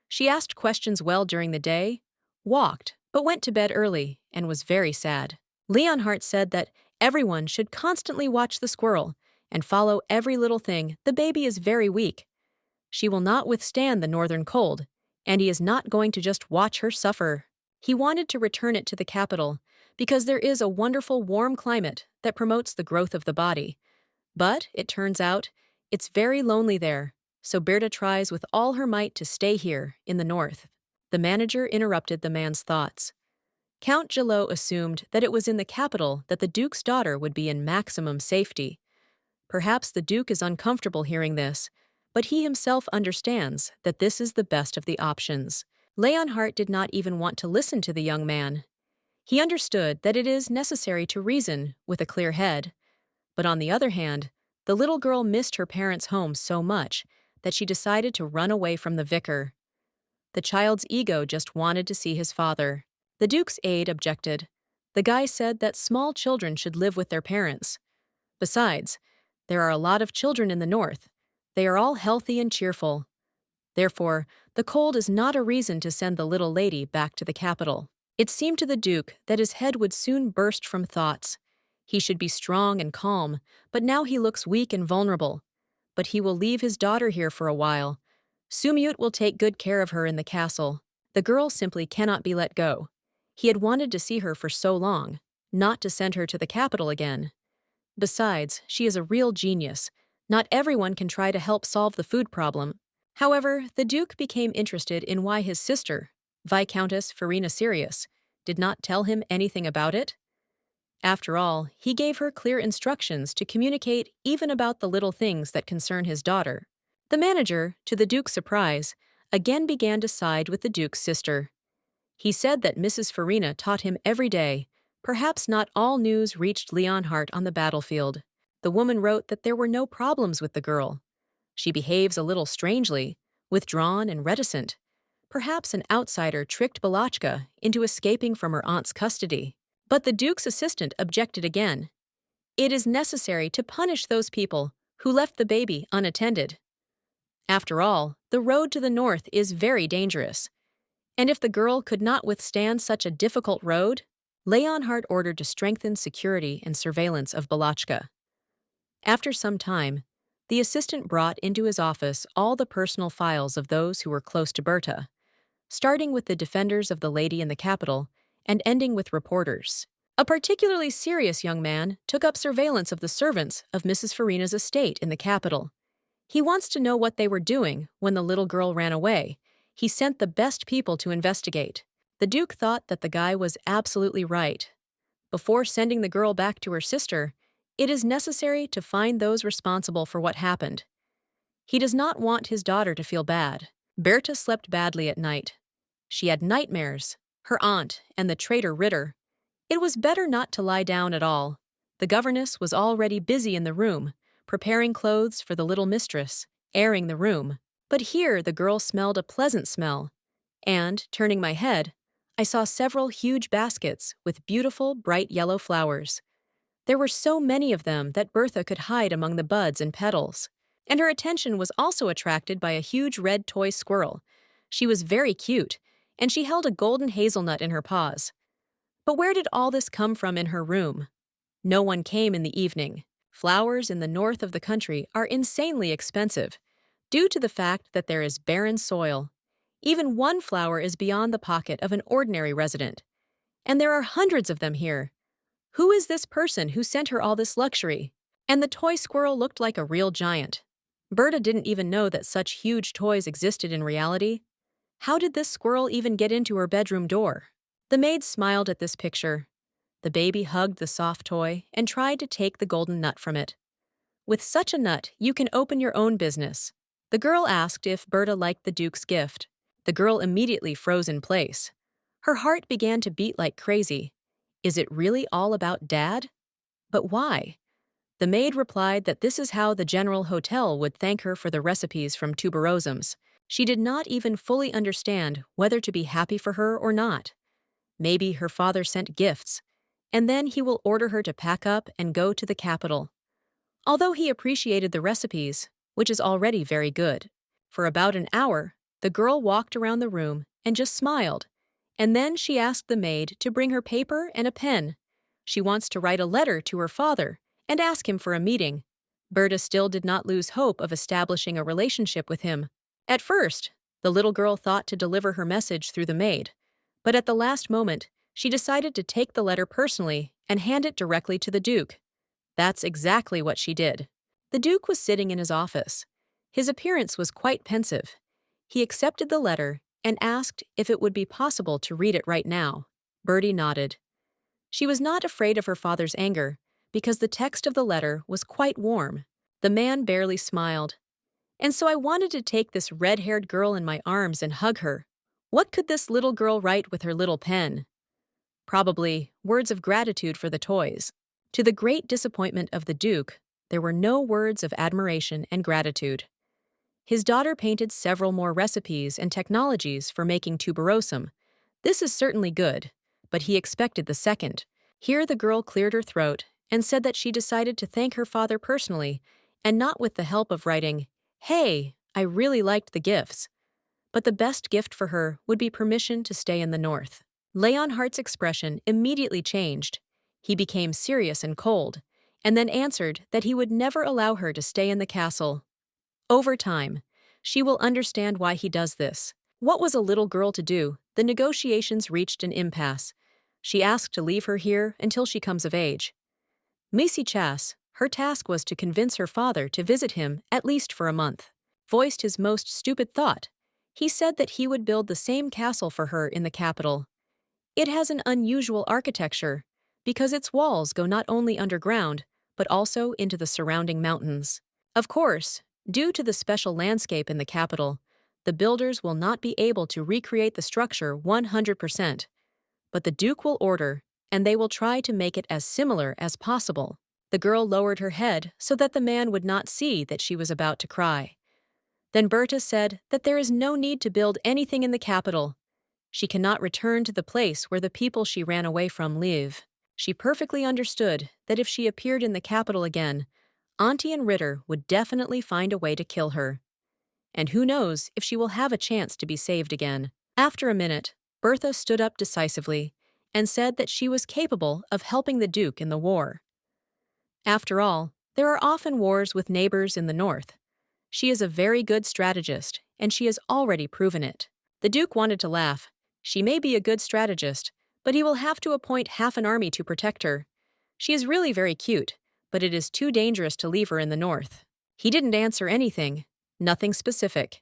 She asked questions well during the day, walked, but went to bed early, and was very sad. Leonhardt said that everyone should constantly watch the squirrel and follow every little thing. The baby is very weak. She will not withstand the northern cold, and he is not going to just watch her suffer. He wanted to return it to the capital because there is a wonderful warm climate that promotes the growth of the body. But, it turns out, it's very lonely there, so Berta tries with all her might to stay here, in the north. The manager interrupted the man's thoughts. Count Gillot assumed that it was in the capital that the Duke's daughter would be in maximum safety. Perhaps the Duke is uncomfortable hearing this, but he himself understands that this is the best of the options. Leonhardt did not even want to listen to the young man. He understood that it is necessary to reason with a clear head. But on the other hand, the little girl missed her parents' home so much that she decided to run away from the vicar. The child's ego just wanted to see his father. The Duke's aide objected. The guy said that small children should live with their parents. Besides, there are a lot of children in the north. They are all healthy and cheerful. Therefore, the cold is not a reason to send the little lady back to the capital. It seemed to the Duke that his head would soon burst from thoughts. He should be strong and calm, but now he looks weak and vulnerable. But he will leave his daughter here for a while. Sumut will take good care of her in the castle. The girl simply cannot be let go. He had wanted to see her for so long, not to send her to the capital again. Besides, she is a real genius. Not everyone can try to help solve the food problem. However, the Duke became interested in why his sister, Viscountess Farina Sirius, did not tell him anything about it. After all, he gave her clear instructions to communicate even about the little things that concern his daughter. The manager, to the Duke's surprise, again began to side with the Duke's sister. He said that Mrs. Farina taught him every day. Perhaps not all news reached Leonhardt on the battlefield. The woman wrote that there were no problems with the girl. She behaves a little strangely, withdrawn and reticent. Perhaps an outsider tricked Balachka into escaping from her aunt's custody. But the Duke's assistant objected again. It is necessary to punish those people who left the baby unattended. After all, the road to the north is very dangerous. And if the girl could not withstand such a difficult road, Leonhardt ordered to strengthen security and surveillance of Balachka. After some time, the assistant brought into his office all the personal files of those who were close to Berta, starting with the defenders of the lady in the capital and ending with reporters. A particularly serious young man took up surveillance of the servants of Mrs. Farina's estate in the capital. He wants to know what they were doing when the little girl ran away. He sent the best people to investigate. The Duke thought that the guy was absolutely right. Before sending the girl back to her sister, it is necessary to find those responsible for what happened. He does not want his daughter to feel bad. Berta slept badly at night. She had nightmares, her aunt and the traitor Ritter. It was better not to lie down at all. The governess was already busy in the room, preparing clothes for the little mistress, airing the room. But here the girl smelled a pleasant smell, and, turning my head, I saw several huge baskets with beautiful, bright yellow flowers. There were so many of them that Bertha could hide among the buds and petals. And her attention was also attracted by a huge red toy squirrel. She was very cute, and she held a golden hazelnut in her paws. But where did all this come from in her room? No one came in the evening. Flowers in the north of the country are insanely expensive, due to the fact that there is barren soil. Even one flower is beyond the pocket of an ordinary resident. And there are hundreds of them here. Who is this person who sent her all this luxury? And the toy squirrel looked like a real giant. Berta didn't even know that such huge toys existed in reality. How did this squirrel even get into her bedroom door? The maid smiled at this picture. The baby hugged the soft toy and tried to take the golden nut from it. With such a nut, you can open your own business. The girl asked if Berta liked the Duke's gift. The girl immediately froze in place. Her heart began to beat like crazy. Is it really all about Dad? But why? The maid replied that this is how the General Hotel would thank her for the recipes from tuberosums. She did not even fully understand whether to be happy for her or not. Maybe her father sent gifts, and then he will order her to pack up and go to the capital. Although he appreciated the recipes, which is already very good. For about an hour, the girl walked around the room and just smiled, and then she asked the maid to bring her paper and a pen. She wants to write a letter to her father and ask him for a meeting. Berta still did not lose hope of establishing a relationship with him. At first, the little girl thought to deliver her message through the maid, but at the last moment, she decided to take the letter personally and hand it directly to the Duke. That's exactly what she did. The Duke was sitting in his office. His appearance was quite pensive. He accepted the letter and asked if it would be possible to read it right now. Bertie nodded. She was not afraid of her father's anger, because the text of the letter was quite warm. The man barely smiled. And so I wanted to take this red-haired girl in my arms and hug her. What could this little girl write with her little pen? Probably words of gratitude for the toys. To the great disappointment of the Duke, there were no words of admiration and gratitude. His daughter painted several more recipes and technologies for making tuberosum. This is certainly good, but he expected the second. Here the girl cleared her throat and said that she decided to thank her father personally and not with the help of writing, "Hey, I really liked the gifts." But the best gift for her would be permission to stay in the north. Leonhardt's expression immediately changed. He became serious and cold, and then answered that he would never allow her to stay in the castle. Over time, she will understand why he does this. What was a little girl to do? The negotiations reached an impasse. She asked to leave her here until she comes of age. Missy Chas, her task was to convince her father to visit him at least for a month. Voiced his most stupid thought. He said that he would build the same castle for her in the capital. It has an unusual architecture, because its walls go not only underground, but also into the surrounding mountains. Of course, due to the special landscape in the capital, the builders will not be able to recreate the structure 100%. But the Duke will order, and they will try to make it as similar as possible. The girl lowered her head so that the man would not see that she was about to cry. Then Berta said that there is no need to build anything in the capital. She cannot return to the place where the people she ran away from live. She perfectly understood that if she appeared in the capital again, Auntie and Ritter would definitely find a way to kill her. And who knows if she will have a chance to be saved again. After a minute, Bertha stood up decisively and said that she was capable of helping the Duke in the war. After all, there are often wars with neighbors in the north. She is a very good strategist, and she has already proven it. The Duke wanted to laugh. She may be a good strategist, but he will have to appoint half an army to protect her. She is really very cute, but it is too dangerous to leave her in the north. He didn't answer anything, nothing specific.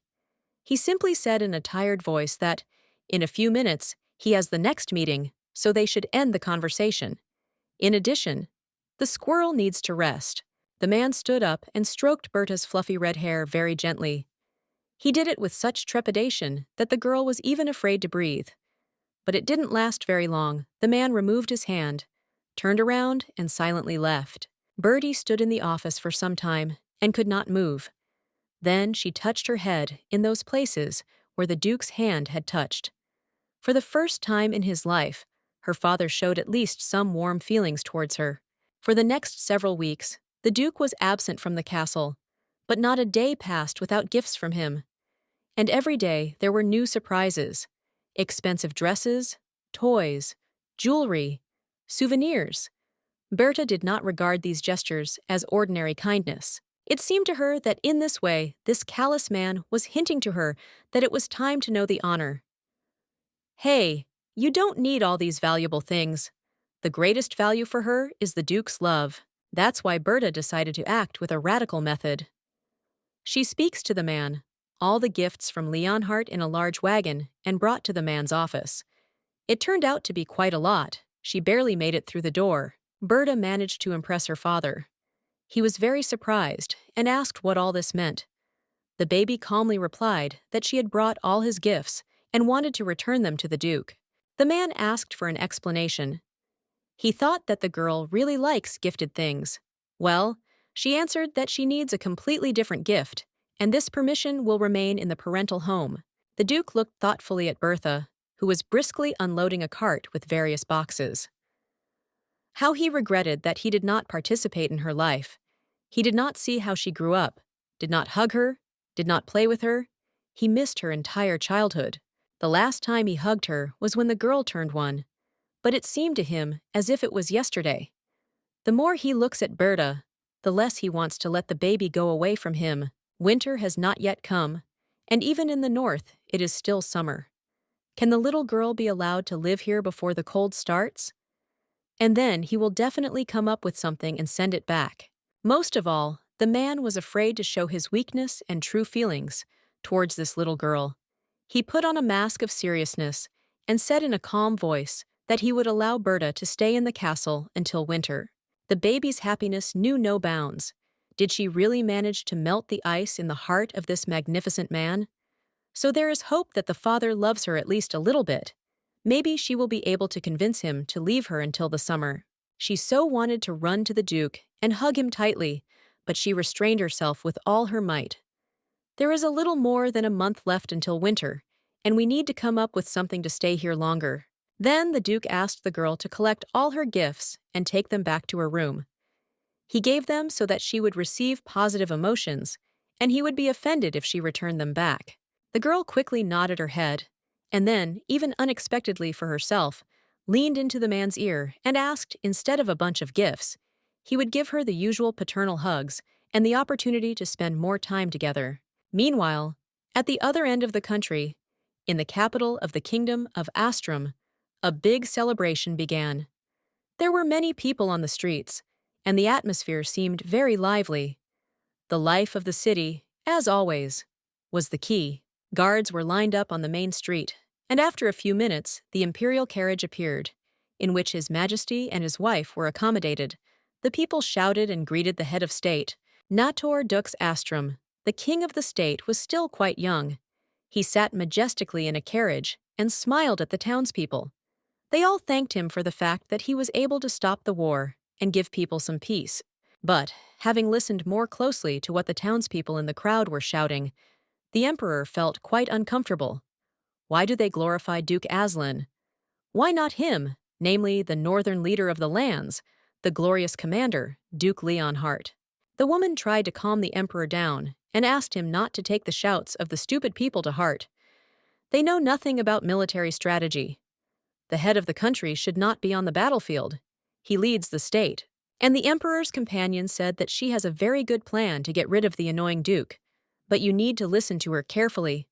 He simply said in a tired voice that, in a few minutes, he has the next meeting, so they should end the conversation. In addition, the squirrel needs to rest. The man stood up and stroked Berta's fluffy red hair very gently. He did it with such trepidation that the girl was even afraid to breathe. But it didn't last very long. The man removed his hand, turned around, and silently left. Bertie stood in the office for some time and could not move. Then she touched her head in those places where the Duke's hand had touched. For the first time in his life, her father showed at least some warm feelings towards her. For the next several weeks, the Duke was absent from the castle, but not a day passed without gifts from him. And every day there were new surprises: expensive dresses, toys, jewelry, souvenirs. Berta did not regard these gestures as ordinary kindness. It seemed to her that in this way, this callous man was hinting to her that it was time to know the honor. Hey, you don't need all these valuable things. The greatest value for her is the Duke's love. That's why Berta decided to act with a radical method. She speaks to the man, all the gifts from Leonhardt in a large wagon, and brought to the man's office. It turned out to be quite a lot. She barely made it through the door. Berta managed to impress her father. He was very surprised and asked what all this meant. The baby calmly replied that she had brought all his gifts and wanted to return them to the Duke. The man asked for an explanation. He thought that the girl really likes gifted things. Well, she answered that she needs a completely different gift, and this permission will remain in the parental home. The Duke looked thoughtfully at Bertha, who was briskly unloading a cart with various boxes. How he regretted that he did not participate in her life. He did not see how she grew up, did not hug her, did not play with her. He missed her entire childhood. The last time he hugged her was when the girl turned 1, but it seemed to him as if it was yesterday. The more he looks at Berta, the less he wants to let the baby go away from him. Winter has not yet come, and even in the north, it is still summer. Can the little girl be allowed to live here before the cold starts? And then he will definitely come up with something and send it back. Most of all, the man was afraid to show his weakness and true feelings towards this little girl. He put on a mask of seriousness and said in a calm voice that he would allow Berta to stay in the castle until winter. The baby's happiness knew no bounds. Did she really manage to melt the ice in the heart of this magnificent man? So there is hope that the father loves her at least a little bit. Maybe she will be able to convince him to leave her until the summer. She so wanted to run to the Duke and hug him tightly, but she restrained herself with all her might. There is a little more than a month left until winter, and we need to come up with something to stay here longer. Then the Duke asked the girl to collect all her gifts and take them back to her room. He gave them so that she would receive positive emotions, and he would be offended if she returned them back. The girl quickly nodded her head, and then, even unexpectedly for herself, leaned into the man's ear and asked, instead of a bunch of gifts, he would give her the usual paternal hugs and the opportunity to spend more time together. Meanwhile, at the other end of the country, in the capital of the kingdom of Astrum, a big celebration began. There were many people on the streets, and the atmosphere seemed very lively. The life of the city, as always, was the key. Guards were lined up on the main street, and after a few minutes, the imperial carriage appeared, in which His Majesty and his wife were accommodated. The people shouted and greeted the head of state. Nator Dux Astrum, the king of the state, was still quite young. He sat majestically in a carriage and smiled at the townspeople. They all thanked him for the fact that he was able to stop the war and give people some peace. But, having listened more closely to what the townspeople in the crowd were shouting, the emperor felt quite uncomfortable. Why do they glorify Duke Aslan? Why not him, namely the northern leader of the lands, the glorious commander, Duke Leonhardt? The woman tried to calm the emperor down and asked him not to take the shouts of the stupid people to heart. They know nothing about military strategy. The head of the country should not be on the battlefield. He leads the state. And the emperor's companion said that she has a very good plan to get rid of the annoying duke, but you need to listen to her carefully.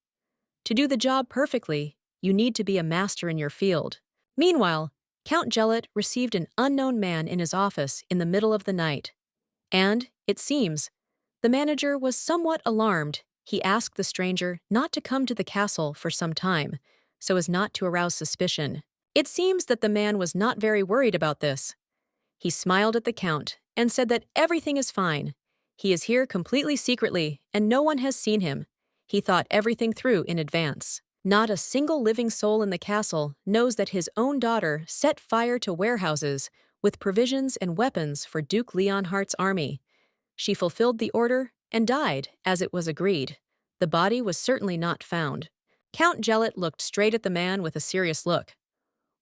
To do the job perfectly, you need to be a master in your field. Meanwhile, Count Gelot received an unknown man in his office in the middle of the night. And, it seems, the manager was somewhat alarmed. He asked the stranger not to come to the castle for some time, so as not to arouse suspicion. It seems that the man was not very worried about this. He smiled at the count and said that everything is fine. He is here completely secretly, and no one has seen him. He thought everything through in advance. Not a single living soul in the castle knows that his own daughter set fire to warehouses with provisions and weapons for Duke Leonhardt's army. She fulfilled the order and died, as it was agreed. The body was certainly not found. Count Gelot looked straight at the man with a serious look.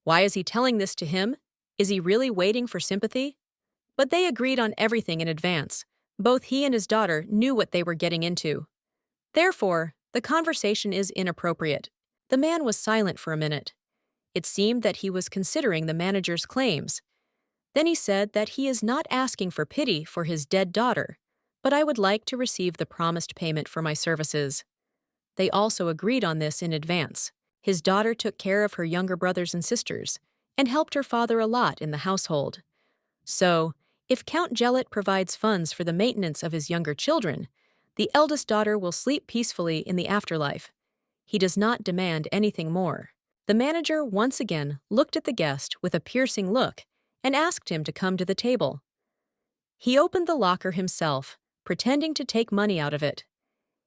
Why is he telling this to him? Is he really waiting for sympathy? But they agreed on everything in advance. Both he and his daughter knew what they were getting into. Therefore, the conversation is inappropriate. The man was silent for a minute. It seemed that he was considering the manager's claims. Then he said that he is not asking for pity for his dead daughter, but I would like to receive the promised payment for my services. They also agreed on this in advance. His daughter took care of her younger brothers and sisters, and helped her father a lot in the household. So, if Count Gelit provides funds for the maintenance of his younger children, the eldest daughter will sleep peacefully in the afterlife. He does not demand anything more. The manager once again looked at the guest with a piercing look and asked him to come to the table. He opened the locker himself, pretending to take money out of it.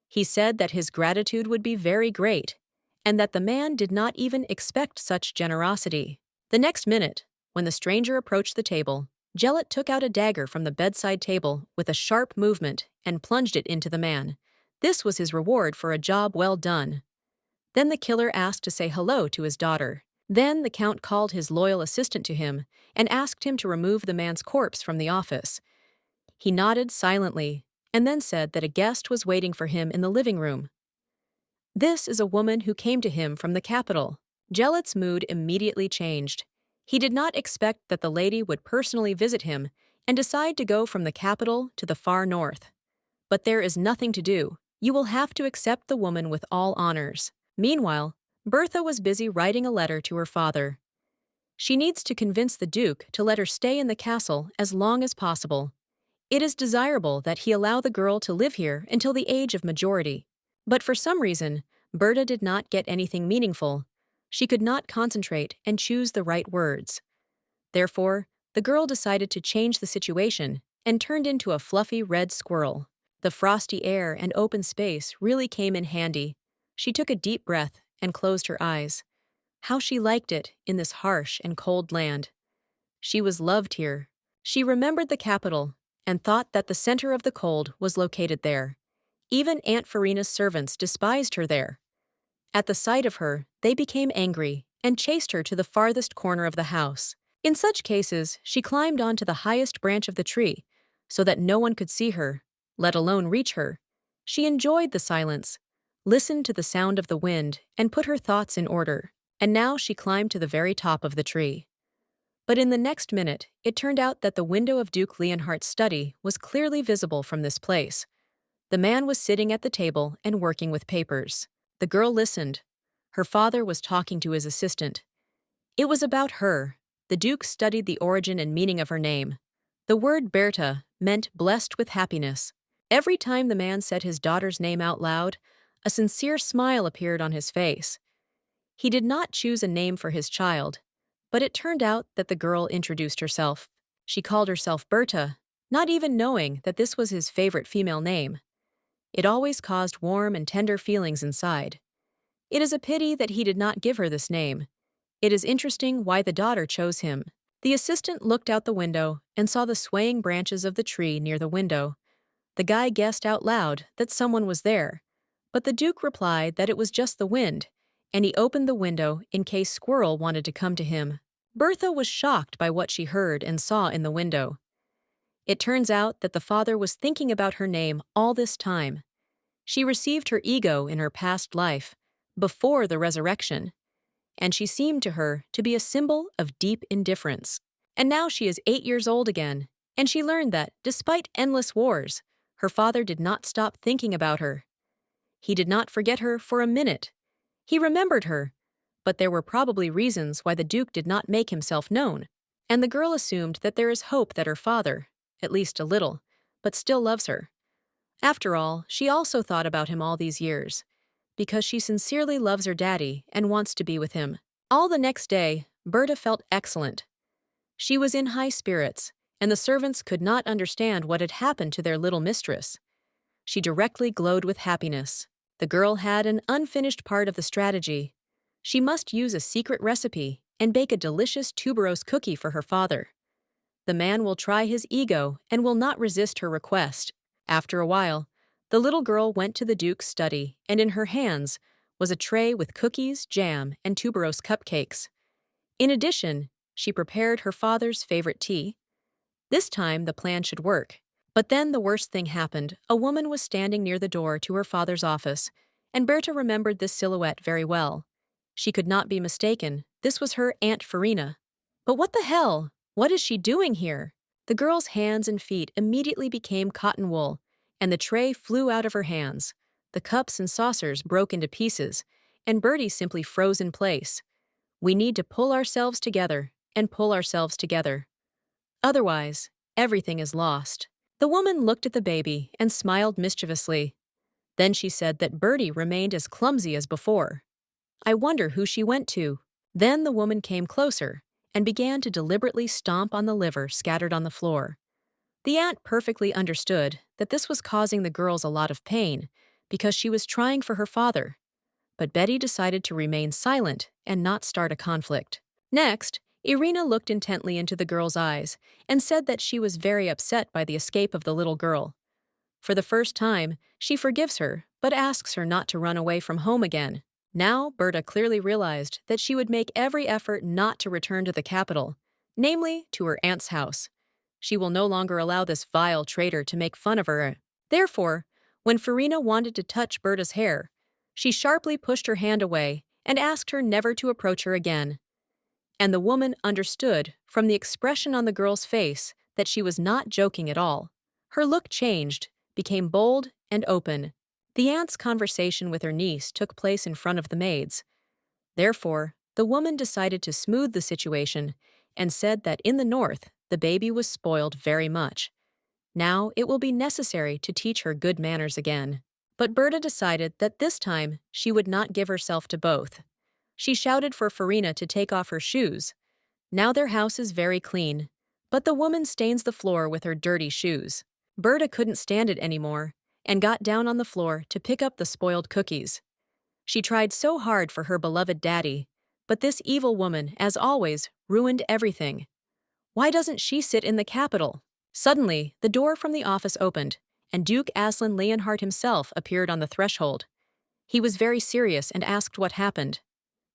He said that his gratitude would be very great, and that the man did not even expect such generosity. The next minute, when the stranger approached the table, Gelit took out a dagger from the bedside table with a sharp movement and plunged it into the man. This was his reward for a job well done. Then the killer asked to say hello to his daughter. Then the count called his loyal assistant to him and asked him to remove the man's corpse from the office. He nodded silently and then said that a guest was waiting for him in the living room. This is a woman who came to him from the capital. Gelit's mood immediately changed. He did not expect that the lady would personally visit him and decide to go from the capital to the far north. But there is nothing to do. You will have to accept the woman with all honors. Meanwhile, Bertha was busy writing a letter to her father. She needs to convince the Duke to let her stay in the castle as long as possible. It is desirable that he allow the girl to live here until the age of majority. But for some reason, Berta did not get anything meaningful. She could not concentrate and choose the right words. Therefore, the girl decided to change the situation and turned into a fluffy red squirrel. The frosty air and open space really came in handy. She took a deep breath and closed her eyes. How she liked it in this harsh and cold land. She was loved here. She remembered the capital and thought that the center of the cold was located there. Even Aunt Farina's servants despised her there. At the sight of her, they became angry and chased her to the farthest corner of the house. In such cases, she climbed onto the highest branch of the tree so that no one could see her, let alone reach her. She enjoyed the silence, listened to the sound of the wind, and put her thoughts in order. And now she climbed to the very top of the tree. But in the next minute, it turned out that the window of Duke Leonhardt's study was clearly visible from this place. The man was sitting at the table and working with papers. The girl listened. Her father was talking to his assistant. It was about her. The Duke studied the origin and meaning of her name. The word Berta meant blessed with happiness. Every time the man said his daughter's name out loud, a sincere smile appeared on his face. He did not choose a name for his child, but it turned out that the girl introduced herself. She called herself Berta, not even knowing that this was his favorite female name. It always caused warm and tender feelings inside. It is a pity that he did not give her this name. It is interesting why the daughter chose him. The assistant looked out the window and saw the swaying branches of the tree near the window. The guy guessed out loud that someone was there, but the Duke replied that it was just the wind, and he opened the window in case Squirrel wanted to come to him. Bertha was shocked by what she heard and saw in the window. It turns out that the father was thinking about her name all this time. She received her ego in her past life, before the resurrection, and she seemed to her to be a symbol of deep indifference. And now she is 8 years old again, and she learned that, despite endless wars, her father did not stop thinking about her. He did not forget her for a minute. He remembered her, but there were probably reasons why the Duke did not make himself known, and the girl assumed that there is hope that her father, at least a little, but still loves her. After all, she also thought about him all these years, because she sincerely loves her daddy and wants to be with him. All the next day, Berta felt excellent. She was in high spirits, and the servants could not understand what had happened to their little mistress. She directly glowed with happiness. The girl had an unfinished part of the strategy. She must use a secret recipe and bake a delicious tuberose cookie for her father. The man will try his ego and will not resist her request. After a while, the little girl went to the Duke's study, and in her hands was a tray with cookies, jam, and tuberose cupcakes. In addition, she prepared her father's favorite tea. This time the plan should work. But then the worst thing happened. A woman was standing near the door to her father's office, and Berta remembered this silhouette very well. She could not be mistaken. This was her Aunt Farina. But what the hell? What is she doing here? The girl's hands and feet immediately became cotton wool, and the tray flew out of her hands. The cups and saucers broke into pieces, and Bertie simply froze in place. We need to pull ourselves together and pull ourselves together. Otherwise, everything is lost. The woman looked at the baby and smiled mischievously. Then she said that Bertie remained as clumsy as before. I wonder who she went to. Then the woman came closer and began to deliberately stomp on the liver scattered on the floor. The aunt perfectly understood that this was causing the girls a lot of pain because she was trying for her father. But Betty decided to remain silent and not start a conflict. Next, Irina looked intently into the girl's eyes and said that she was very upset by the escape of the little girl. For the first time, she forgives her, but asks her not to run away from home again. Now, Berta clearly realized that she would make every effort not to return to the capital, namely to her aunt's house. She will no longer allow this vile traitor to make fun of her. Therefore, when Farina wanted to touch Berta's hair, she sharply pushed her hand away and asked her never to approach her again. And the woman understood from the expression on the girl's face that she was not joking at all. Her look changed, became bold and open. The aunt's conversation with her niece took place in front of the maids. Therefore, the woman decided to smooth the situation and said that in the north, the baby was spoiled very much. Now it will be necessary to teach her good manners again. But Berta decided that this time she would not give herself to both. She shouted for Farina to take off her shoes. Now their house is very clean, but the woman stains the floor with her dirty shoes. Berta couldn't stand it anymore and got down on the floor to pick up the spoiled cookies. She tried so hard for her beloved daddy, but this evil woman, as always, ruined everything. Why doesn't she sit in the capital? Suddenly, the door from the office opened, and Duke Aslan Leonhardt himself appeared on the threshold. He was very serious and asked what happened.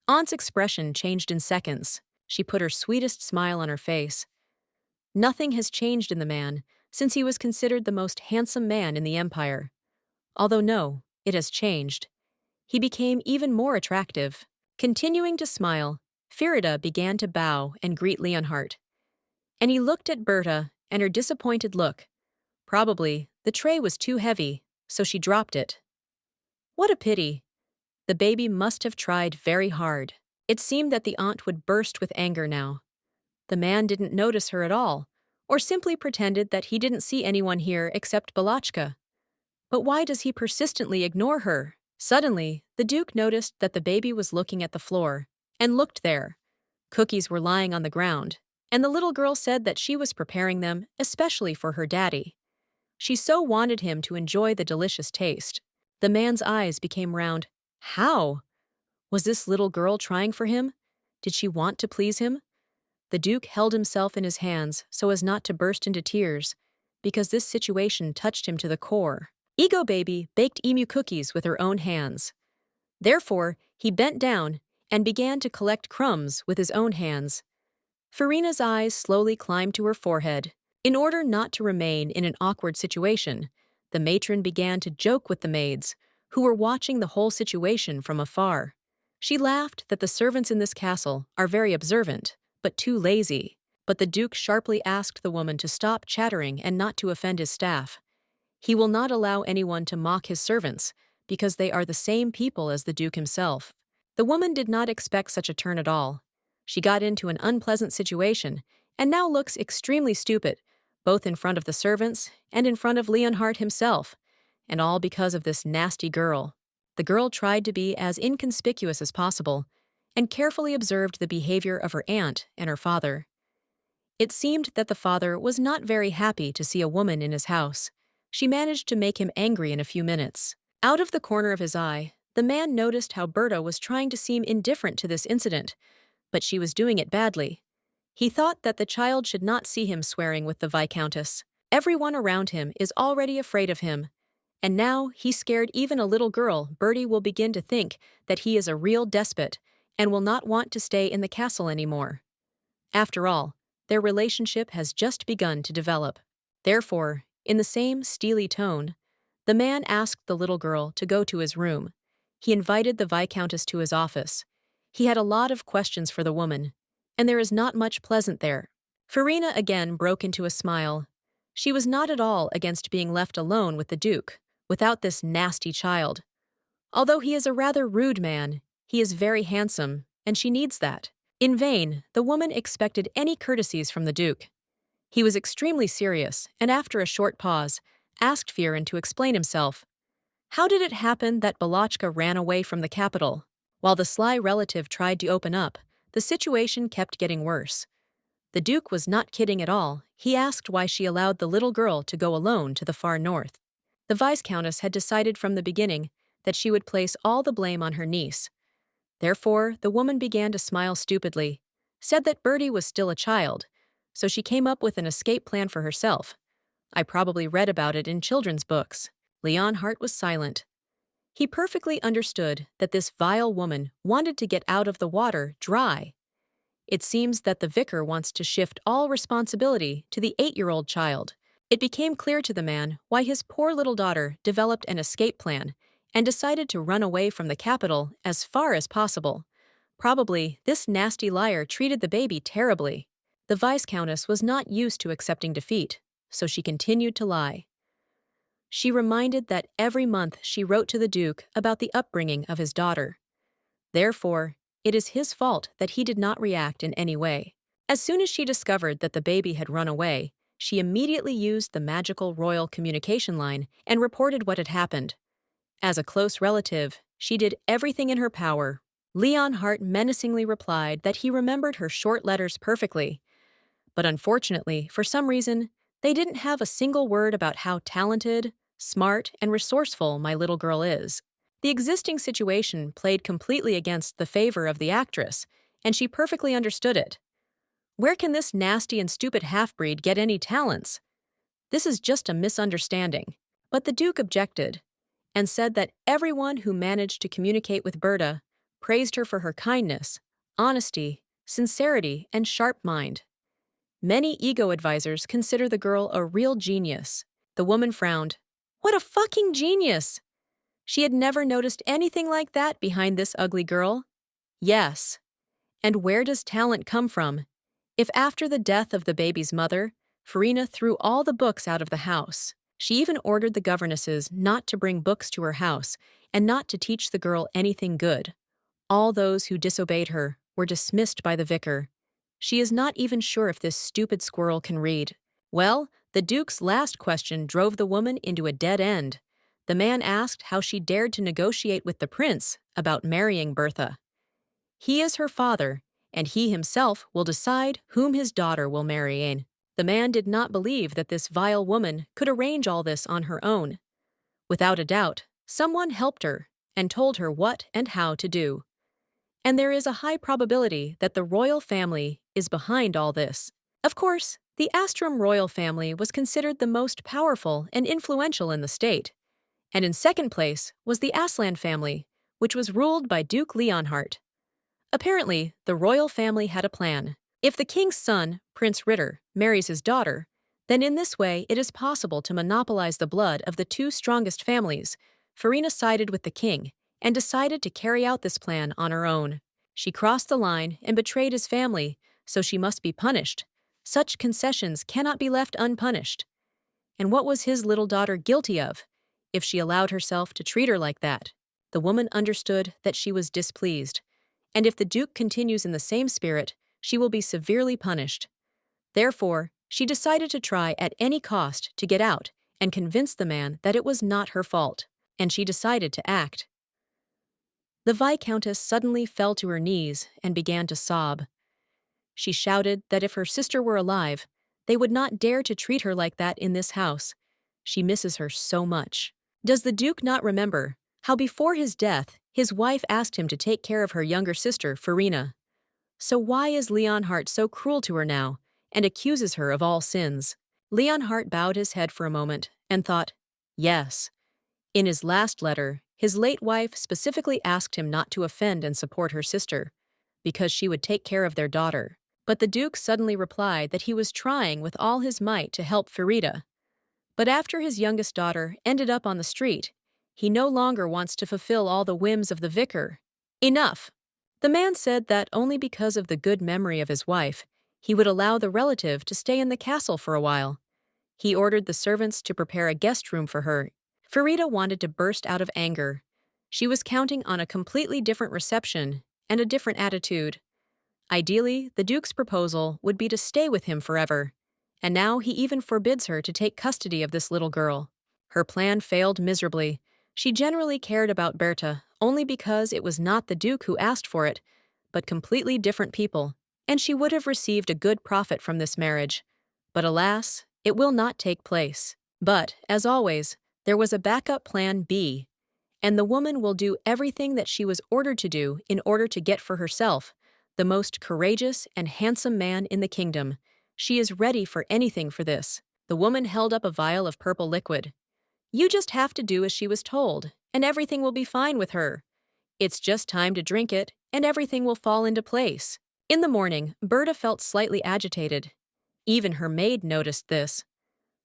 Aunt's expression changed in seconds. She put her sweetest smile on her face. Nothing has changed in the man since he was considered the most handsome man in the empire. Although no, it has changed. He became even more attractive. Continuing to smile, Firida began to bow and greet Leonhardt. And he looked at Berta and her disappointed look. Probably, the tray was too heavy, so she dropped it. What a pity. The baby must have tried very hard. It seemed that the aunt would burst with anger now. The man didn't notice her at all, or simply pretended that he didn't see anyone here except Balachka. But why does he persistently ignore her? Suddenly, the Duke noticed that the baby was looking at the floor, and looked there. Cookies were lying on the ground, and the little girl said that she was preparing them especially for her daddy. She so wanted him to enjoy the delicious taste. The man's eyes became round. How? Was this little girl trying for him? Did she want to please him? The Duke held himself in his hands so as not to burst into tears, because this situation touched him to the core. Ego Baby baked emu cookies with her own hands. Therefore, he bent down and began to collect crumbs with his own hands. Farina's eyes slowly climbed to her forehead. In order not to remain in an awkward situation, the matron began to joke with the maids, who were watching the whole situation from afar. She laughed that the servants in this castle are very observant, but too lazy. But the Duke sharply asked the woman to stop chattering and not to offend his staff. He will not allow anyone to mock his servants, because they are the same people as the Duke himself. The woman did not expect such a turn at all. She got into an unpleasant situation, and now looks extremely stupid, both in front of the servants and in front of Leonhardt himself, and all because of this nasty girl. The girl tried to be as inconspicuous as possible, and carefully observed the behavior of her aunt and her father. It seemed that the father was not very happy to see a woman in his house. She managed to make him angry in a few minutes. Out of the corner of his eye, the man noticed how Berta was trying to seem indifferent to this incident, but she was doing it badly. He thought that the child should not see him swearing with the Viscountess. Everyone around him is already afraid of him, and now he scared even a little girl. Bertie will begin to think that he is a real despot and will not want to stay in the castle anymore. After all, their relationship has just begun to develop. Therefore, in the same steely tone, the man asked the little girl to go to his room. He invited the Viscountess to his office. He had a lot of questions for the woman, and there is not much pleasant there. Farina again broke into a smile. She was not at all against being left alone with the Duke, without this nasty child. Although he is a rather rude man, he is very handsome, and she needs that. In vain, the woman expected any courtesies from the Duke. He was extremely serious, and after a short pause, asked Firin to explain himself. How did it happen that Balachka ran away from the capital? While the sly relative tried to open up, the situation kept getting worse. The Duke was not kidding at all. He asked why she allowed the little girl to go alone to the far north. The Viscountess had decided from the beginning that she would place all the blame on her niece. Therefore, the woman began to smile stupidly, said that Bertie was still a child, so she came up with an escape plan for herself. I probably read about it in children's books. Leon Hart was silent. He perfectly understood that this vile woman wanted to get out of the water dry. It seems that the vicar wants to shift all responsibility to the 8-year-old child. It became clear to the man why his poor little daughter developed an escape plan and decided to run away from the capital as far as possible. Probably, this nasty liar treated the baby terribly. The Viscountess was not used to accepting defeat, so she continued to lie. She reminded that every month she wrote to the Duke about the upbringing of his daughter. Therefore, it is his fault that he did not react in any way. As soon as she discovered that the baby had run away, she immediately used the magical royal communication line and reported what had happened. As a close relative, she did everything in her power. Leon Hart menacingly replied that he remembered her short letters perfectly. But unfortunately, for some reason, they didn't have a single word about how talented, smart, and resourceful my little girl is. The existing situation played completely against the favor of the actress, and she perfectly understood it. Where can this nasty and stupid half-breed get any talents? This is just a misunderstanding. But the Duke objected, and said that everyone who managed to communicate with Berta praised her for her kindness, honesty, sincerity, and sharp mind. Many ego advisors consider the girl a real genius. The woman frowned. What a fucking genius! She had never noticed anything like that behind this ugly girl. Yes. And where does talent come from? If after the death of the baby's mother, Farina threw all the books out of the house. She even ordered the governesses not to bring books to her house and not to teach the girl anything good. All those who disobeyed her were dismissed by the vicar. She is not even sure if this stupid squirrel can read. Well, the Duke's last question drove the woman into a dead end. The man asked how she dared to negotiate with the prince about marrying Bertha. He is her father, and he himself will decide whom his daughter will marry. The man did not believe that this vile woman could arrange all this on her own. Without a doubt, someone helped her and told her what and how to do. And there is a high probability that the royal family is behind all this. Of course, the Astrom royal family was considered the most powerful and influential in the state. And in second place was the Aslan family, which was ruled by Duke Leonhart. Apparently, the royal family had a plan. If the king's son, Prince Ritter, marries his daughter, then in this way it is possible to monopolize the blood of the two strongest families. Farina sided with the king and decided to carry out this plan on her own. She crossed the line and betrayed his family, so she must be punished. Such concessions cannot be left unpunished. And what was his little daughter guilty of, if she allowed herself to treat her like that? The woman understood that she was displeased, and if the Duke continues in the same spirit, she will be severely punished. Therefore, she decided to try at any cost to get out and convince the man that it was not her fault, and she decided to act. The Viscountess suddenly fell to her knees and began to sob. She shouted that if her sister were alive, they would not dare to treat her like that in this house. She misses her so much. Does the Duke not remember how before his death, his wife asked him to take care of her younger sister, Farina? So why is Leonhart so cruel to her now and accuses her of all sins? Leonhart bowed his head for a moment and thought, yes. In his last letter, his late wife specifically asked him not to offend and support her sister, because she would take care of their daughter. But the Duke suddenly replied that he was trying with all his might to help Farida. But after his youngest daughter ended up on the street, he no longer wants to fulfill all the whims of the vicar. Enough! The man said that only because of the good memory of his wife, he would allow the relative to stay in the castle for a while. He ordered the servants to prepare a guest room for her. Farida wanted to burst out of anger. She was counting on a completely different reception and a different attitude. Ideally, the Duke's proposal would be to stay with him forever, and now he even forbids her to take custody of this little girl. Her plan failed miserably. She generally cared about Berta only because it was not the Duke who asked for it, but completely different people, and she would have received a good profit from this marriage. But alas, it will not take place. But, as always, there was a backup plan B, and the woman will do everything that she was ordered to do in order to get for herself the most courageous and handsome man in the kingdom. She is ready for anything for this. The woman held up a vial of purple liquid. You just have to do as she was told, and everything will be fine with her. It's just time to drink it, and everything will fall into place. In the morning, Berta felt slightly agitated. Even her maid noticed this.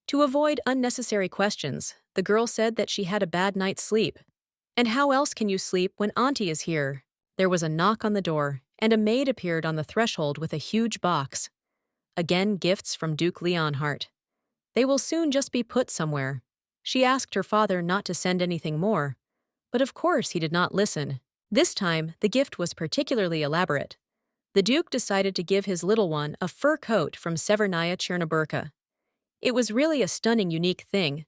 To avoid unnecessary questions, the girl said that she had a bad night's sleep. And how else can you sleep when Auntie is here? There was a knock on the door, and a maid appeared on the threshold with a huge box. Again, gifts from Duke Leonhardt. They will soon just be put somewhere. She asked her father not to send anything more, but of course he did not listen. This time, the gift was particularly elaborate. The Duke decided to give his little one a fur coat from Severnaya Chernobyka. It was really a stunning, unique thing,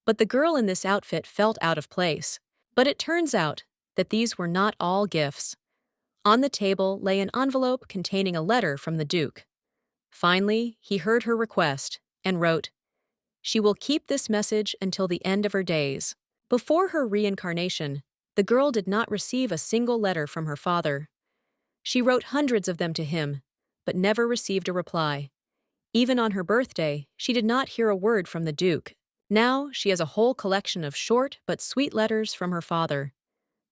but the girl in this outfit felt out of place. But it turns out that these were not all gifts. On the table lay an envelope containing a letter from the Duke. Finally, he heard her request and wrote, "She will keep this message until the end of her days." Before her reincarnation, the girl did not receive a single letter from her father. She wrote hundreds of them to him, but never received a reply. Even on her birthday, she did not hear a word from the Duke. Now she has a whole collection of short but sweet letters from her father.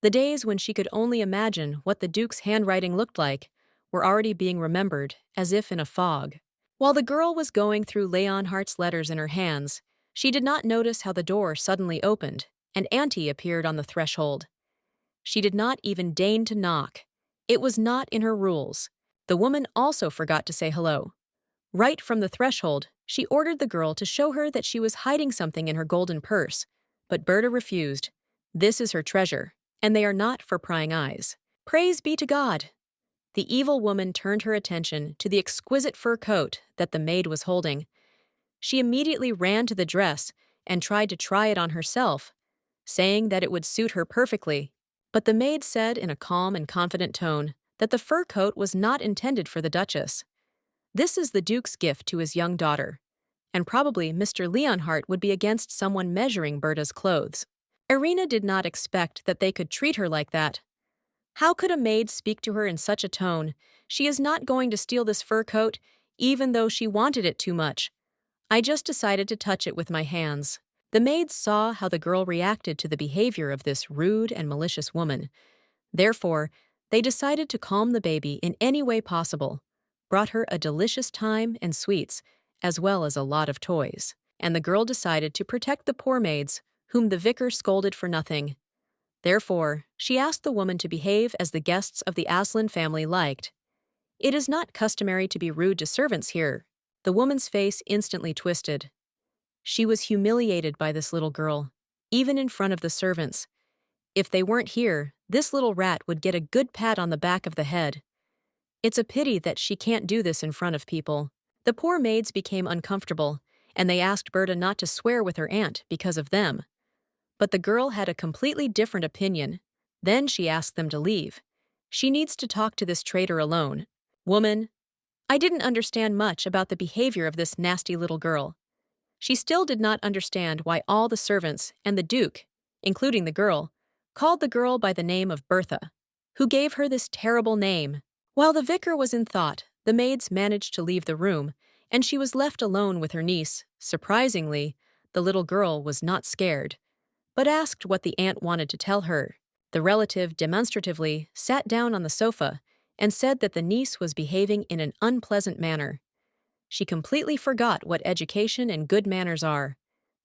The days when she could only imagine what the Duke's handwriting looked like were already being remembered, as if in a fog. While the girl was going through Leonhardt's letters in her hands, she did not notice how the door suddenly opened, and Auntie appeared on the threshold. She did not even deign to knock. It was not in her rules. The woman also forgot to say hello. Right from the threshold, she ordered the girl to show her that she was hiding something in her golden purse, but Berta refused. This is her treasure, and they are not for prying eyes. Praise be to God! The evil woman turned her attention to the exquisite fur coat that the maid was holding. She immediately ran to the dress and tried to try it on herself, saying that it would suit her perfectly. But the maid said in a calm and confident tone that the fur coat was not intended for the Duchess. This is the Duke's gift to his young daughter, and probably Mr. Leonhardt would be against someone measuring Berta's clothes. Irina did not expect that they could treat her like that. How could a maid speak to her in such a tone? She is not going to steal this fur coat, even though she wanted it too much. I just decided to touch it with my hands. The maids saw how the girl reacted to the behavior of this rude and malicious woman. Therefore, they decided to calm the baby in any way possible, brought her a delicious time and sweets, as well as a lot of toys. And the girl decided to protect the poor maids, whom the vicar scolded for nothing. Therefore, she asked the woman to behave as the guests of the Aslan family liked. It is not customary to be rude to servants here. The woman's face instantly twisted. She was humiliated by this little girl, even in front of the servants. If they weren't here, this little rat would get a good pat on the back of the head. It's a pity that she can't do this in front of people. The poor maids became uncomfortable, and they asked Berta not to swear with her aunt because of them. But the girl had a completely different opinion. Then she asked them to leave. She needs to talk to this traitor alone. Woman, I didn't understand much about the behavior of this nasty little girl. She still did not understand why all the servants and the Duke, including the girl, called the girl by the name of Bertha. Who gave her this terrible name? While the vicar was in thought, the maids managed to leave the room, and she was left alone with her niece. Surprisingly, the little girl was not scared, but asked what the aunt wanted to tell her. The relative demonstratively sat down on the sofa and said that the niece was behaving in an unpleasant manner. She completely forgot what education and good manners are.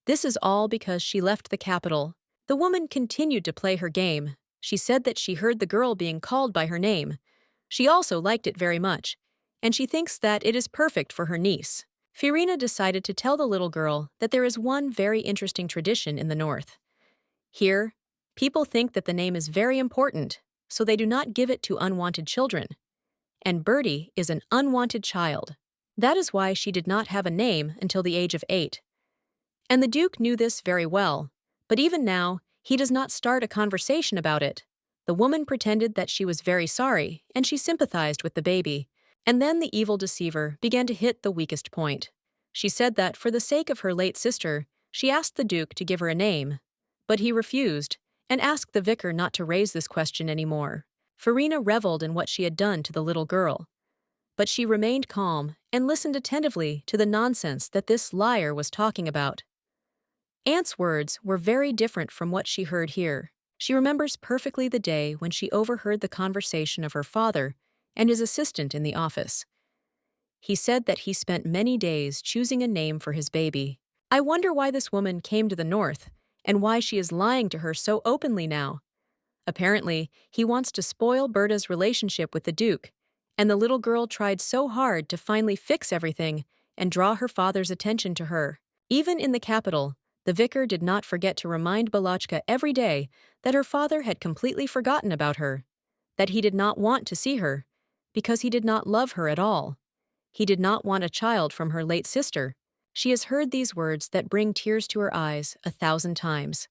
This is all because she left the capital. The woman continued to play her game. She said that she heard the girl being called by her name. She also liked it very much, and she thinks that it is perfect for her niece. Firina decided to tell the little girl that there is one very interesting tradition in the north. Here, people think that the name is very important, so they do not give it to unwanted children. And Bertie is an unwanted child. That is why she did not have a name until the age of 8. And the Duke knew this very well, but even now, he does not start a conversation about it. The woman pretended that she was very sorry, and she sympathized with the baby. And then the evil deceiver began to hit the weakest point. She said that for the sake of her late sister, she asked the Duke to give her a name. But he refused, and asked the vicar not to raise this question anymore. Farina reveled in what she had done to the little girl. But she remained calm and listened attentively to the nonsense that this liar was talking about. Aunt's words were very different from what she heard here. She remembers perfectly the day when she overheard the conversation of her father and his assistant in the office. He said that he spent many days choosing a name for his baby. I wonder why this woman came to the north, and why she is lying to her so openly now. Apparently, he wants to spoil Berta's relationship with the Duke, and the little girl tried so hard to finally fix everything and draw her father's attention to her. Even in the capital, the vicar did not forget to remind Balachka every day that her father had completely forgotten about her, that he did not want to see her, because he did not love her at all. He did not want a child from her late sister. She has heard these words that bring tears to her eyes 1,000 times.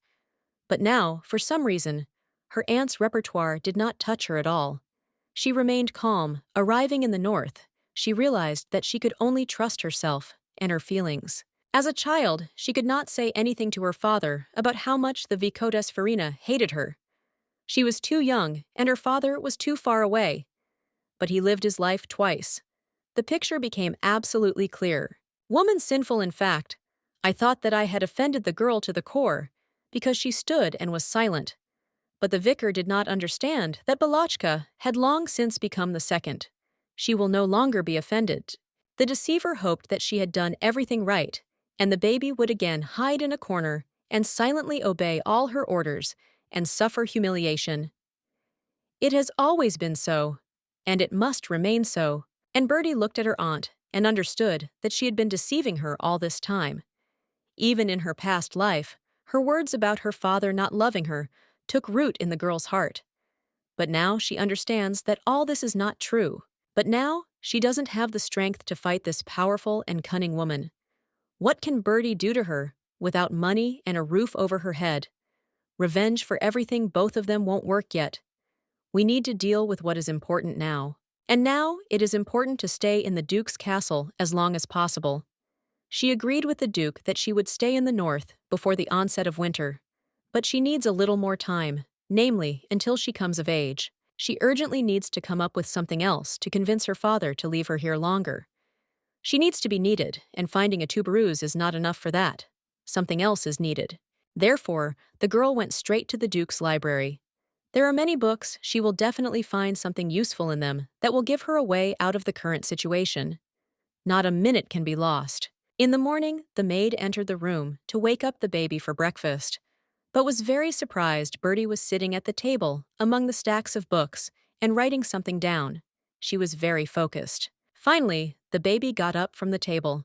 But now, for some reason, her aunt's repertoire did not touch her at all. She remained calm. Arriving in the north, she realized that she could only trust herself and her feelings. As a child, she could not say anything to her father about how much the Vicomtesse Farina hated her. She was too young, and her father was too far away. But he lived his life twice. The picture became absolutely clear. Woman sinful, in fact. I thought that I had offended the girl to the core, because she stood and was silent. But the vicar did not understand that Balachka had long since become the second. She will no longer be offended. The deceiver hoped that she had done everything right, and the baby would again hide in a corner and silently obey all her orders and suffer humiliation. It has always been so, and it must remain so. And Bertie looked at her aunt and understood that she had been deceiving her all this time. Even in her past life, her words about her father not loving her took root in the girl's heart. But now she understands that all this is not true. But now she doesn't have the strength to fight this powerful and cunning woman. What can Bertie do to her without money and a roof over her head? Revenge for everything both of them won't work yet. We need to deal with what is important now. And now it is important to stay in the Duke's castle as long as possible. She agreed with the Duke that she would stay in the north before the onset of winter. But she needs a little more time, namely, until she comes of age. She urgently needs to come up with something else to convince her father to leave her here longer. She needs to be needed, and finding a tuberose is not enough for that. Something else is needed. Therefore, the girl went straight to the Duke's library. There are many books. She will definitely find something useful in them that will give her a way out of the current situation. Not a minute can be lost. In the morning, the maid entered the room to wake up the baby for breakfast, but was very surprised Bertie was sitting at the table among the stacks of books and writing something down. She was very focused. Finally, the baby got up from the table.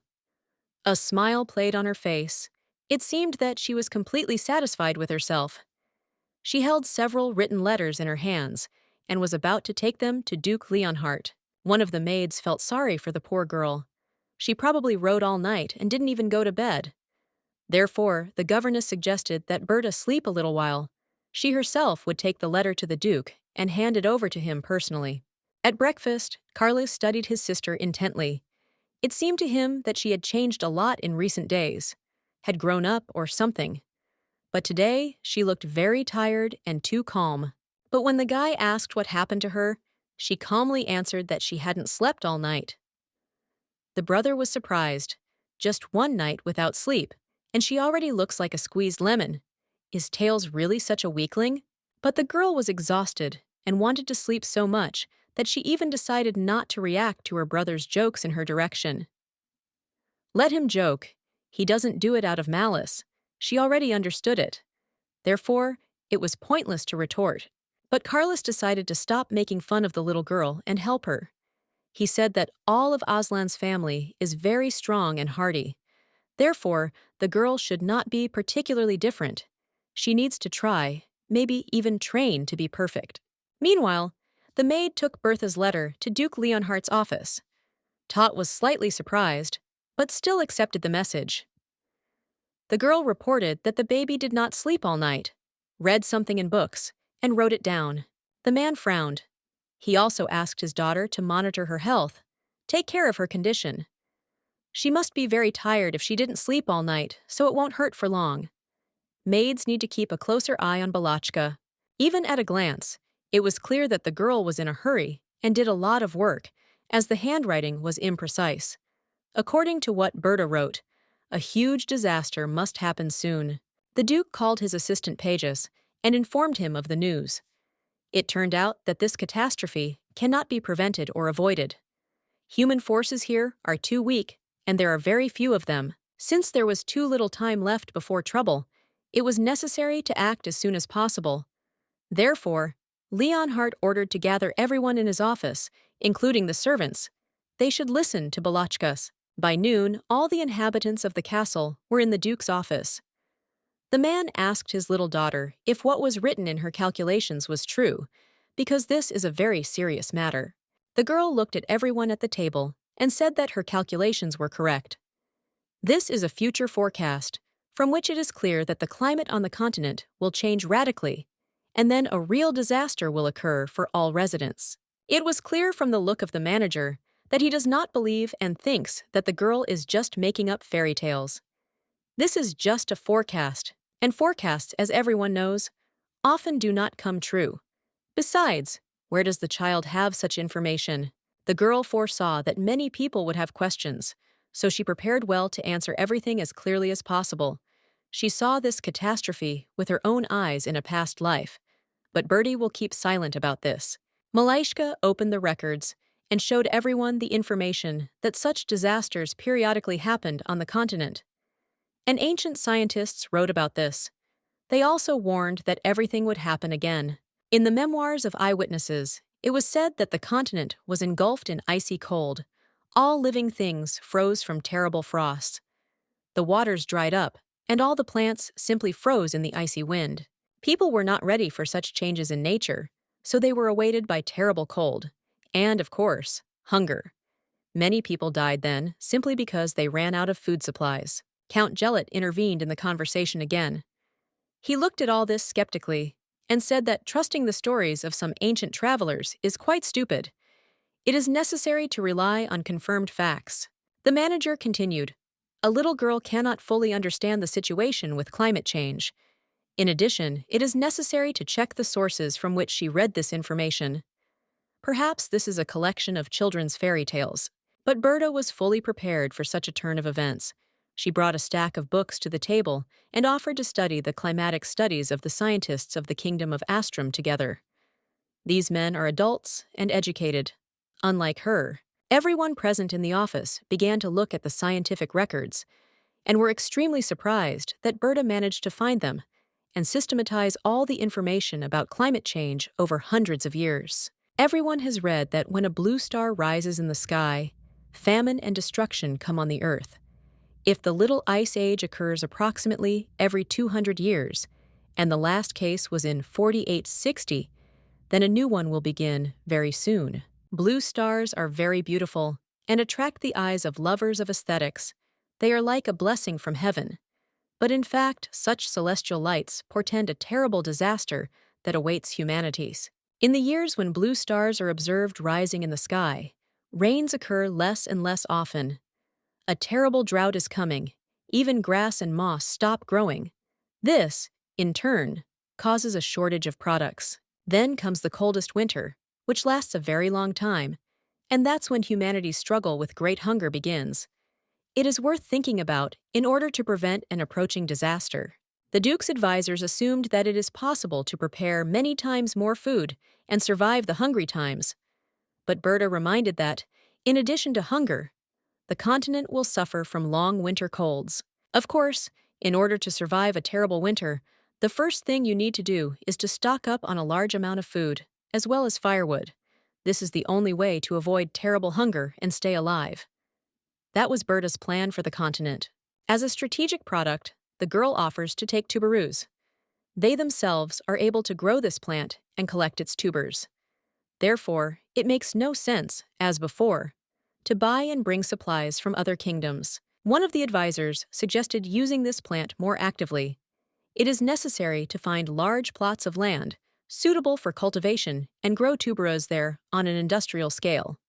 A smile played on her face. It seemed that she was completely satisfied with herself. She held several written letters in her hands and was about to take them to Duke Leonhardt. One of the maids felt sorry for the poor girl. She probably wrote all night and didn't even go to bed. Therefore, the governess suggested that Berta sleep a little while. She herself would take the letter to the Duke and hand it over to him personally. At breakfast, Carlos studied his sister intently. It seemed to him that she had changed a lot in recent days, had grown up or something. But today, she looked very tired and too calm. But when the guy asked what happened to her, she calmly answered that she hadn't slept all night. The brother was surprised. Just one night without sleep, and she already looks like a squeezed lemon. Is Tails really such a weakling? But the girl was exhausted and wanted to sleep so much that she even decided not to react to her brother's jokes in her direction. Let him joke. He doesn't do it out of malice. She already understood it. Therefore, it was pointless to retort. But Carlos decided to stop making fun of the little girl and help her. He said that all of Aslan's family is very strong and hardy. Therefore, the girl should not be particularly different. She needs to try, maybe even train to be perfect. Meanwhile, the maid took Bertha's letter to Duke Leonhardt's office. Tot was slightly surprised, but still accepted the message. The girl reported that the baby did not sleep all night, read something in books, and wrote it down. The man frowned. He also asked his daughter to monitor her health, take care of her condition. She must be very tired if she didn't sleep all night, so it won't hurt for long. Maids need to keep a closer eye on Balachka. Even at a glance, it was clear that the girl was in a hurry and did a lot of work, as the handwriting was imprecise. According to what Berta wrote, a huge disaster must happen soon. The Duke called his assistant pages and informed him of the news. It turned out that this catastrophe cannot be prevented or avoided. Human forces here are too weak, and there are very few of them. Since there was too little time left before trouble, it was necessary to act as soon as possible. Therefore, Leonhardt ordered to gather everyone in his office, including the servants. They should listen to Balachkas. By noon, all the inhabitants of the castle were in the Duke's office. The man asked his little daughter if what was written in her calculations was true, because this is a very serious matter. The girl looked at everyone at the table and said that her calculations were correct. This is a future forecast, from which it is clear that the climate on the continent will change radically, and then a real disaster will occur for all residents. It was clear from the look of the manager that he does not believe and thinks that the girl is just making up fairy tales. This is just a forecast, and forecasts, as everyone knows, often do not come true. Besides, where does the child have such information? The girl foresaw that many people would have questions, so she prepared well to answer everything as clearly as possible. She saw this catastrophe with her own eyes in a past life, but Bertie will keep silent about this. Malishka opened the records and showed everyone the information that such disasters periodically happened on the continent. And ancient scientists wrote about this. They also warned that everything would happen again. In the memoirs of eyewitnesses, it was said that the continent was engulfed in icy cold. All living things froze from terrible frosts. The waters dried up, and all the plants simply froze in the icy wind. People were not ready for such changes in nature, so they were awaited by terrible cold, and, of course, hunger. Many people died then simply because they ran out of food supplies. Count Gelat intervened in the conversation again. He looked at all this skeptically and said that trusting the stories of some ancient travelers is quite stupid. It is necessary to rely on confirmed facts. The manager continued, "A little girl cannot fully understand the situation with climate change. In addition, it is necessary to check the sources from which she read this information. Perhaps this is a collection of children's fairy tales." But Berta was fully prepared for such a turn of events. She brought a stack of books to the table and offered to study the climatic studies of the scientists of the Kingdom of Astrum together. These men are adults and educated. Unlike her, everyone present in the office began to look at the scientific records and were extremely surprised that Berta managed to find them and systematize all the information about climate change over hundreds of years. Everyone has read that when a blue star rises in the sky, famine and destruction come on the earth. If the Little Ice Age occurs approximately every 200 years, and the last case was in 4860, then a new one will begin very soon. Blue stars are very beautiful and attract the eyes of lovers of aesthetics. They are like a blessing from heaven. But in fact, such celestial lights portend a terrible disaster that awaits humanities. In the years when blue stars are observed rising in the sky, rains occur less and less often. A terrible drought is coming. Even grass and moss stop growing. This, in turn, causes a shortage of products. Then comes the coldest winter, which lasts a very long time, and that's when humanity's struggle with great hunger begins. It is worth thinking about in order to prevent an approaching disaster. The Duke's advisors assumed that it is possible to prepare many times more food and survive the hungry times. But Berta reminded that, in addition to hunger, the continent will suffer from long winter colds. Of course, in order to survive a terrible winter, the first thing you need to do is to stock up on a large amount of food, as well as firewood. This is the only way to avoid terrible hunger and stay alive. That was Berta's plan for the continent. As a strategic product, the girl offers to take tuberose. They themselves are able to grow this plant and collect its tubers. Therefore, it makes no sense, as before, to buy and bring supplies from other kingdoms. One of the advisors suggested using this plant more actively. It is necessary to find large plots of land suitable for cultivation and grow tuberose there on an industrial scale.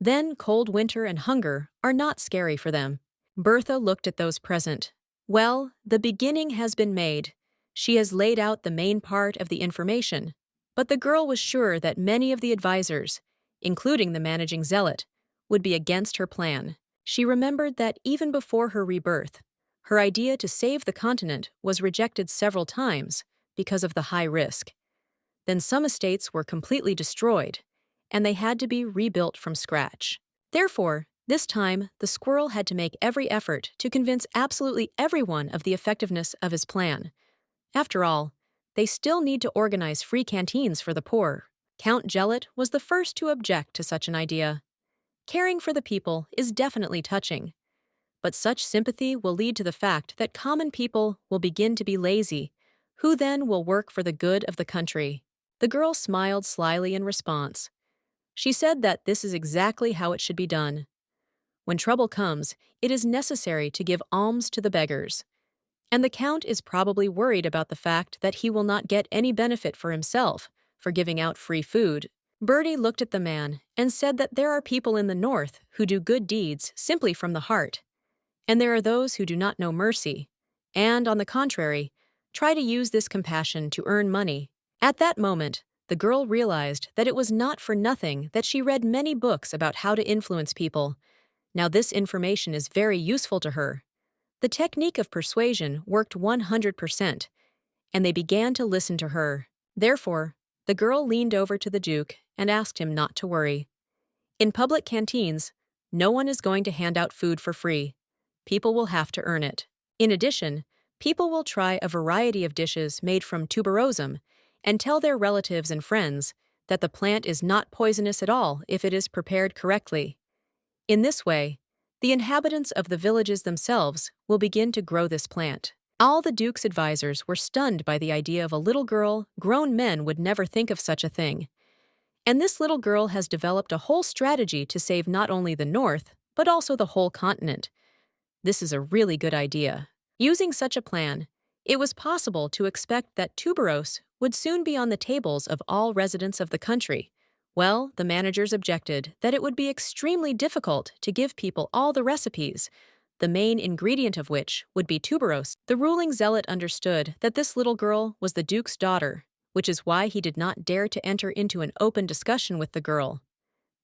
Then cold winter and hunger are not scary for them. Bertha looked at those present. Well, the beginning has been made. She has laid out the main part of the information. But the girl was sure that many of the advisors, including the managing zealot, would be against her plan. She remembered that even before her rebirth, her idea to save the continent was rejected several times because of the high risk. Then some estates were completely destroyed, and they had to be rebuilt from scratch. Therefore, this time, the squirrel had to make every effort to convince absolutely everyone of the effectiveness of his plan. After all, they still need to organize free canteens for the poor. Count Gelot was the first to object to such an idea. Caring for the people is definitely touching, but such sympathy will lead to the fact that common people will begin to be lazy, who then will work for the good of the country. The girl smiled slyly in response. She said that this is exactly how it should be done. When trouble comes, it is necessary to give alms to the beggars. And the Count is probably worried about the fact that he will not get any benefit for himself for giving out free food. Bertie looked at the man and said that there are people in the north who do good deeds simply from the heart, and there are those who do not know mercy, and, on the contrary, try to use this compassion to earn money. At that moment, the girl realized that it was not for nothing that she read many books about how to influence people. Now this information is very useful to her. The technique of persuasion worked 100%, and they began to listen to her. Therefore, the girl leaned over to the Duke and asked him not to worry. In public canteens, no one is going to hand out food for free. People will have to earn it. In addition, people will try a variety of dishes made from tuberosum and tell their relatives and friends that the plant is not poisonous at all if it is prepared correctly. In this way, the inhabitants of the villages themselves will begin to grow this plant. All the Duke's advisors were stunned by the idea of a little girl. Grown men would never think of such a thing. And this little girl has developed a whole strategy to save not only the North, but also the whole continent. This is a really good idea. Using such a plan, it was possible to expect that tuberose would soon be on the tables of all residents of the country. Well, the managers objected that it would be extremely difficult to give people all the recipes, the main ingredient of which would be tuberose. The ruling zealot understood that this little girl was the Duke's daughter, which is why he did not dare to enter into an open discussion with the girl.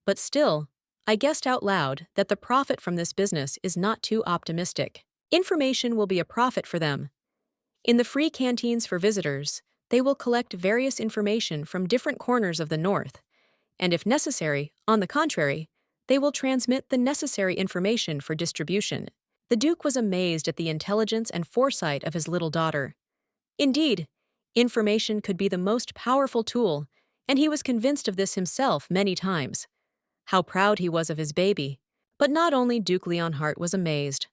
But still, I guessed out loud that the profit from this business is not too optimistic. Information will be a profit for them. In the free canteens for visitors, they will collect various information from different corners of the North, and if necessary, on the contrary, they will transmit the necessary information for distribution. The Duke was amazed at the intelligence and foresight of his little daughter. Indeed, information could be the most powerful tool, and he was convinced of this himself many times. How proud he was of his baby. But not only Duke Leonhardt was amazed.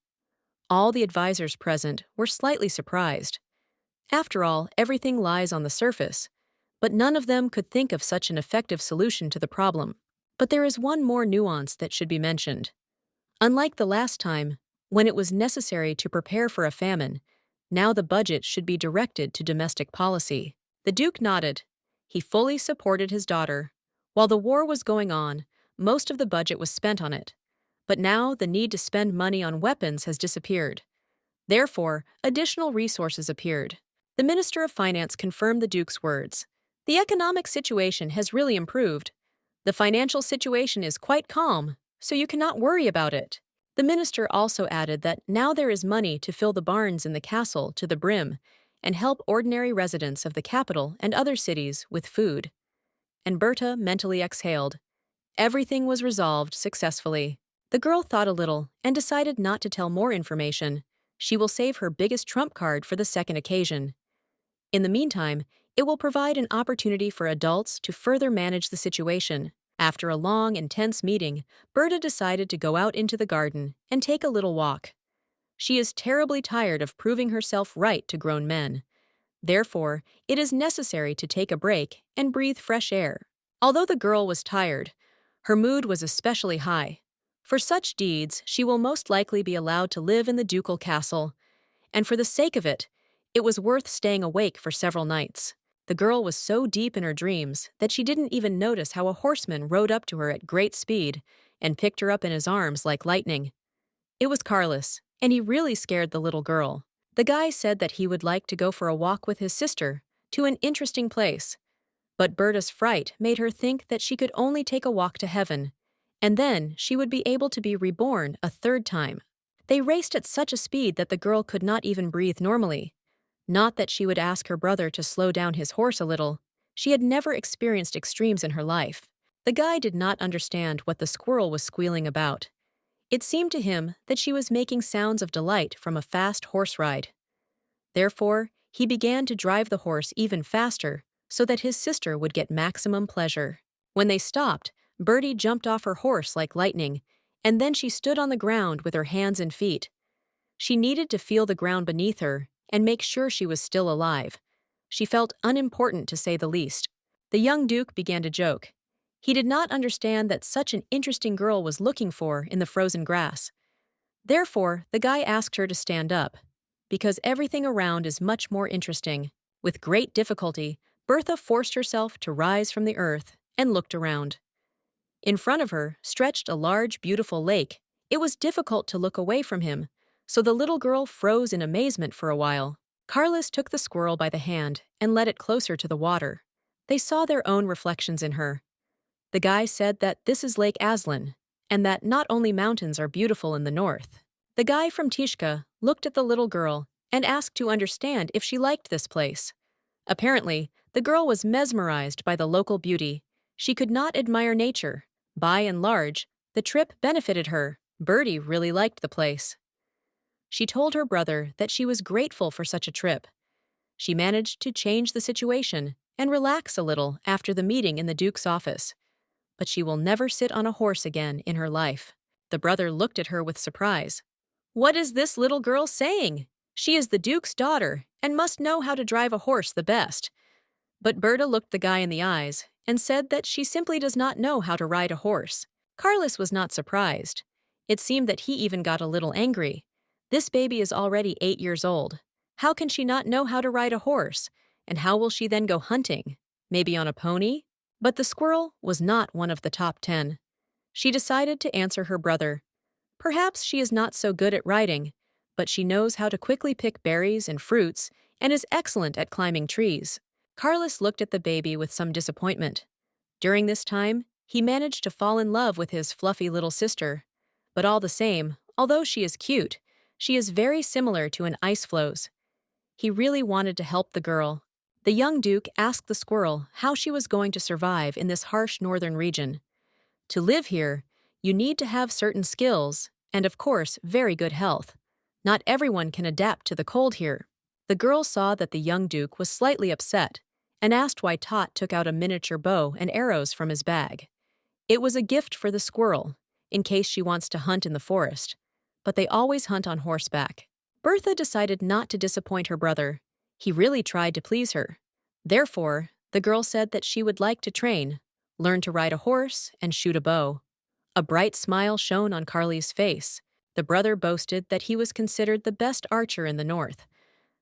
All the advisors present were slightly surprised. After all, everything lies on the surface, but none of them could think of such an effective solution to the problem. But there is one more nuance that should be mentioned. Unlike the last time, when it was necessary to prepare for a famine, now the budget should be directed to domestic policy. The Duke nodded. He fully supported his daughter. While the war was going on, most of the budget was spent on it. But now the need to spend money on weapons has disappeared. Therefore, additional resources appeared. The Minister of Finance confirmed the Duke's words. The economic situation has really improved. The financial situation is quite calm, so you cannot worry about it. The minister also added that now there is money to fill the barns in the castle to the brim and help ordinary residents of the capital and other cities with food. And Berta mentally exhaled. Everything was resolved successfully. The girl thought a little and decided not to tell more information. She will save her biggest trump card for the second occasion. In the meantime, it will provide an opportunity for adults to further manage the situation. After a long, intense meeting, Berta decided to go out into the garden and take a little walk. She is terribly tired of proving herself right to grown men. Therefore, it is necessary to take a break and breathe fresh air. Although the girl was tired, her mood was especially high. For such deeds, she will most likely be allowed to live in the ducal castle, and for the sake of it, it was worth staying awake for several nights. The girl was so deep in her dreams that she didn't even notice how a horseman rode up to her at great speed and picked her up in his arms like lightning. It was Carlos, and he really scared the little girl. The guy said that he would like to go for a walk with his sister to an interesting place, but Berta's fright made her think that she could only take a walk to heaven, and then she would be able to be reborn a third time. They raced at such a speed that the girl could not even breathe normally. Not that she would ask her brother to slow down his horse a little. She had never experienced extremes in her life. The guy did not understand what the squirrel was squealing about. It seemed to him that she was making sounds of delight from a fast horse ride. Therefore, he began to drive the horse even faster so that his sister would get maximum pleasure. When they stopped, Bertie jumped off her horse like lightning, and then she stood on the ground with her hands and feet. She needed to feel the ground beneath her and make sure she was still alive. She felt unimportant, to say the least. The young duke began to joke. He did not understand that such an interesting girl was looking for in the frozen grass. Therefore, the guy asked her to stand up, because everything around is much more interesting. With great difficulty, Bertha forced herself to rise from the earth and looked around. In front of her stretched a large, beautiful lake. It was difficult to look away from him, so the little girl froze in amazement for a while. Carlos took the squirrel by the hand and led it closer to the water. They saw their own reflections in her. The guy said that this is Lake Aslan, and that not only mountains are beautiful in the north. The guy from Tishka looked at the little girl and asked to understand if she liked this place. Apparently, the girl was mesmerized by the local beauty. She could not admire nature. By and large, the trip benefited her. Bertie really liked the place. She told her brother that she was grateful for such a trip. She managed to change the situation and relax a little after the meeting in the Duke's office. But she will never sit on a horse again in her life. The brother looked at her with surprise. "What is this little girl saying? She is the Duke's daughter and must know how to drive a horse the best." But Berta looked the guy in the eyes and said that she simply does not know how to ride a horse. Carlos was not surprised. It seemed that he even got a little angry. This baby is already 8 years old. How can she not know how to ride a horse? And how will she then go hunting? Maybe on a pony? But the squirrel was not one of the top 10. She decided to answer her brother. Perhaps she is not so good at riding, but she knows how to quickly pick berries and fruits and is excellent at climbing trees. Carlos looked at the baby with some disappointment. During this time, he managed to fall in love with his fluffy little sister. But all the same, although she is cute, she is very similar to an ice floes. He really wanted to help the girl. The young duke asked the squirrel how she was going to survive in this harsh northern region. To live here, you need to have certain skills and, of course, very good health. Not everyone can adapt to the cold here. The girl saw that the young duke was slightly upset and asked why Tot took out a miniature bow and arrows from his bag. It was a gift for the squirrel, in case she wants to hunt in the forest, but they always hunt on horseback. Bertha decided not to disappoint her brother. He really tried to please her. Therefore, the girl said that she would like to train, learn to ride a horse, and shoot a bow. A bright smile shone on Carly's face. The brother boasted that he was considered the best archer in the north.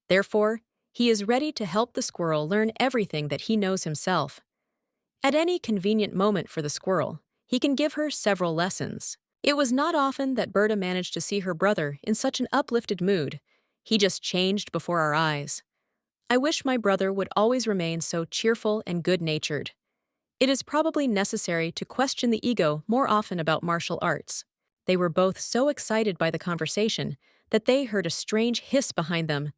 Therefore, he is ready to help the squirrel learn everything that he knows himself. At any convenient moment for the squirrel, he can give her several lessons. It was not often that Berta managed to see her brother in such an uplifted mood. He just changed before our eyes. I wish my brother would always remain so cheerful and good-natured. It is probably necessary to question the ego more often about martial arts. They were both so excited by the conversation that they heard a strange hiss behind them,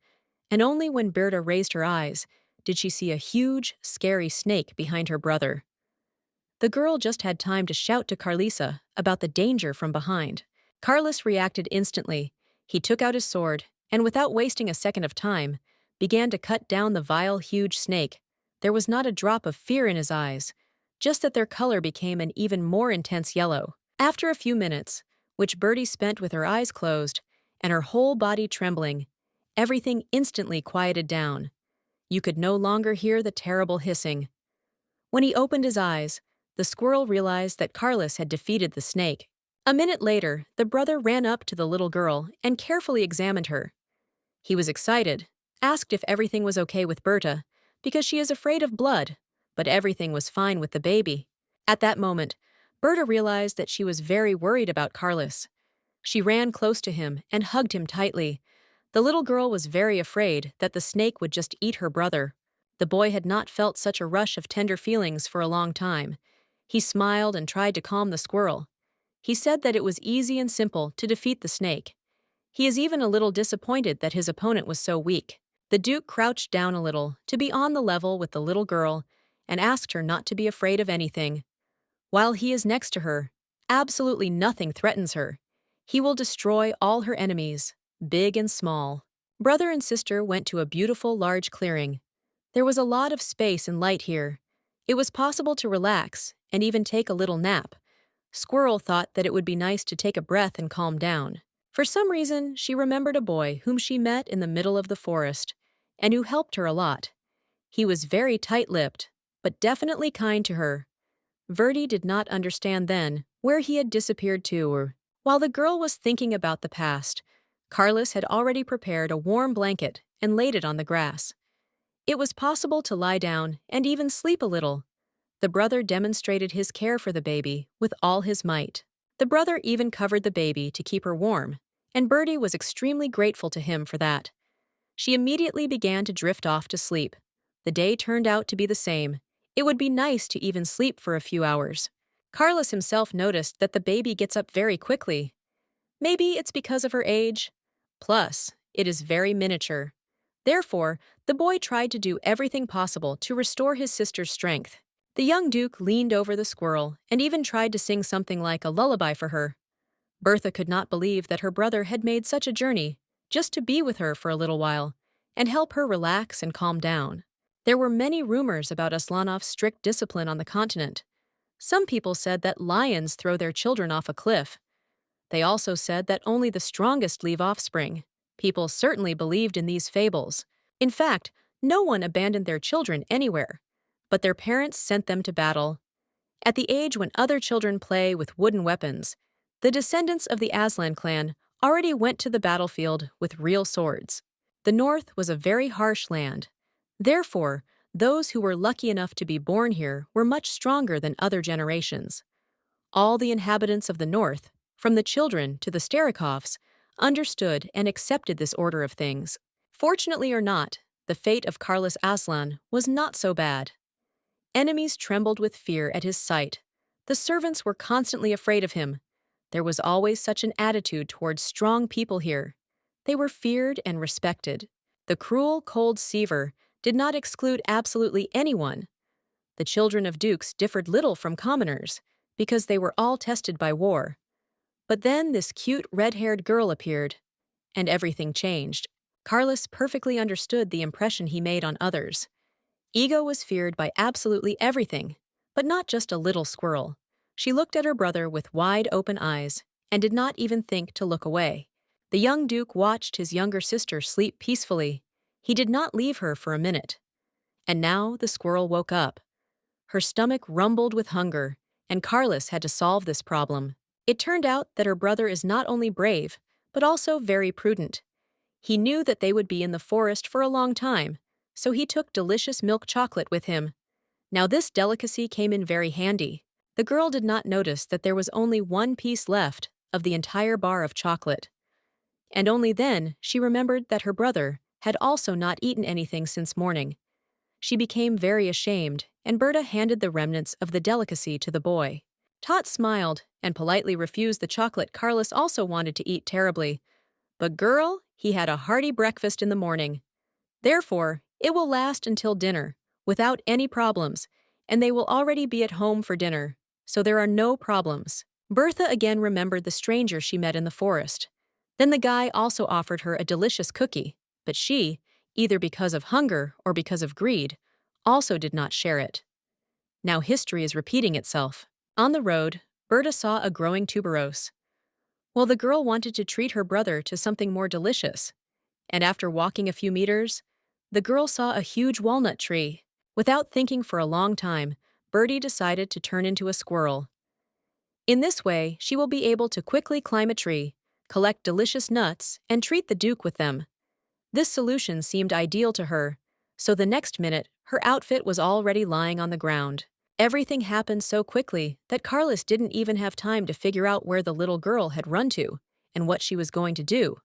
and only when Berta raised her eyes did she see a huge, scary snake behind her brother. The girl just had time to shout to Carlisa about the danger from behind. Carlos reacted instantly. He took out his sword, and without wasting a second of time, began to cut down the vile, huge snake. There was not a drop of fear in his eyes. just that their color became an even more intense yellow. After a few minutes, which Bertie spent with her eyes closed and her whole body trembling, everything instantly quieted down. You could no longer hear the terrible hissing. When he opened his eyes, the squirrel realized that Carlos had defeated the snake. A minute later, the brother ran up to the little girl and carefully examined her. He was excited, asked if everything was okay with Berta, because she is afraid of blood, but everything was fine with the baby. At that moment, Berta realized that she was very worried about Carlos. She ran close to him and hugged him tightly. The little girl was very afraid that the snake would just eat her brother. The boy had not felt such a rush of tender feelings for a long time. He smiled and tried to calm the squirrel. He said that it was easy and simple to defeat the snake. He is even a little disappointed that his opponent was so weak. The Duke crouched down a little to be on the level with the little girl and asked her not to be afraid of anything. While he is next to her, absolutely nothing threatens her. He will destroy all her enemies, big and small. Brother and sister went to a beautiful large clearing. There was a lot of space and light here. It was possible to relax and even take a little nap. Squirrel thought that it would be nice to take a breath and calm down. For some reason, she remembered a boy whom she met in the middle of the forest and who helped her a lot. He was very tight-lipped, but definitely kind to her. Verdi did not understand then where he had disappeared to. While the girl was thinking about the past, Carlos had already prepared a warm blanket and laid it on the grass. It was possible to lie down and even sleep a little. The brother demonstrated his care for the baby with all his might. The brother even covered the baby to keep her warm, and Bertie was extremely grateful to him for that. She immediately began to drift off to sleep. The day turned out to be the same. It would be nice to even sleep for a few hours. Carlos himself noticed that the baby gets up very quickly. Maybe it's because of her age. Plus, it is very miniature. Therefore, the boy tried to do everything possible to restore his sister's strength. The young Duke leaned over the squirrel and even tried to sing something like a lullaby for her. Bertha could not believe that her brother had made such a journey just to be with her for a little while and help her relax and calm down. There were many rumors about Aslanov's strict discipline on the continent. Some people said that lions throw their children off a cliff. They also said that only the strongest leave offspring. People certainly believed in these fables. In fact, no one abandoned their children anywhere, but their parents sent them to battle. At the age when other children play with wooden weapons, the descendants of the Aslan clan already went to the battlefield with real swords. The North was a very harsh land. Therefore, those who were lucky enough to be born here were much stronger than other generations. All the inhabitants of the North, from the children to the Starakovs, understood and accepted this order of things. Fortunately or not, the fate of Carlos Aslan was not so bad. Enemies trembled with fear at his sight. The servants were constantly afraid of him. There was always such an attitude towards strong people here. They were feared and respected. The cruel, cold Seaver did not exclude absolutely anyone. The children of dukes differed little from commoners, because they were all tested by war. But then this cute red-haired girl appeared, and everything changed. Carlos perfectly understood the impression he made on others. Ego was feared by absolutely everything, but not just a little squirrel. She looked at her brother with wide open eyes and did not even think to look away. The young Duke watched his younger sister sleep peacefully. He did not leave her for a minute. And now the squirrel woke up. Her stomach rumbled with hunger, and Carlos had to solve this problem. It turned out that her brother is not only brave, but also very prudent. He knew that they would be in the forest for a long time, so he took delicious milk chocolate with him. Now this delicacy came in very handy. The girl did not notice that there was only one piece left of the entire bar of chocolate. And only then she remembered that her brother had also not eaten anything since morning. She became very ashamed, and Berta handed the remnants of the delicacy to the boy. Tot smiled and politely refused the chocolate Carlos also wanted to eat terribly. But girl, he had a hearty breakfast in the morning. Therefore, it will last until dinner, without any problems, and they will already be at home for dinner, so there are no problems. Bertha again remembered the stranger she met in the forest. Then the guy also offered her a delicious cookie, but she, either because of hunger or because of greed, also did not share it. Now history is repeating itself. On the road, Berta saw a growing tuberose. Well, the girl wanted to treat her brother to something more delicious. And after walking a few meters, the girl saw a huge walnut tree. Without thinking for a long time, Bertie decided to turn into a squirrel. In this way, she will be able to quickly climb a tree, collect delicious nuts, and treat the Duke with them. This solution seemed ideal to her, so the next minute, her outfit was already lying on the ground. Everything happened so quickly that Carlos didn't even have time to figure out where the little girl had run to and what she was going to do.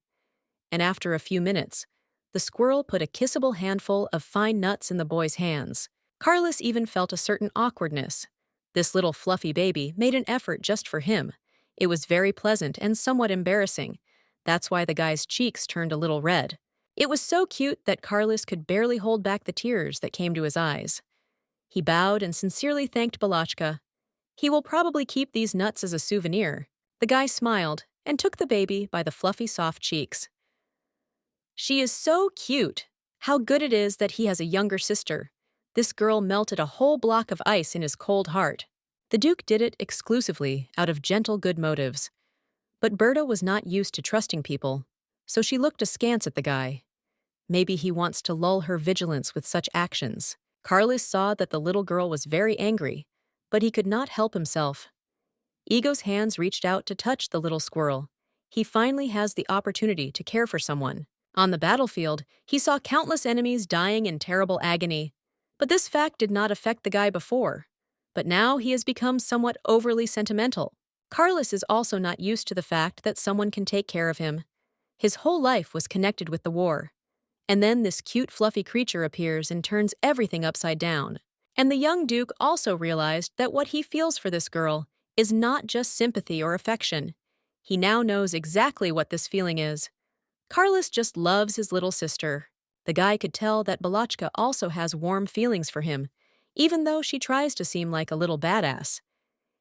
And after a few minutes, the squirrel put a kissable handful of fine nuts in the boy's hands. Carlos even felt a certain awkwardness. This little fluffy baby made an effort just for him. It was very pleasant and somewhat embarrassing. That's why the guy's cheeks turned a little red. It was so cute that Carlos could barely hold back the tears that came to his eyes. He bowed and sincerely thanked Balachka. He will probably keep these nuts as a souvenir. The guy smiled and took the baby by the fluffy soft cheeks. She is so cute. How good it is that he has a younger sister. This girl melted a whole block of ice in his cold heart. The Duke did it exclusively out of gentle good motives. But Berta was not used to trusting people, so she looked askance at the guy. Maybe he wants to lull her vigilance with such actions. Carlos saw that the little girl was very angry, but he could not help himself. Ego's hands reached out to touch the little squirrel. He finally has the opportunity to care for someone. On the battlefield, he saw countless enemies dying in terrible agony. But this fact did not affect the guy before. But now he has become somewhat overly sentimental. Carlos is also not used to the fact that someone can take care of him. His whole life was connected with the war. And then this cute fluffy creature appears and turns everything upside down. And the young Duke also realized that what he feels for this girl is not just sympathy or affection. He now knows exactly what this feeling is. Carlos just loves his little sister. The guy could tell that Balachka also has warm feelings for him, even though she tries to seem like a little badass.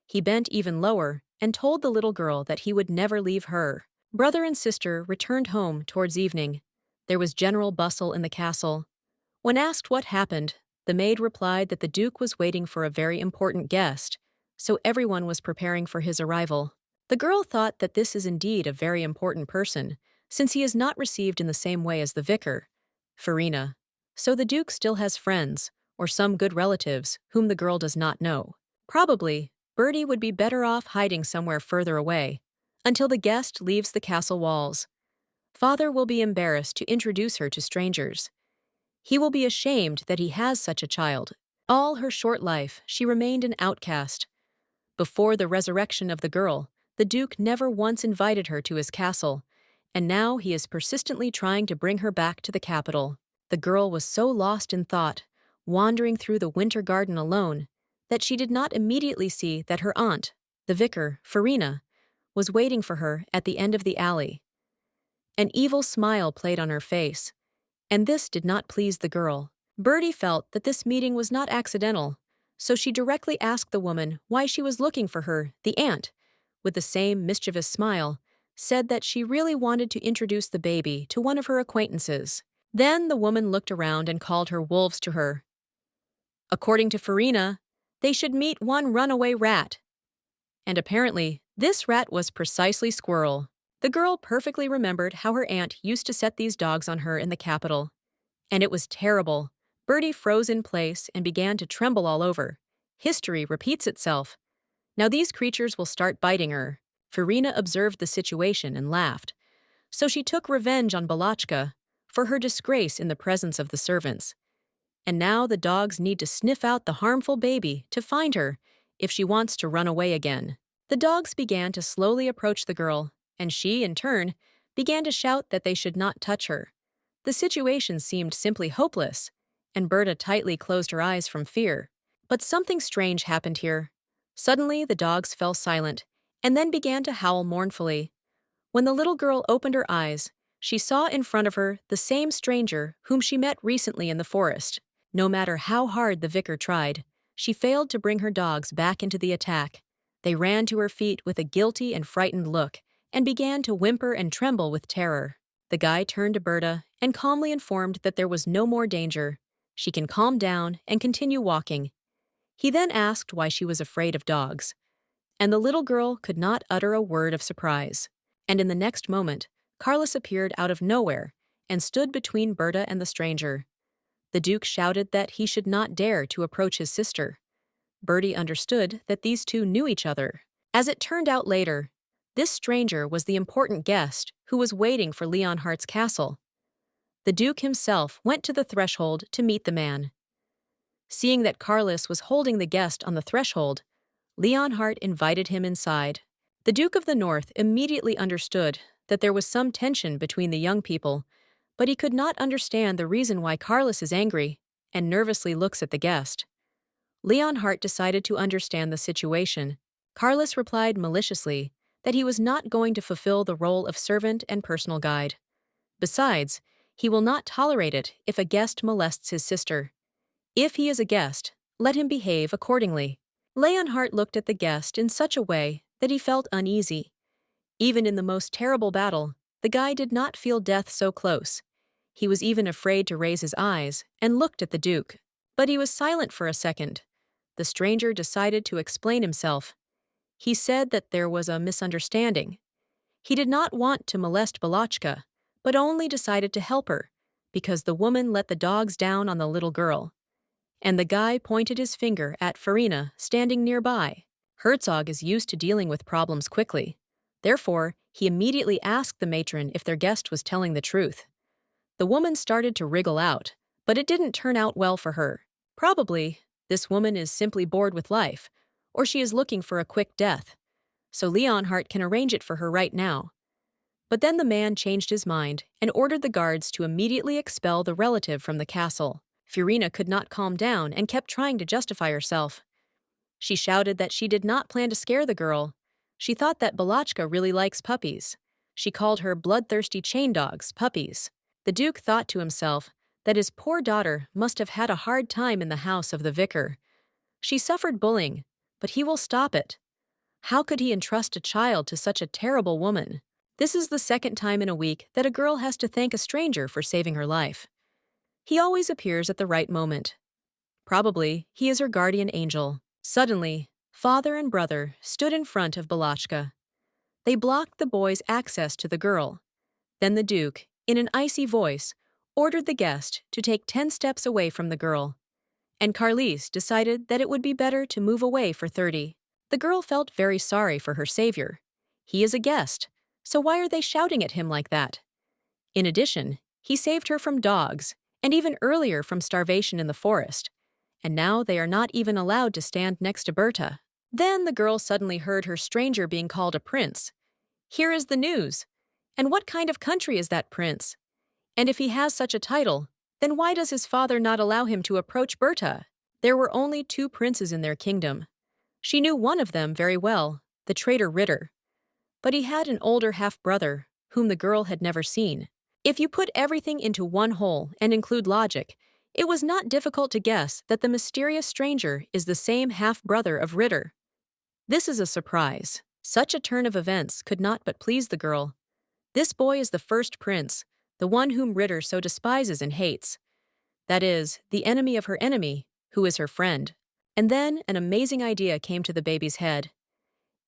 He bent even lower and told the little girl that he would never leave her. Brother and sister returned home towards evening. There was general bustle in the castle. When asked what happened, the maid replied that the Duke was waiting for a very important guest, so everyone was preparing for his arrival. The girl thought that this is indeed a very important person, since he is not received in the same way as the vicar, Farina. So the Duke still has friends, or some good relatives, whom the girl does not know. Probably, Bertie would be better off hiding somewhere further away, until the guest leaves the castle walls. Father will be embarrassed to introduce her to strangers. He will be ashamed that he has such a child. All her short life, she remained an outcast. Before the resurrection of the girl, the Duke never once invited her to his castle, and now he is persistently trying to bring her back to the capital. The girl was so lost in thought, wandering through the winter garden alone, that she did not immediately see that her aunt, the vicar, Farina, was waiting for her at the end of the alley. An evil smile played on her face, and this did not please the girl. Bertie felt that this meeting was not accidental, so she directly asked the woman why she was looking for her, the aunt, with the same mischievous smile, said that she really wanted to introduce the baby to one of her acquaintances. Then the woman looked around and called her wolves to her. According to Farina, they should meet one runaway rat. And apparently, this rat was precisely Squirrel. The girl perfectly remembered how her aunt used to set these dogs on her in the capital. And it was terrible. Bertie froze in place and began to tremble all over. History repeats itself. Now these creatures will start biting her. Farina observed the situation and laughed. So she took revenge on Balachka for her disgrace in the presence of the servants. And now the dogs need to sniff out the harmful baby to find her if she wants to run away again. The dogs began to slowly approach the girl, and she, in turn, began to shout that they should not touch her. The situation seemed simply hopeless, and Berta tightly closed her eyes from fear. But something strange happened here. Suddenly, the dogs fell silent, and then began to howl mournfully. When the little girl opened her eyes, she saw in front of her the same stranger whom she met recently in the forest. No matter how hard the vicar tried, she failed to bring her dogs back into the attack. They ran to her feet with a guilty and frightened look, and began to whimper and tremble with terror. The guy turned to Berta and calmly informed that there was no more danger. She can calm down and continue walking. He then asked why she was afraid of dogs, and the little girl could not utter a word of surprise. And in the next moment, Carlos appeared out of nowhere and stood between Berta and the stranger. The Duke shouted that he should not dare to approach his sister. Bertie understood that these two knew each other. As it turned out later, this stranger was the important guest who was waiting for Leonhardt's castle. The Duke himself went to the threshold to meet the man. Seeing that Carlos was holding the guest on the threshold, Leonhardt invited him inside. The Duke of the North immediately understood that there was some tension between the young people, but he could not understand the reason why Carlos is angry and nervously looks at the guest. Leonhardt decided to understand the situation. Carlos replied maliciously that he was not going to fulfill the role of servant and personal guide. Besides, he will not tolerate it if a guest molests his sister. If he is a guest, let him behave accordingly. Leonhardt looked at the guest in such a way that he felt uneasy. Even in the most terrible battle, the guy did not feel death so close. He was even afraid to raise his eyes and looked at the Duke. But he was silent for a second. The stranger decided to explain himself. He said that there was a misunderstanding. He did not want to molest Balachka, but only decided to help her, because the woman let the dogs down on the little girl. And the guy pointed his finger at Farina, standing nearby. Herzog is used to dealing with problems quickly. Therefore, he immediately asked the matron if their guest was telling the truth. The woman started to wriggle out, but it didn't turn out well for her. Probably, this woman is simply bored with life, or she is looking for a quick death. So Leonhardt can arrange it for her right now. But then the man changed his mind and ordered the guards to immediately expel the relative from the castle. Farina could not calm down and kept trying to justify herself. She shouted that she did not plan to scare the girl. She thought that Balachka really likes puppies. She called her bloodthirsty chain dogs puppies. The Duke thought to himself that his poor daughter must have had a hard time in the house of the vicar. She suffered bullying, but he will stop it. How could he entrust a child to such a terrible woman? This is the second time in a week that a girl has to thank a stranger for saving her life. He always appears at the right moment. Probably, he is her guardian angel. Suddenly, father and brother stood in front of Balachka. They blocked the boy's access to the girl. Then the Duke, in an icy voice, ordered the guest to take 10 steps away from the girl. And Carlis decided that it would be better to move away for 30. The girl felt very sorry for her savior. He is a guest, so why are they shouting at him like that? In addition, he saved her from dogs, and even earlier from starvation in the forest. And now they are not even allowed to stand next to Berta. Then the girl suddenly heard her stranger being called a prince. Here is the news. And what kind of country is that prince? And if he has such a title, then why does his father not allow him to approach Berta? There were only 2 princes in their kingdom. She knew one of them very well, the traitor Ritter. But he had an older half-brother, whom the girl had never seen. If you put everything into one whole and include logic, it was not difficult to guess that the mysterious stranger is the same half-brother of Ritter. This is a surprise. Such a turn of events could not but please the girl. This boy is the first prince, the one whom Ritter so despises and hates. That is, the enemy of her enemy, who is her friend. And then an amazing idea came to the baby's head.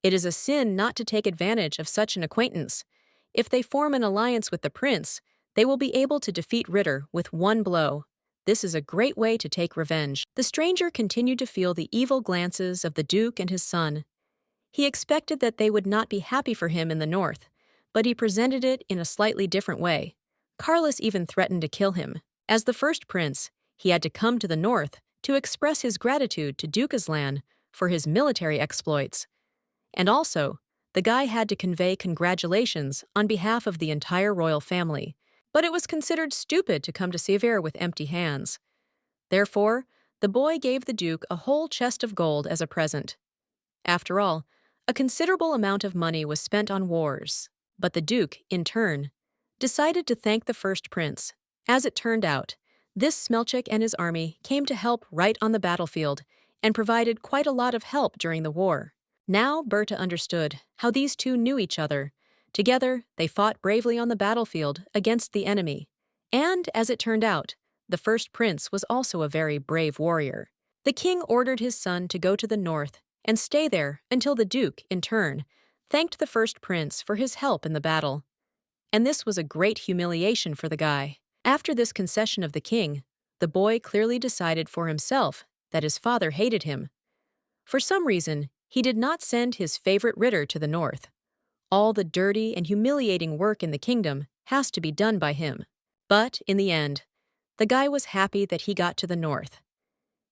It is a sin not to take advantage of such an acquaintance. If they form an alliance with the prince, they will be able to defeat Ritter with one blow. This is a great way to take revenge. The stranger continued to feel the evil glances of the Duke and his son. He expected that they would not be happy for him in the north, but he presented it in a slightly different way. Carlos even threatened to kill him. As the first prince, he had to come to the north to express his gratitude to Duke Aslan for his military exploits. And also, the guy had to convey congratulations on behalf of the entire royal family. But it was considered stupid to come to Sever with empty hands. Therefore, the boy gave the Duke a whole chest of gold as a present. After all, a considerable amount of money was spent on wars. But the Duke, in turn, decided to thank the first prince. As it turned out, this Smelchik and his army came to help right on the battlefield and provided quite a lot of help during the war. Now Berta understood how these two knew each other. Together, they fought bravely on the battlefield against the enemy. And, as it turned out, the first prince was also a very brave warrior. The king ordered his son to go to the north and stay there until the duke, in turn, thanked the first prince for his help in the battle. And this was a great humiliation for the guy. After this concession of the king, the boy clearly decided for himself that his father hated him. For some reason, he did not send his favorite ritter to the north. All the dirty and humiliating work in the kingdom has to be done by him. But, in the end, the guy was happy that he got to the north.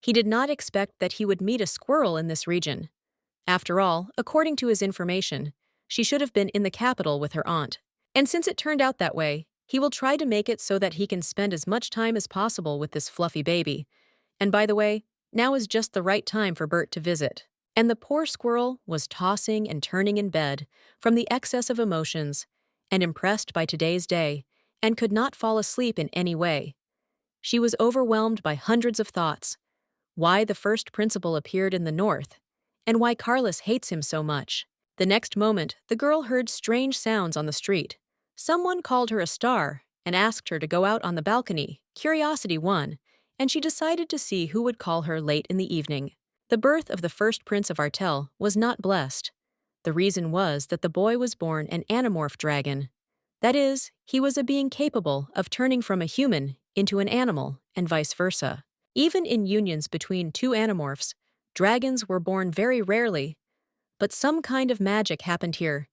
He did not expect that he would meet a squirrel in this region. After all, according to his information, she should have been in the capital with her aunt. And since it turned out that way, he will try to make it so that he can spend as much time as possible with this fluffy baby. And by the way, now is just the right time for Bert to visit. And the poor squirrel was tossing and turning in bed from the excess of emotions and impressed by today's day and could not fall asleep in any way. She was overwhelmed by hundreds of thoughts. Why the first principal appeared in the north, and why Carlos hates him so much. The next moment, the girl heard strange sounds on the street. Someone called her a star and asked her to go out on the balcony. Curiosity won, and she decided to see who would call her late in the evening. The birth of the first prince of Artel was not blessed. The reason was that the boy was born an animorph dragon. That is, he was a being capable of turning from a human into an animal, and vice versa. Even in unions between two animorphs, dragons were born very rarely. But some kind of magic happened here,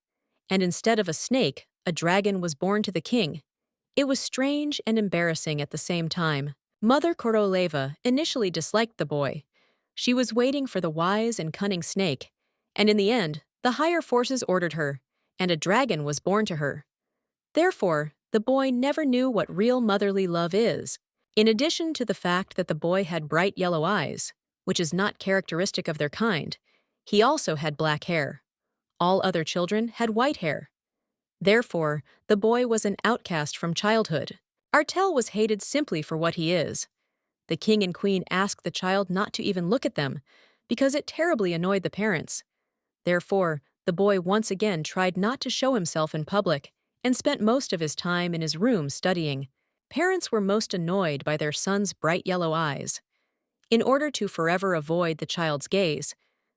and instead of a snake, a dragon was born to the king. It was strange and embarrassing at the same time. Mother Koroleva initially disliked the boy. She was waiting for the wise and cunning snake, and in the end, the higher forces ordered her, and a dragon was born to her. Therefore, the boy never knew what real motherly love is. In addition to the fact that the boy had bright yellow eyes, which is not characteristic of their kind, he also had black hair. All other children had white hair. Therefore, the boy was an outcast from childhood. Artel was hated simply for what he is. The king and queen asked the child not to even look at them, because it terribly annoyed the parents. Therefore, the boy once again tried not to show himself in public and spent most of his time in his room studying. Parents were most annoyed by their son's bright yellow eyes. In order to forever avoid the child's gaze,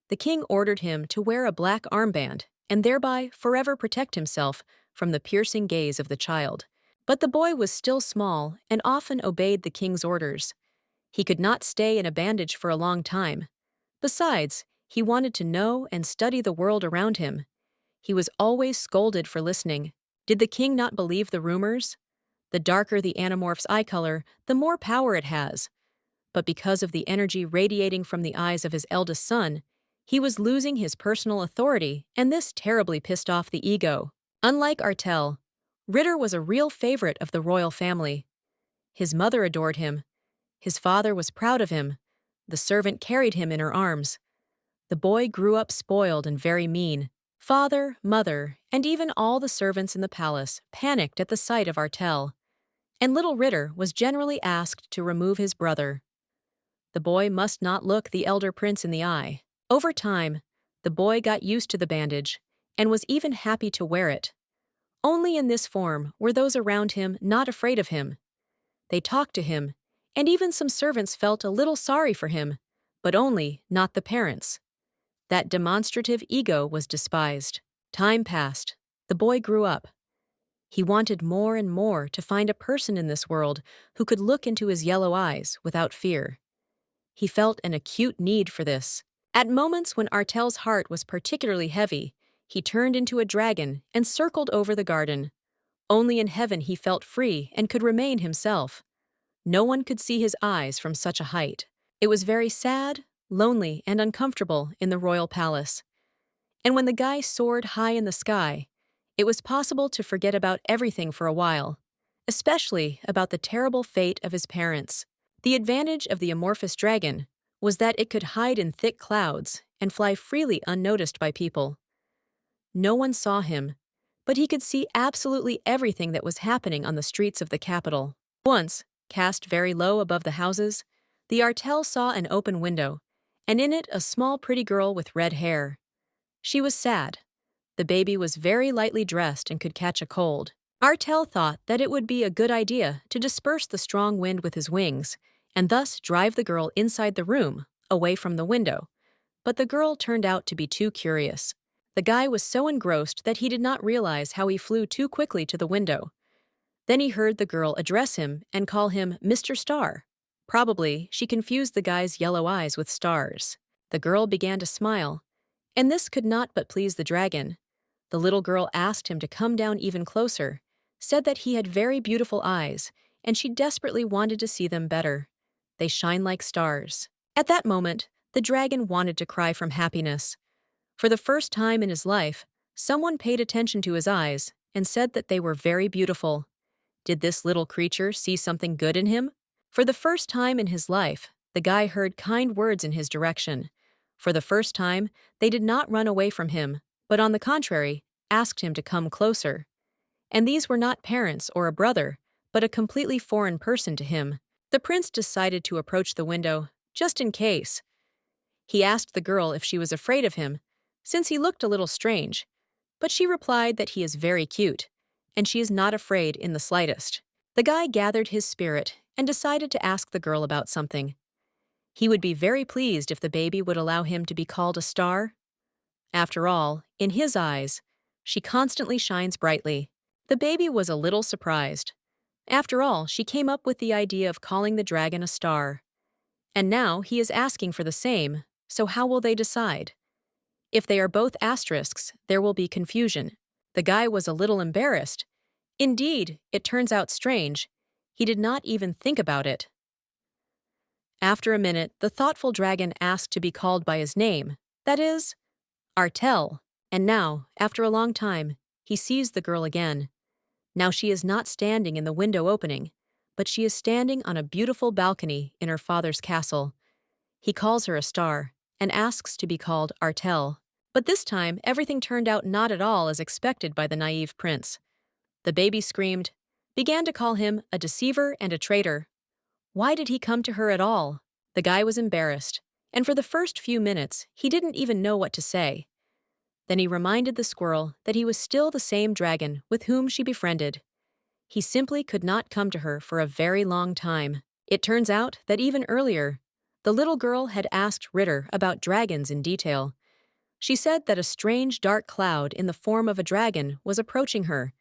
the king ordered him to wear a black armband and thereby forever protect himself from the piercing gaze of the child. But the boy was still small and often obeyed the king's orders. He could not stay in a bandage for a long time. Besides, he wanted to know and study the world around him. He was always scolded for listening. Did the king not believe the rumors? The darker the animorph's eye color, the more power it has. But because of the energy radiating from the eyes of his eldest son, he was losing his personal authority, and this terribly pissed off the ego. Unlike Artel, Ritter was a real favorite of the royal family. His mother adored him. His father was proud of him. The servant carried him in her arms. The boy grew up spoiled and very mean. Father, mother, and even all the servants in the palace panicked at the sight of Artel, and little Ritter was generally asked to remove his brother. The boy must not look the elder prince in the eye. Over time, the boy got used to the bandage and was even happy to wear it. Only in this form were those around him not afraid of him. They talked to him, and even some servants felt a little sorry for him, but only not the parents. That demonstrative ego was despised. Time passed. The boy grew up. He wanted more and more to find a person in this world who could look into his yellow eyes without fear. He felt an acute need for this. At moments when Artel's heart was particularly heavy, he turned into a dragon and circled over the garden. Only in heaven he felt free and could remain himself. No one could see his eyes from such a height. It was very sad, lonely, and uncomfortable in the royal palace. And when the guy soared high in the sky, it was possible to forget about everything for a while, especially about the terrible fate of his parents. The advantage of the amorphous dragon was that it could hide in thick clouds and fly freely unnoticed by people. No one saw him, but he could see absolutely everything that was happening on the streets of the capital. Once, cast very low above the houses, the Artel saw an open window, and in it a small pretty girl with red hair. She was sad. The baby was very lightly dressed and could catch a cold. Artel thought that it would be a good idea to disperse the strong wind with his wings, and thus drive the girl inside the room, away from the window, but the girl turned out to be too curious. The guy was so engrossed that he did not realize how he flew too quickly to the window. Then he heard the girl address him and call him Mr. Star. Probably, she confused the guy's yellow eyes with stars. The girl began to smile, and this could not but please the dragon. The little girl asked him to come down even closer, said that he had very beautiful eyes, and she desperately wanted to see them better. They shine like stars. At that moment, the dragon wanted to cry from happiness. For the first time in his life, someone paid attention to his eyes and said that they were very beautiful. Did this little creature see something good in him? For the first time in his life, the guy heard kind words in his direction. For the first time, they did not run away from him, but on the contrary, asked him to come closer. And these were not parents or a brother, but a completely foreign person to him. The prince decided to approach the window, just in case. He asked the girl if she was afraid of him, since he looked a little strange, but she replied that he is very cute, and she is not afraid in the slightest. The guy gathered his spirit and decided to ask the girl about something. He would be very pleased if the baby would allow him to be called a star. After all, in his eyes, she constantly shines brightly. The baby was a little surprised. After all, she came up with the idea of calling the dragon a star. And now he is asking for the same, so how will they decide? If they are both asterisks, there will be confusion. The guy was a little embarrassed. Indeed, it turns out strange. He did not even think about it. After a minute, the thoughtful dragon asked to be called by his name, that is, Artel. And now, after a long time, he sees the girl again. Now she is not standing in the window opening, but she is standing on a beautiful balcony in her father's castle. He calls her a star and asks to be called Artel. But this time, everything turned out not at all as expected by the naive prince. The baby screamed, began to call him a deceiver and a traitor. Why did he come to her at all? The guy was embarrassed, and for the first few minutes, he didn't even know what to say. Then he reminded the squirrel that he was still the same dragon with whom she befriended. He simply could not come to her for a very long time. It turns out that even earlier, the little girl had asked Ritter about dragons in detail. She said that a strange dark cloud in the form of a dragon was approaching her,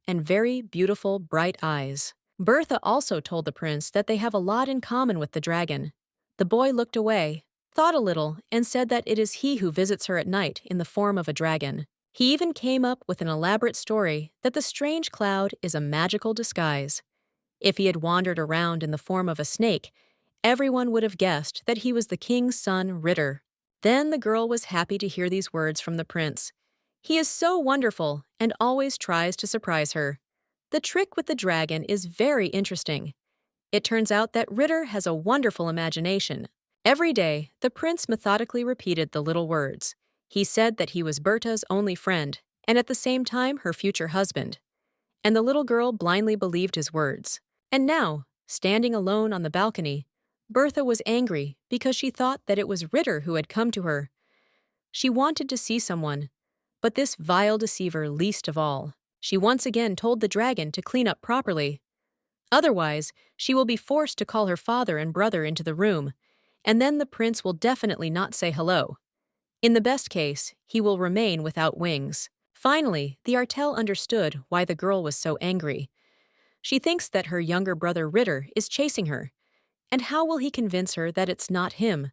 and very beautiful bright eyes. Bertha also told the prince that they have a lot in common with the dragon. The boy looked away, thought a little, and said that it is he who visits her at night in the form of a dragon. He even came up with an elaborate story that the strange cloud is a magical disguise. If he had wandered around in the form of a snake, everyone would have guessed that he was the king's son, Ritter. Then the girl was happy to hear these words from the prince. He is so wonderful and always tries to surprise her. The trick with the dragon is very interesting. It turns out that Ritter has a wonderful imagination. Every day, the prince methodically repeated the little words. He said that he was Berta's only friend, and at the same time her future husband. And the little girl blindly believed his words. And now, standing alone on the balcony, Bertha was angry because she thought that it was Ritter who had come to her. She wanted to see someone, but this vile deceiver least of all. She once again told the dragon to clean up properly. Otherwise, she will be forced to call her father and brother into the room, and then the prince will definitely not say hello. In the best case, he will remain without wings. Finally, the Artel understood why the girl was so angry. She thinks that her younger brother Ritter is chasing her. And how will he convince her that it's not him?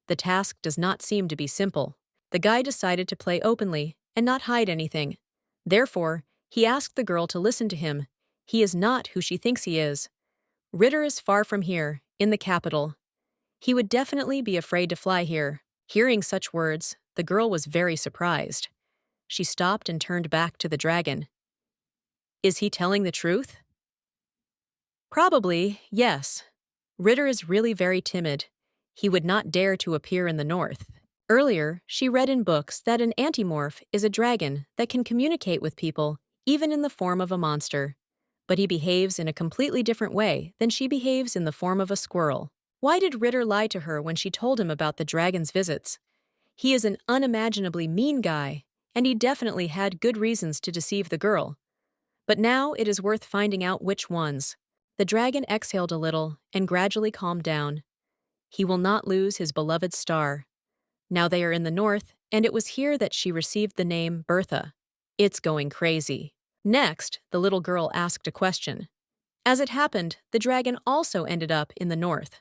The task does not seem to be simple. The guy decided to play openly and not hide anything. Therefore, he asked the girl to listen to him. He is not who she thinks he is. Ritter is far from here, in the capital. He would definitely be afraid to fly here. Hearing such words, the girl was very surprised. She stopped and turned back to the dragon. Is he telling the truth? Probably, yes. Ritter is really very timid. He would not dare to appear in the north. Earlier, she read in books that an antimorph is a dragon that can communicate with people, even in the form of a monster. But he behaves in a completely different way than she behaves in the form of a squirrel. Why did Ritter lie to her when she told him about the dragon's visits? He is an unimaginably mean guy, and he definitely had good reasons to deceive the girl. But now it is worth finding out which ones. The dragon exhaled a little and gradually calmed down. He will not lose his beloved star. Now they are in the north, and it was here that she received the name Bertha. It's going crazy. Next, the little girl asked a question. As it happened, the dragon also ended up in the north.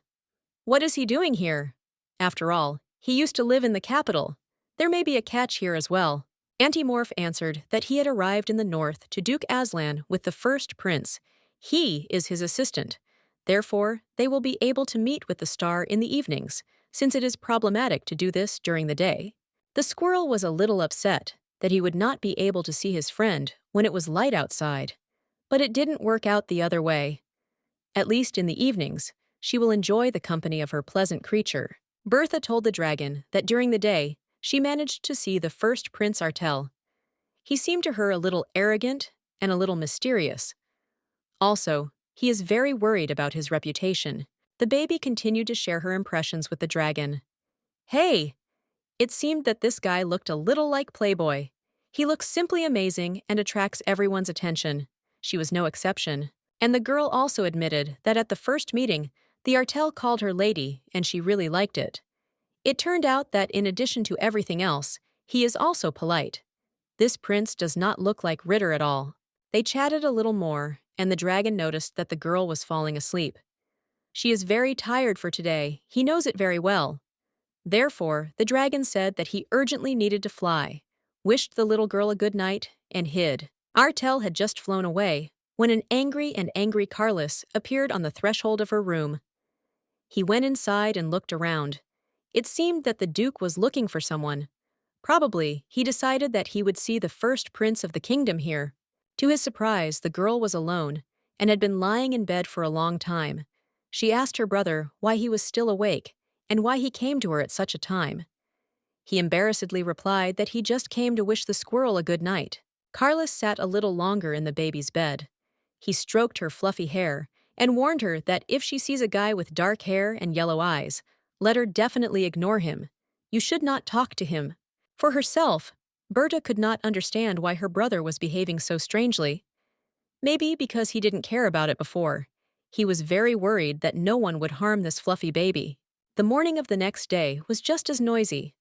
What is he doing here? After all, he used to live in the capital. There may be a catch here as well. Antimorph answered that he had arrived in the north to Duke Aslan with the first prince. He is his assistant. Therefore, they will be able to meet with the star in the evenings, since it is problematic to do this during the day. The squirrel was a little upset that he would not be able to see his friend when it was light outside. But it didn't work out the other way. At least in the evenings, she will enjoy the company of her pleasant creature. Bertha told the dragon that during the day, she managed to see the first Prince Artel. He seemed to her a little arrogant and a little mysterious. Also, he is very worried about his reputation. The baby continued to share her impressions with the dragon. Hey! It seemed that this guy looked a little like Playboy. He looks simply amazing and attracts everyone's attention. She was no exception. And the girl also admitted that at the first meeting, the Artel called her lady, and she really liked it. It turned out that in addition to everything else, he is also polite. This prince does not look like Ritter at all. They chatted a little more, and the dragon noticed that the girl was falling asleep. She is very tired for today. He knows it very well. Therefore, the dragon said that he urgently needed to fly, wished the little girl a good night, and hid. Artel had just flown away when an angry Carlos appeared on the threshold of her room. He went inside and looked around. It seemed that the Duke was looking for someone. Probably, he decided that he would see the first prince of the kingdom here. To his surprise, the girl was alone and had been lying in bed for a long time. She asked her brother why he was still awake and why he came to her at such a time. He embarrassedly replied that he just came to wish the squirrel a good night. Carlos sat a little longer in the baby's bed. He stroked her fluffy hair and warned her that if she sees a guy with dark hair and yellow eyes, let her definitely ignore him. You should not talk to him. For herself, Berta could not understand why her brother was behaving so strangely. Maybe because he didn't care about it before. He was very worried that no one would harm this fluffy baby. The morning of the next day was just as noisy.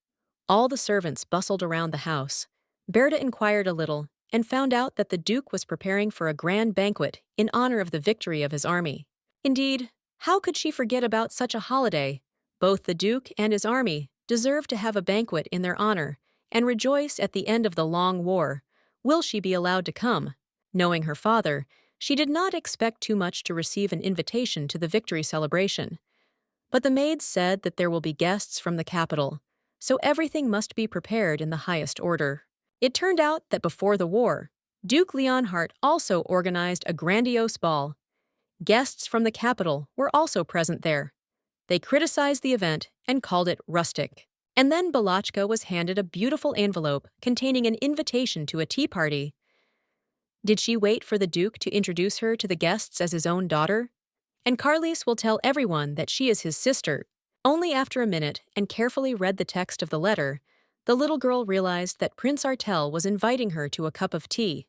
All the servants bustled around the house. Berta inquired a little and found out that the Duke was preparing for a grand banquet in honor of the victory of his army. Indeed, how could she forget about such a holiday? Both the Duke and his army deserve to have a banquet in their honor and rejoice at the end of the long war. Will she be allowed to come? Knowing her father, she did not expect too much to receive an invitation to the victory celebration. But the maids said that there will be guests from the capital, so everything must be prepared in the highest order. It turned out that before the war, Duke Leonhardt also organized a grandiose ball. Guests from the capital were also present there. They criticized the event and called it rustic. And then Balachka was handed a beautiful envelope containing an invitation to a tea party. Did she wait for the Duke to introduce her to the guests as his own daughter? And Carlis will tell everyone that she is his sister. Only after a minute and carefully read the text of the letter, the little girl realized that Prince Artel was inviting her to a cup of tea.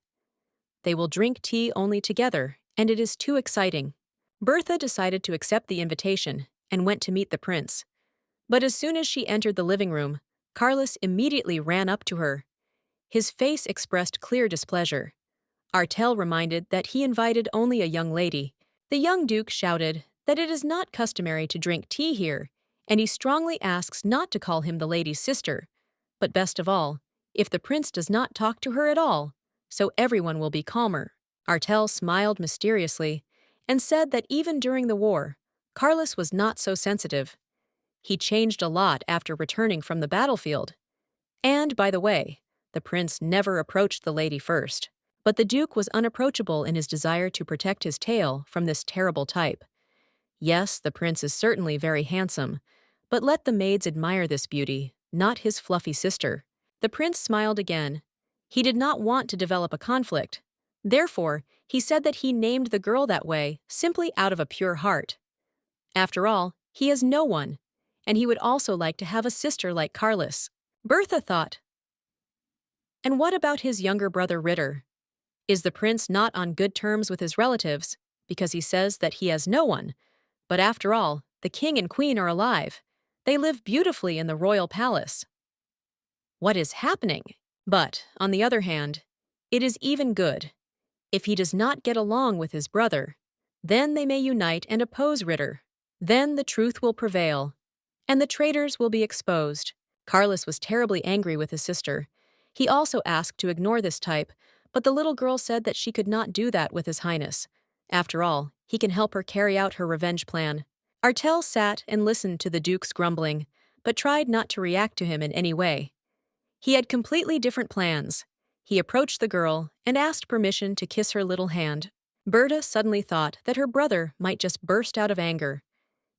They will drink tea only together, and it is too exciting. Bertha decided to accept the invitation and went to meet the prince. But as soon as she entered the living room, Carlos immediately ran up to her. His face expressed clear displeasure. Artel reminded that he invited only a young lady. The young duke shouted that it is not customary to drink tea here, and he strongly asks not to call him the lady's sister. But best of all, if the prince does not talk to her at all, so everyone will be calmer. Artel smiled mysteriously and said that even during the war, Carlos was not so sensitive. He changed a lot after returning from the battlefield. And, by the way, the prince never approached the lady first. But the Duke was unapproachable in his desire to protect his tail from this terrible type. Yes, the prince is certainly very handsome, but let the maids admire this beauty, not his fluffy sister. The prince smiled again. He did not want to develop a conflict. Therefore, he said that he named the girl that way simply out of a pure heart. After all, he has no one, and he would also like to have a sister like Carlos. Bertha thought. And what about his younger brother Ritter? Is the prince not on good terms with his relatives because he says that he has no one? But after all, The king and queen are alive. They live beautifully in the royal palace. What is happening? But, on the other hand, it is even good. If he does not get along with his brother, then they may unite and oppose Ritter. Then the truth will prevail, and the traitors will be exposed. Carlos was terribly angry with his sister. He also asked to ignore this type, but the little girl said that she could not do that with His Highness. After all, he can help her carry out her revenge plan. Artel sat and listened to the Duke's grumbling, but tried not to react to him in any way. He had completely different plans. He approached the girl and asked permission to kiss her little hand. Berta suddenly thought that her brother might just burst out of anger.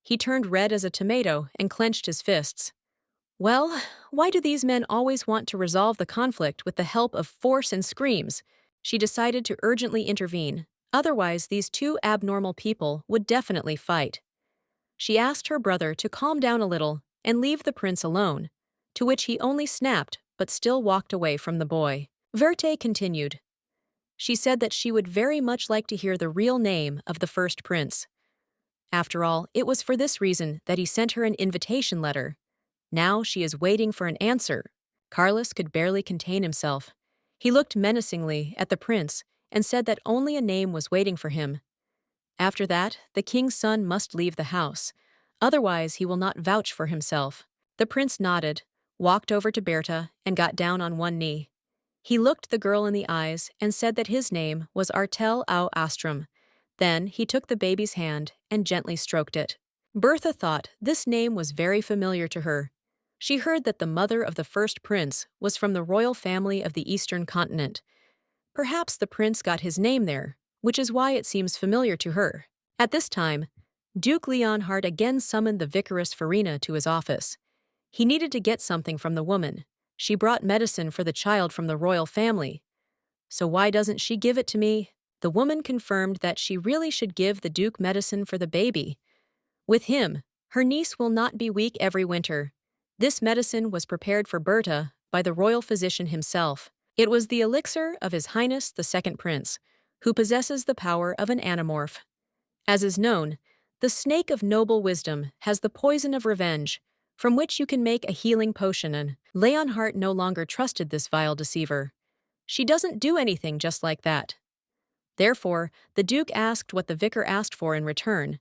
He turned red as a tomato and clenched his fists. Well, why do these men always want to resolve the conflict with the help of force and screams? She decided to urgently intervene. Otherwise, these two abnormal people would definitely fight. She asked her brother to calm down a little and leave the prince alone, to which he only snapped but still walked away from the boy. Verte continued. She said that she would very much like to hear the real name of the first prince. After all, it was for this reason that he sent her an invitation letter. Now she is waiting for an answer. Carlos could barely contain himself. He looked menacingly at the prince and said that only a name was waiting for him. After that, the king's son must leave the house. Otherwise, he will not vouch for himself. The prince nodded, walked over to Berta, and got down on one knee. He looked the girl in the eyes and said that his name was Artel au Astrum. Then he took the baby's hand and gently stroked it. Bertha thought this name was very familiar to her. She heard that the mother of the first prince was from the royal family of the eastern continent. Perhaps the prince got his name there, which is why it seems familiar to her. At this time, Duke Leonhard again summoned the Vicaress Farina to his office. He needed to get something from the woman. She brought medicine for the child from the royal family. So why doesn't she give it to me? The woman confirmed that she really should give the Duke medicine for the baby. With him, her niece will not be weak every winter. This medicine was prepared for Berta by the royal physician himself. It was the elixir of His Highness the Second Prince, who possesses the power of an animorph. As is known, the snake of noble wisdom has the poison of revenge, from which you can make a healing potion, and Leonhardt no longer trusted this vile deceiver. She doesn't do anything just like that. Therefore, the Duke asked what the vicar asked for in return,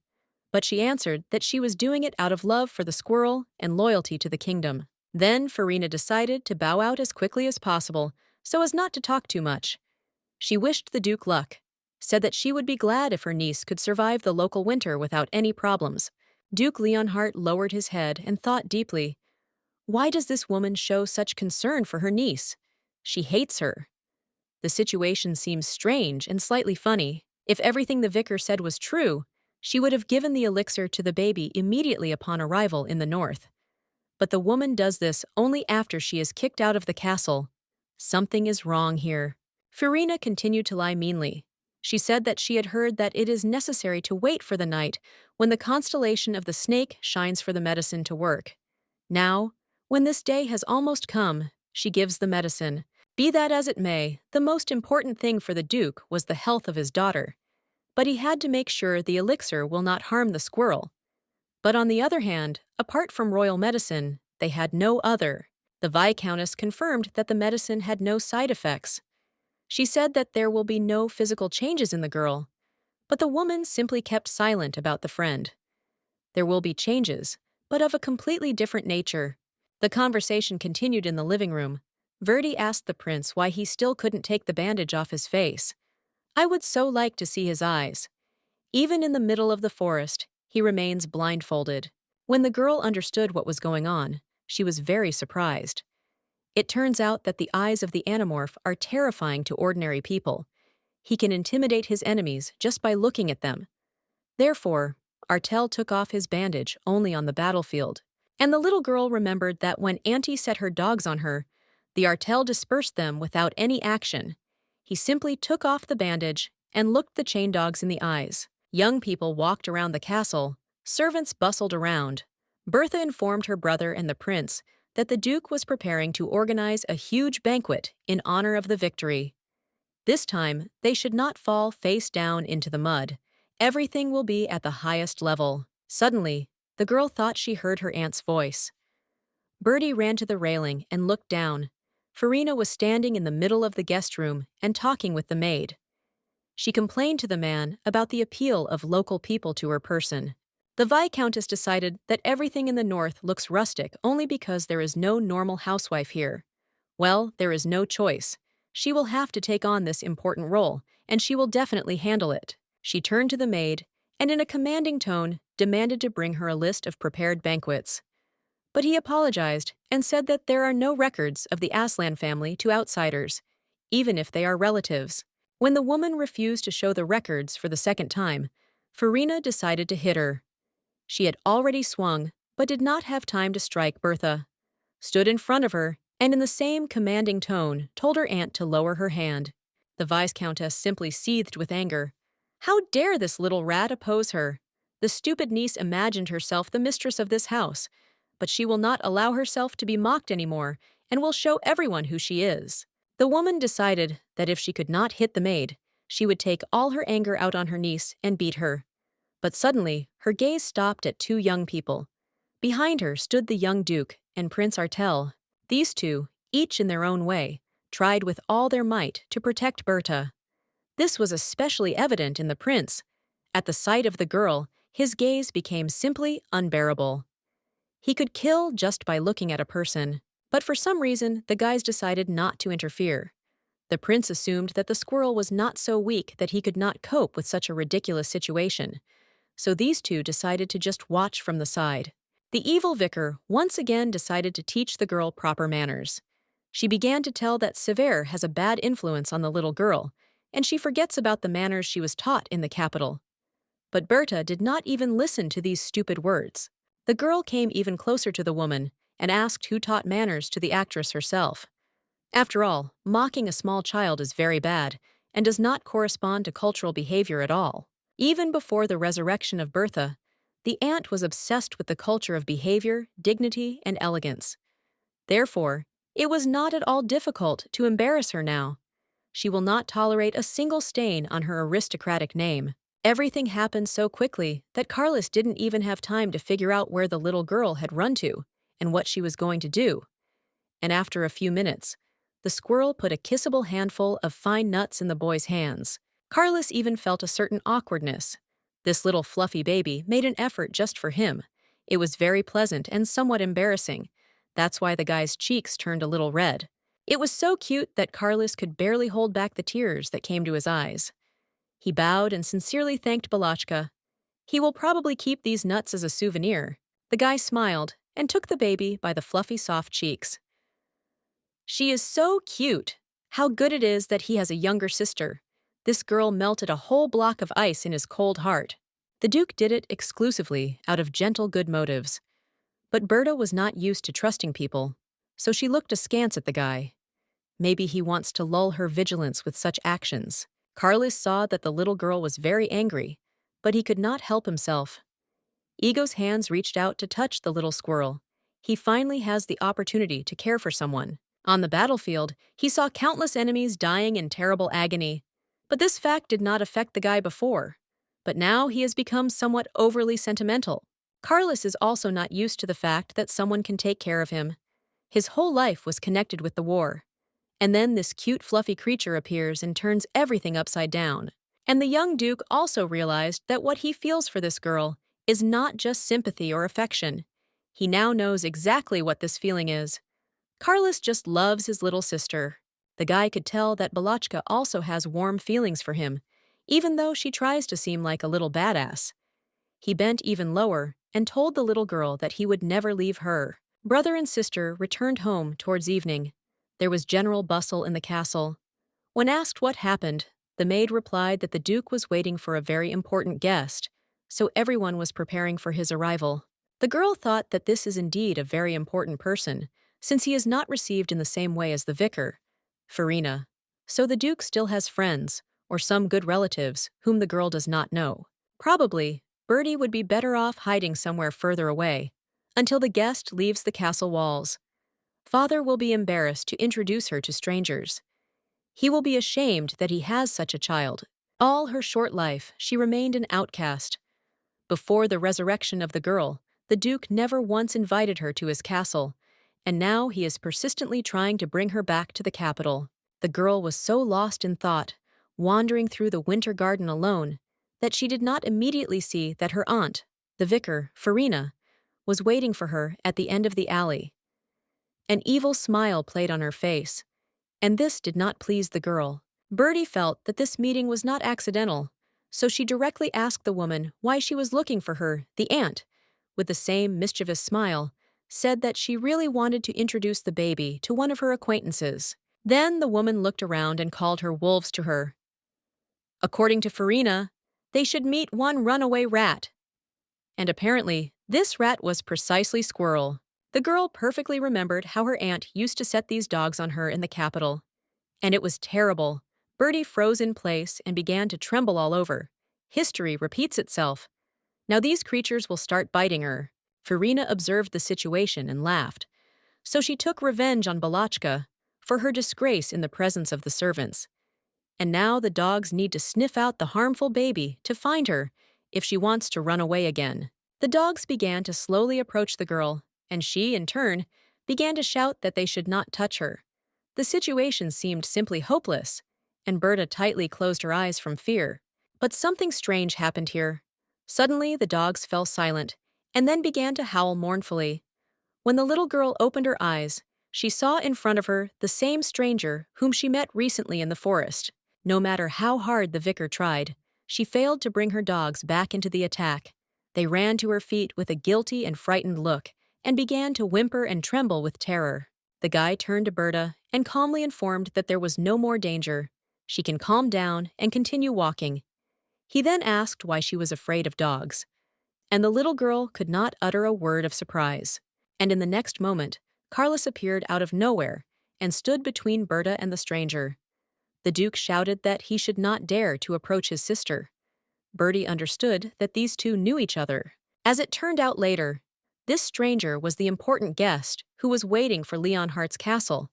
but she answered that she was doing it out of love for the squirrel and loyalty to the kingdom. Then Farina decided to bow out as quickly as possible, so as not to talk too much. She wished the Duke luck, said that she would be glad if her niece could survive the local winter without any problems. Duke Leonhardt lowered his head and thought deeply. Why does this woman show such concern for her niece? She hates her. The situation seems strange and slightly funny. If everything the vicar said was true, she would have given the elixir to the baby immediately upon arrival in the north. But the woman does this only after she is kicked out of the castle. Something is wrong here. Farina continued to lie meanly. She said that she had heard that it is necessary to wait for the night when the constellation of the snake shines for the medicine to work. Now, when this day has almost come, she gives the medicine. Be that as it may, the most important thing for the Duke was the health of his daughter. But he had to make sure the elixir will not harm the squirrel. But on the other hand, apart from royal medicine, they had no other. The Viscountess confirmed that the medicine had no side effects. She said that there will be no physical changes in the girl, but the woman simply kept silent about the friend. There will be changes, but of a completely different nature. The conversation continued in the living room. Verdi asked the prince why he still couldn't take the bandage off his face. I would so like to see his eyes. Even in the middle of the forest, he remains blindfolded. When the girl understood what was going on, she was very surprised. It turns out that the eyes of the animorph are terrifying to ordinary people. He can intimidate his enemies just by looking at them. Therefore, Artel took off his bandage only on the battlefield. And the little girl remembered that when Auntie set her dogs on her, the Artel dispersed them without any action. He simply took off the bandage and looked the chain dogs in the eyes. Young people walked around the castle. Servants bustled around. Bertha informed her brother and the prince that the Duke was preparing to organize a huge banquet in honor of the victory. This time, they should not fall face down into the mud. Everything will be at the highest level. Suddenly, the girl thought she heard her aunt's voice. Bertie ran to the railing and looked down. Farina was standing in the middle of the guest room and talking with the maid. She complained to the man about the appeal of local people to her person. The Viscountess decided that everything in the north looks rustic only because there is no normal housewife here. Well, there is no choice. She will have to take on this important role, and she will definitely handle it. She turned to the maid, and in a commanding tone, demanded to bring her a list of prepared banquets. But he apologized and said that there are no records of the Aslan family to outsiders, even if they are relatives. When the woman refused to show the records for the second time, Farina decided to hit her. She had already swung, but did not have time to strike Bertha. Stood in front of her, and in the same commanding tone told her aunt to lower her hand. The Viscountess simply seethed with anger. How dare this little rat oppose her? The stupid niece imagined herself the mistress of this house, but she will not allow herself to be mocked anymore and will show everyone who she is. The woman decided that if she could not hit the maid, she would take all her anger out on her niece and beat her. But suddenly, her gaze stopped at two young people. Behind her stood the young Duke and Prince Artel. These two, each in their own way, tried with all their might to protect Bertha. This was especially evident in the prince. At the sight of the girl, his gaze became simply unbearable. He could kill just by looking at a person, but for some reason, the guys decided not to interfere. The prince assumed that the squirrel was not so weak that he could not cope with such a ridiculous situation, so these two decided to just watch from the side. The evil vicar once again decided to teach the girl proper manners. She began to tell that Sever has a bad influence on the little girl, and she forgets about the manners she was taught in the capital. But Bertha did not even listen to these stupid words. The girl came even closer to the woman and asked who taught manners to the actress herself. After all, mocking a small child is very bad and does not correspond to cultural behavior at all. Even before the resurrection of Bertha, the aunt was obsessed with the culture of behavior, dignity, and elegance. Therefore, it was not at all difficult to embarrass her now. She will not tolerate a single stain on her aristocratic name. Everything happened so quickly that Carlos didn't even have time to figure out where the little girl had run to and what she was going to do. And after a few minutes, the squirrel put a kissable handful of fine nuts in the boy's hands. Carlos even felt a certain awkwardness. This little fluffy baby made an effort just for him. It was very pleasant and somewhat embarrassing. That's why the guy's cheeks turned a little red. It was so cute that Carlos could barely hold back the tears that came to his eyes. He bowed and sincerely thanked Balachka. He will probably keep these nuts as a souvenir. The guy smiled and took the baby by the fluffy soft cheeks. She is so cute. How good it is that he has a younger sister. This girl melted a whole block of ice in his cold heart. The Duke did it exclusively out of gentle good motives. But Berta was not used to trusting people, so she looked askance at the guy. Maybe he wants to lull her vigilance with such actions. Carlos saw that the little girl was very angry, but he could not help himself. Ego's hands reached out to touch the little squirrel. He finally has the opportunity to care for someone. On the battlefield, he saw countless enemies dying in terrible agony. But this fact did not affect the guy before. But now he has become somewhat overly sentimental. Carlos is also not used to the fact that someone can take care of him. His whole life was connected with the war. And then this cute fluffy creature appears and turns everything upside down. And the young Duke also realized that what he feels for this girl is not just sympathy or affection. He now knows exactly what this feeling is. Carlos just loves his little sister. The guy could tell that Balachka also has warm feelings for him, even though she tries to seem like a little badass. He bent even lower and told the little girl that he would never leave her. Brother and sister returned home towards evening. There was general bustle in the castle. When asked what happened, the maid replied that the Duke was waiting for a very important guest, so everyone was preparing for his arrival. The girl thought that this is indeed a very important person, since he is not received in the same way as the vicar, Farina. So the Duke still has friends, or some good relatives, whom the girl does not know. Probably, Bertie would be better off hiding somewhere further away, until the guest leaves the castle walls. Father will be embarrassed to introduce her to strangers. He will be ashamed that he has such a child. All her short life, she remained an outcast. Before the resurrection of the girl, The Duke never once invited her to his castle, and now he is persistently trying to bring her back to the capital. The girl was so lost in thought, wandering through the winter garden alone, that she did not immediately see that her aunt, the vicar, Farina, was waiting for her at the end of the alley. An evil smile played on her face, and this did not please the girl. Bertie felt that this meeting was not accidental, so she directly asked the woman why she was looking for her, the aunt, with the same mischievous smile, said that she really wanted to introduce the baby to one of her acquaintances. Then the woman looked around and called her wolves to her. According to Farina, they should meet one runaway rat. And apparently, this rat was precisely Squirrel. The girl perfectly remembered how her aunt used to set these dogs on her in the capital. And it was terrible. Bertie froze in place and began to tremble all over. History repeats itself. Now these creatures will start biting her. Farina observed the situation and laughed. So she took revenge on Balachka for her disgrace in the presence of the servants. And now the dogs need to sniff out the harmful baby to find her if she wants to run away again. The dogs began to slowly approach the girl, and she, in turn, began to shout that they should not touch her. The situation seemed simply hopeless, and Berta tightly closed her eyes from fear. But something strange happened here. Suddenly, the dogs fell silent, and then began to howl mournfully. When the little girl opened her eyes, she saw in front of her the same stranger whom she met recently in the forest. No matter how hard the vicar tried, she failed to bring her dogs back into the attack. They ran to her feet with a guilty and frightened look, and began to whimper and tremble with terror. The guy turned to Berta and calmly informed that there was no more danger. She can calm down and continue walking. He then asked why she was afraid of dogs, and the little girl could not utter a word of surprise. And in the next moment, Carlos appeared out of nowhere and stood between Berta and the stranger. The Duke shouted that he should not dare to approach his sister. Bertie understood that these two knew each other. As it turned out later, this stranger was the important guest who was waiting for Leonhardt's castle.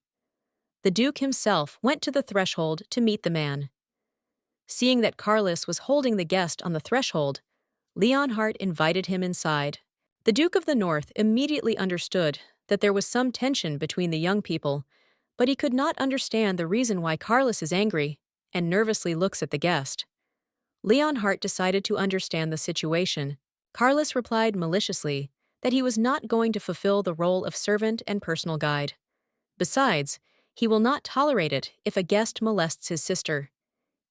The Duke himself went to the threshold to meet the man. Seeing that Carlos was holding the guest on the threshold, Leonhardt invited him inside. The Duke of the North immediately understood that there was some tension between the young people, but he could not understand the reason why Carlos is angry and nervously looks at the guest. Leonhardt decided to understand the situation. Carlos replied maliciously that he was not going to fulfill the role of servant and personal guide. Besides, he will not tolerate it if a guest molests his sister.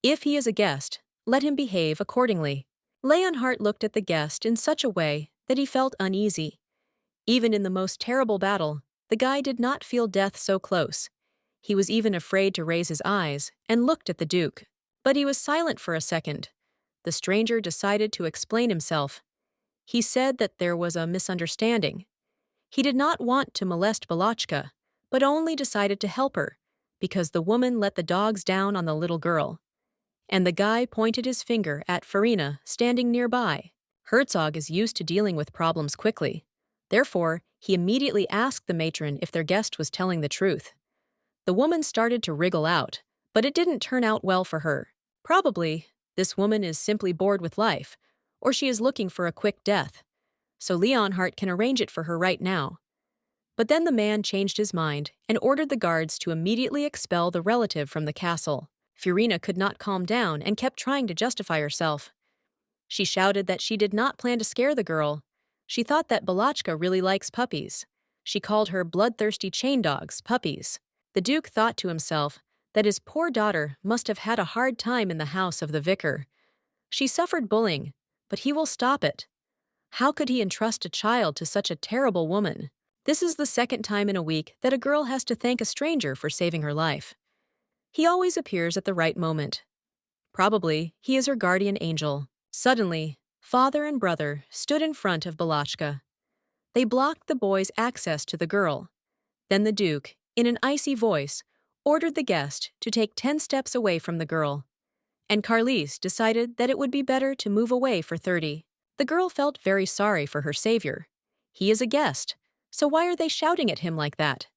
If he is a guest, let him behave accordingly. Leonhardt looked at the guest in such a way that he felt uneasy. Even in the most terrible battle, the guy did not feel death so close. He was even afraid to raise his eyes and looked at the Duke. But he was silent for a second. The stranger decided to explain himself. He said that there was a misunderstanding. He did not want to molest Balachka, but only decided to help her, because the woman let the dogs down on the little girl. And the guy pointed his finger at Farina, standing nearby. Herzog is used to dealing with problems quickly. Therefore, he immediately asked the matron if their guest was telling the truth. The woman started to wriggle out, but it didn't turn out well for her. Probably, this woman is simply bored with life, or she is looking for a quick death. So Leonhardt can arrange it for her right now. But then the man changed his mind and ordered the guards to immediately expel the relative from the castle. Farina could not calm down and kept trying to justify herself. She shouted that she did not plan to scare the girl. She thought that Balachka really likes puppies. She called her bloodthirsty chain dogs puppies. The Duke thought to himself that his poor daughter must have had a hard time in the house of the vicar. She suffered bullying, but he will stop it. How could he entrust a child to such a terrible woman? This is the second time in a week that a girl has to thank a stranger for saving her life. He always appears at the right moment. Probably, he is her guardian angel. Suddenly, father and brother stood in front of Balachka. They blocked the boy's access to the girl. Then the Duke, in an icy voice, ordered the guest to take 10 steps away from the girl. And Carlis decided that it would be better to move away for 30. The girl felt very sorry for her savior. He is a guest, so why are they shouting at him like that?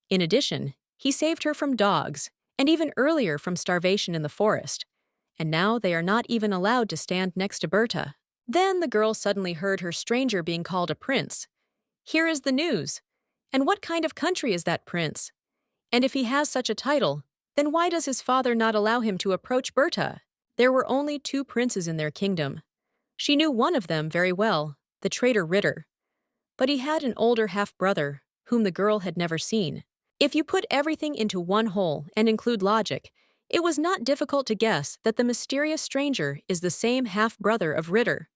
In addition, he saved her from dogs, and even earlier from starvation in the forest. And now they are not even allowed to stand next to Berta. Then the girl suddenly heard her stranger being called a prince. Here is the news. And what kind of country is that prince? And if he has such a title, then why does his father not allow him to approach Berta? There were only two princes in their kingdom. She knew one of them very well, the traitor Ritter. But he had an older half-brother, whom the girl had never seen. If you put everything into one whole and include logic, it was not difficult to guess that the mysterious stranger is the same half-brother of Ritter.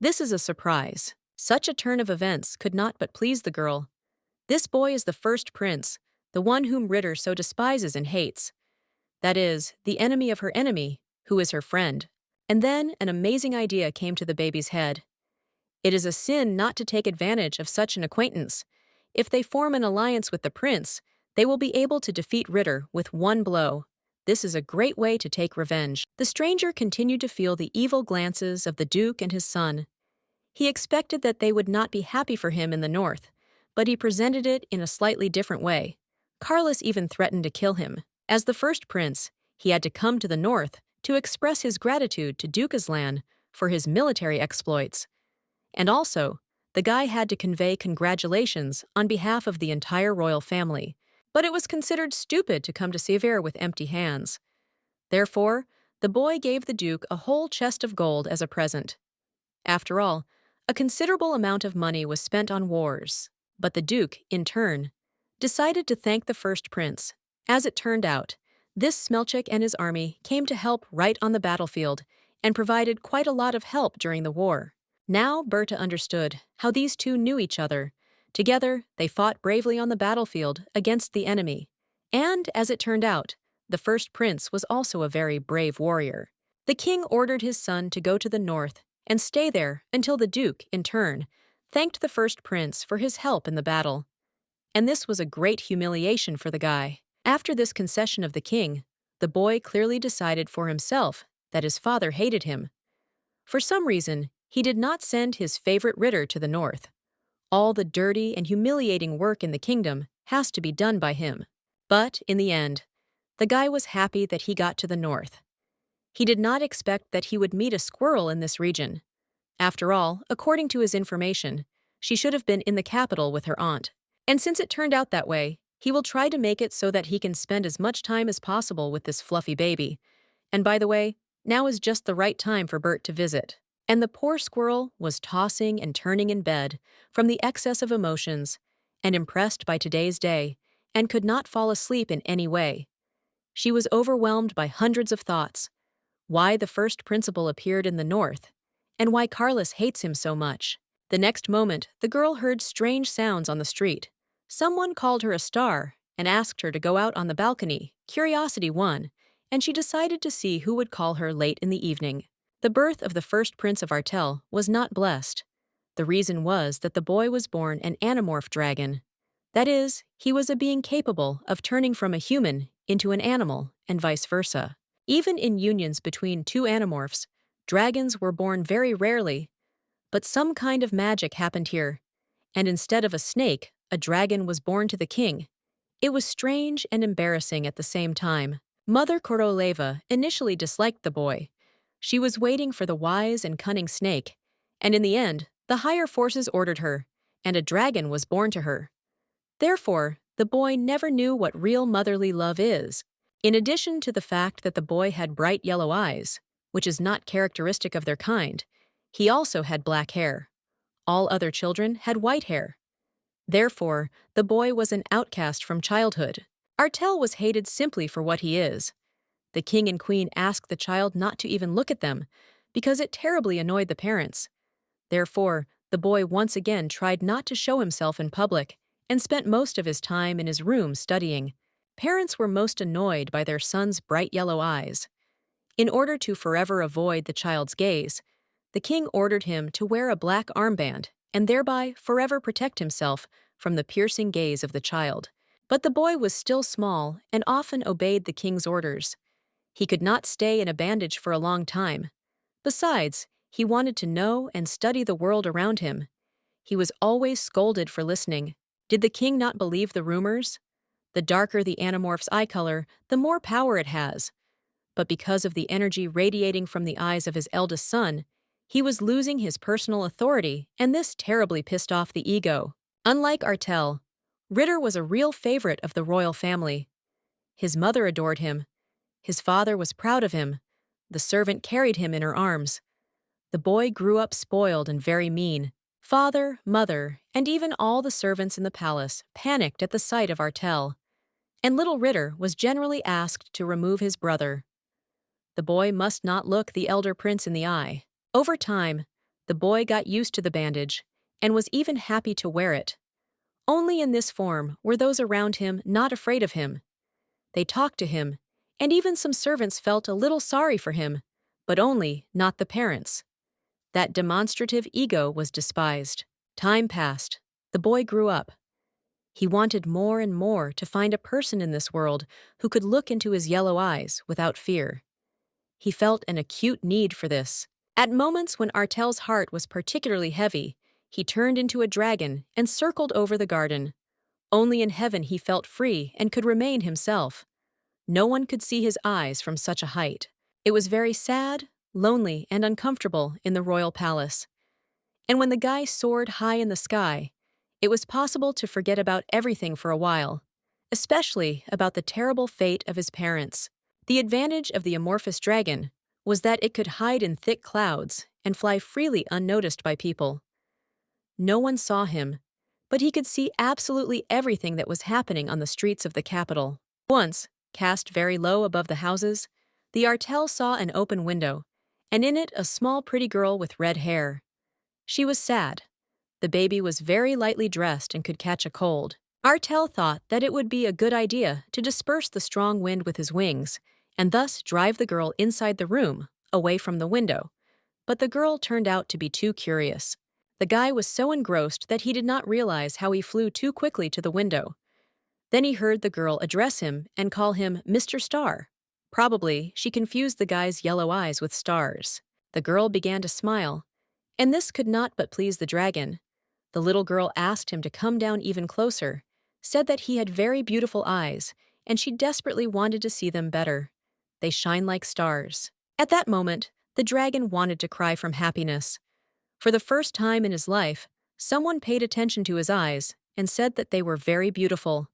This is a surprise. Such a turn of events could not but please the girl. This boy is the first prince, the one whom Ritter so despises and hates. That is, the enemy of her enemy, who is her friend. And then an amazing idea came to the baby's head. It is a sin not to take advantage of such an acquaintance. If they form an alliance with the prince, they will be able to defeat Ritter with one blow. This is a great way to take revenge. The stranger continued to feel the evil glances of the Duke and his son. He expected that they would not be happy for him in the north, but he presented it in a slightly different way. Carlos even threatened to kill him. As the first prince, he had to come to the north to express his gratitude to Duke Aslan for his military exploits. And also, the guy had to convey congratulations on behalf of the entire royal family. But it was considered stupid to come to Sevier with empty hands. Therefore, the boy gave the Duke a whole chest of gold as a present. After all, a considerable amount of money was spent on wars. But the Duke, in turn, decided to thank the first prince. As it turned out, this Smelchik and his army came to help right on the battlefield and provided quite a lot of help during the war. Now Berta understood how these two knew each other. Together, they fought bravely on the battlefield against the enemy. And, as it turned out, the first prince was also a very brave warrior. The king ordered his son to go to the north and stay there until the Duke, in turn, thanked the first prince for his help in the battle. And this was a great humiliation for the guy. After this concession of the king, the boy clearly decided for himself that his father hated him. For some reason, he did not send his favorite Ritter to the north. All the dirty and humiliating work in the kingdom has to be done by him. But, in the end, the guy was happy that he got to the north. He did not expect that he would meet a squirrel in this region. After all, according to his information, she should have been in the capital with her aunt. And since it turned out that way, he will try to make it so that he can spend as much time as possible with this fluffy baby. And by the way, now is just the right time for Bert to visit. And the poor squirrel was tossing and turning in bed from the excess of emotions and impressed by today's day and could not fall asleep in any way. She was overwhelmed by hundreds of thoughts. Why the first principal appeared in the north, and why Carlos hates him so much. The next moment, the girl heard strange sounds on the street. Someone called her a star and asked her to go out on the balcony. Curiosity won, and she decided to see who would call her late in the evening. The birth of the first prince of Artel was not blessed. The reason was that the boy was born an animorph dragon. That is, he was a being capable of turning from a human into an animal, and vice versa. Even in unions between two animorphs, dragons were born very rarely. But some kind of magic happened here, and instead of a snake, a dragon was born to the king. It was strange and embarrassing at the same time. Mother Koroleva initially disliked the boy. She was waiting for the wise and cunning snake, and in the end, the higher forces ordered her, and a dragon was born to her. Therefore, the boy never knew what real motherly love is. In addition to the fact that the boy had bright yellow eyes, which is not characteristic of their kind, he also had black hair. All other children had white hair. Therefore, the boy was an outcast from childhood. Artel was hated simply for what he is. The king and queen asked the child not to even look at them, because it terribly annoyed the parents. Therefore, the boy once again tried not to show himself in public and spent most of his time in his room studying. Parents were most annoyed by their son's bright yellow eyes. In order to forever avoid the child's gaze, the king ordered him to wear a black armband and thereby forever protect himself from the piercing gaze of the child. But the boy was still small and often obeyed the king's orders. He could not stay in a bandage for a long time. Besides, he wanted to know and study the world around him. He was always scolded for listening. Did the king not believe the rumors? The darker the animorph's eye color, the more power it has. But because of the energy radiating from the eyes of his eldest son, He was losing his personal authority, and this terribly pissed off the ego. Unlike Artel, Ritter was a real favorite of the royal family. His mother adored him. His father was proud of him. The servant carried him in her arms. The boy grew up spoiled and very mean. Father, mother, and even all the servants in the palace panicked at the sight of Artel, and little Ritter was generally asked to remove his brother. The boy must not look the elder prince in the eye. Over time, the boy got used to the bandage and was even happy to wear it. Only in this form were those around him not afraid of him. They talked to him, and even some servants felt a little sorry for him, but only not the parents. That demonstrative ego was despised. Time passed. The boy grew up. He wanted more and more to find a person in this world who could look into his yellow eyes without fear. He felt an acute need for this. At moments when Artel's heart was particularly heavy, he turned into a dragon and circled over the garden. Only in heaven he felt free and could remain himself. No one could see his eyes from such a height. It was very sad, lonely, and uncomfortable in the royal palace. And when the guy soared high in the sky, it was possible to forget about everything for a while, especially about the terrible fate of his parents. The advantage of the amorphous dragon was that it could hide in thick clouds and fly freely unnoticed by people. No one saw him, but he could see absolutely everything that was happening on the streets of the capital. Once, cast very low above the houses, the Artel saw an open window, and in it a small pretty girl with red hair. She was sad. The baby was very lightly dressed and could catch a cold. Artel thought that it would be a good idea to disperse the strong wind with his wings, and thus drive the girl inside the room, away from the window. But the girl turned out to be too curious. The guy was so engrossed that he did not realize how he flew too quickly to the window. Then he heard the girl address him and call him Mr. Star. Probably, she confused the guy's yellow eyes with stars. The girl began to smile, and this could not but please the dragon. The little girl asked him to come down even closer, said that he had very beautiful eyes, and she desperately wanted to see them better. They shine like stars. At that moment, the dragon wanted to cry from happiness. For the first time in his life, someone paid attention to his eyes and said that they were very beautiful.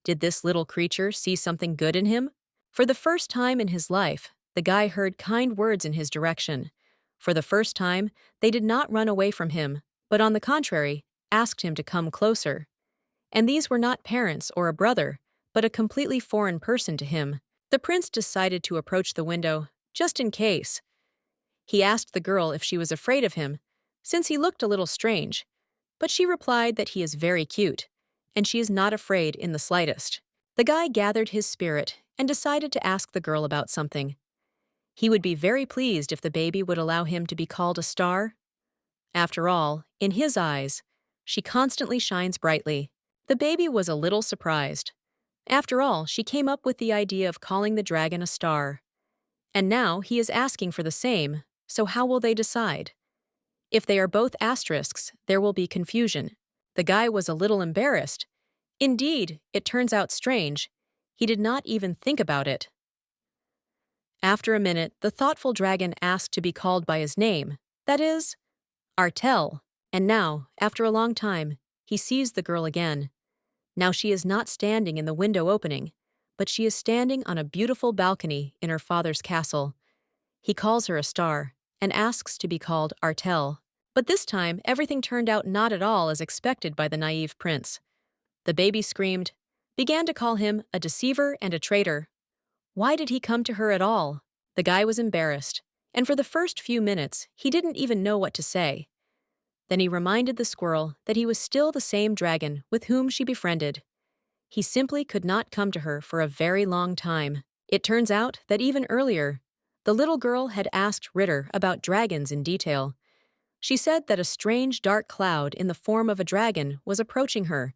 Did this little creature see something good in him? For the first time in his life, the guy heard kind words in his direction. For the first time, they did not run away from him, but on the contrary, asked him to come closer. And these were not parents or a brother, but a completely foreign person to him. The prince decided to approach the window, just in case. He asked the girl if she was afraid of him, since he looked a little strange, but she replied that he is very cute, and she is not afraid in the slightest. The guy gathered his spirit and decided to ask the girl about something. He would be very pleased if the baby would allow him to be called a star. After all, in his eyes, she constantly shines brightly. The baby was a little surprised. After all, she came up with the idea of calling the dragon a star. And now he is asking for the same, so how will they decide? If they are both asterisks, there will be confusion. The guy was a little embarrassed. Indeed, it turns out strange. He did not even think about it. After a minute, the thoughtful dragon asked to be called by his name, that is, Artel. And now, after a long time, he sees the girl again. Now she is not standing in the window opening, but she is standing on a beautiful balcony in her father's castle. He calls her a star and asks to be called Artel. But this time, everything turned out not at all as expected by the naive prince. The baby screamed, began to call him a deceiver and a traitor. Why did he come to her at all? The guy was embarrassed, and for the first few minutes, he didn't even know what to say. Then he reminded the squirrel that he was still the same dragon with whom she befriended. He simply could not come to her for a very long time. It turns out that even earlier, the little girl had asked Ritter about dragons in detail. She said that a strange dark cloud in the form of a dragon was approaching her,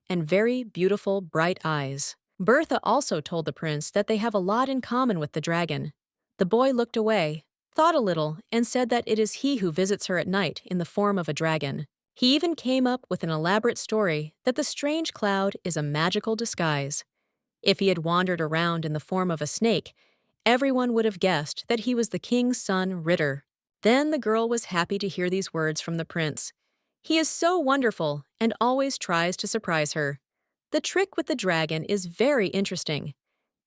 and very beautiful bright eyes. Bertha also told the prince that they have a lot in common with the dragon. The boy looked away, thought a little, and said that it is he who visits her at night in the form of a dragon. He even came up with an elaborate story that the strange cloud is a magical disguise. If he had wandered around in the form of a snake, everyone would have guessed that he was the king's son, Ritter. Then the girl was happy to hear these words from the prince. He is so wonderful and always tries to surprise her. The trick with the dragon is very interesting.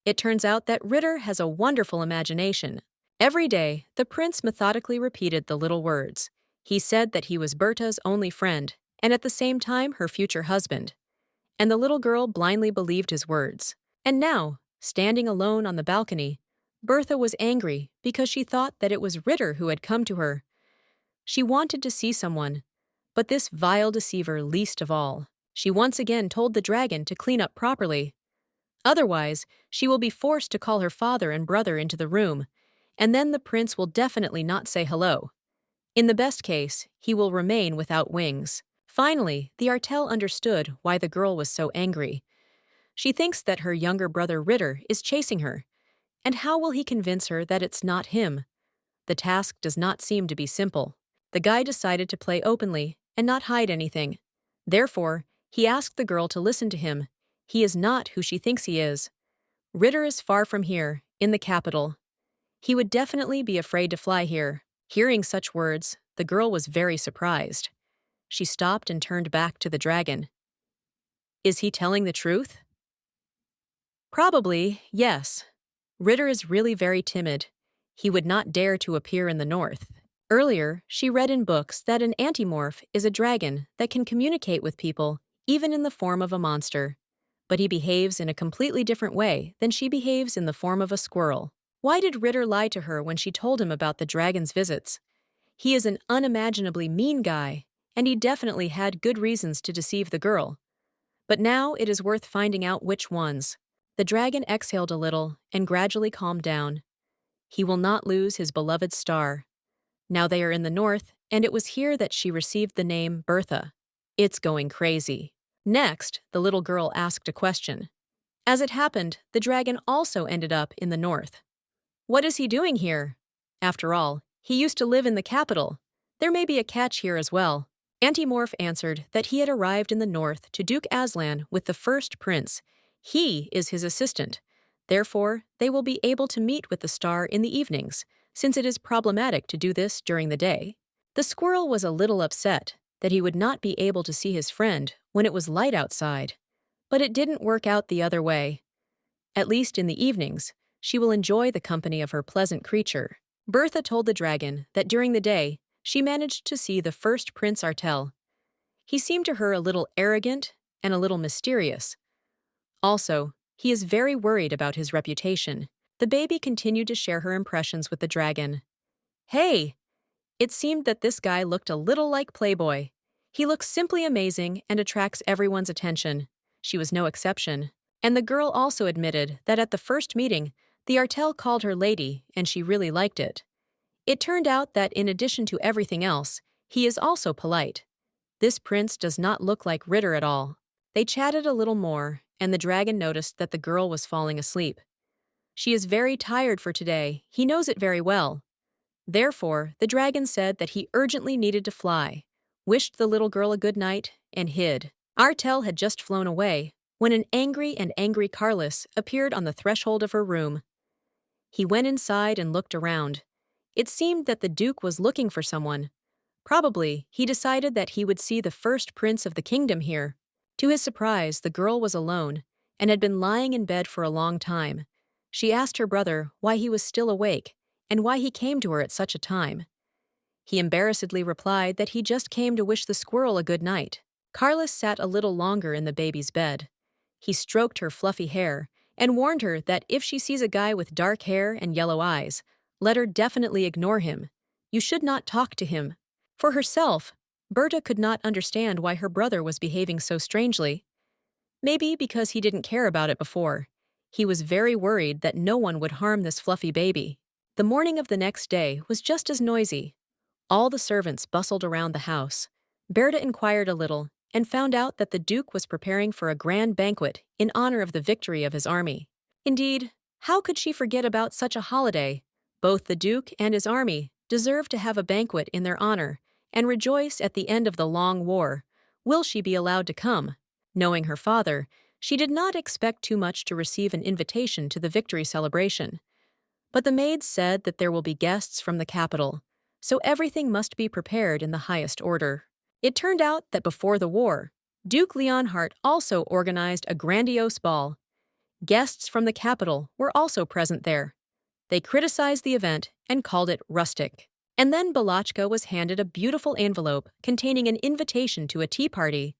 It turns out that Ritter has a wonderful imagination. Every day, the prince methodically repeated the little words. He said that he was Berta's only friend, and at the same time her future husband. And the little girl blindly believed his words. And now, standing alone on the balcony, Bertha was angry because she thought that it was Ritter who had come to her. She wanted to see someone, but this vile deceiver least of all. She once again told the dragon to clean up properly. Otherwise, she will be forced to call her father and brother into the room, and then the prince will definitely not say hello. In the best case, he will remain without wings. Finally, the Artel understood why the girl was so angry. She thinks that her younger brother Ritter is chasing her. And how will he convince her that it's not him? The task does not seem to be simple. The guy decided to play openly and not hide anything. Therefore, he asked the girl to listen to him. He is not who she thinks he is. Ritter is far from here, in the capital. He would definitely be afraid to fly here. Hearing such words, the girl was very surprised. She stopped and turned back to the dragon. Is he telling the truth? Probably, yes. Ritter is really very timid. He would not dare to appear in the north. Earlier, she read in books that an antimorph is a dragon that can communicate with people, even in the form of a monster. But he behaves in a completely different way than she behaves in the form of a squirrel. Why did Ritter lie to her when she told him about the dragon's visits? He is an unimaginably mean guy, and he definitely had good reasons to deceive the girl. But now it is worth finding out which ones. The dragon exhaled a little and gradually calmed down. He will not lose his beloved star. Now they are in the north, and it was here that she received the name Bertha. It's going crazy. Next, the little girl asked a question. As it happened, the dragon also ended up in the north. What is he doing here? After all, he used to live in the capital. There may be a catch here as well. Antimorph answered that he had arrived in the north to Duke Aslan with the first prince. He is his assistant. Therefore, they will be able to meet with the star in the evenings, since it is problematic to do this during the day. The squirrel was a little upset that he would not be able to see his friend when it was light outside. But it didn't work out the other way. At least in the evenings, she will enjoy the company of her pleasant creature. Bertha told the dragon that during the day, she managed to see the first Prince Artel. He seemed to her a little arrogant and a little mysterious. Also, he is very worried about his reputation. The baby continued to share her impressions with the dragon. Hey! It seemed that this guy looked a little like Playboy. He looks simply amazing and attracts everyone's attention. She was no exception. And the girl also admitted that at the first meeting, the Artel called her lady and she really liked it. It turned out that in addition to everything else, he is also polite. This prince does not look like Ritter at all. They chatted a little more, and the dragon noticed that the girl was falling asleep. She is very tired for today. He knows it very well. Therefore, the dragon said that he urgently needed to fly, wished the little girl a good night, and hid. Artel had just flown away when an angry Carlos appeared on the threshold of her room. He went inside and looked around. It seemed that the Duke was looking for someone. Probably, he decided that he would see the first prince of the kingdom here. To his surprise, the girl was alone and had been lying in bed for a long time. She asked her brother why he was still awake and why he came to her at such a time. He embarrassedly replied that he just came to wish the squirrel a good night. Carlos sat a little longer in the baby's bed. He stroked her fluffy hair and warned her that if she sees a guy with dark hair and yellow eyes, let her definitely ignore him. You should not talk to him. For herself, Berta could not understand why her brother was behaving so strangely. Maybe because he didn't care about it before. He was very worried that no one would harm this fluffy baby. The morning of the next day was just as noisy. All the servants bustled around the house. Berta inquired a little and found out that the Duke was preparing for a grand banquet in honor of the victory of his army. Indeed, how could she forget about such a holiday? Both the Duke and his army deserve to have a banquet in their honor and rejoice at the end of the long war. Will she be allowed to come? Knowing her father, she did not expect too much to receive an invitation to the victory celebration. But the maids said that there will be guests from the capital, so everything must be prepared in the highest order. It turned out that before the war, Duke Leonhardt also organized a grandiose ball. Guests from the capital were also present there. They criticized the event and called it rustic. And then Balachka was handed a beautiful envelope containing an invitation to a tea party.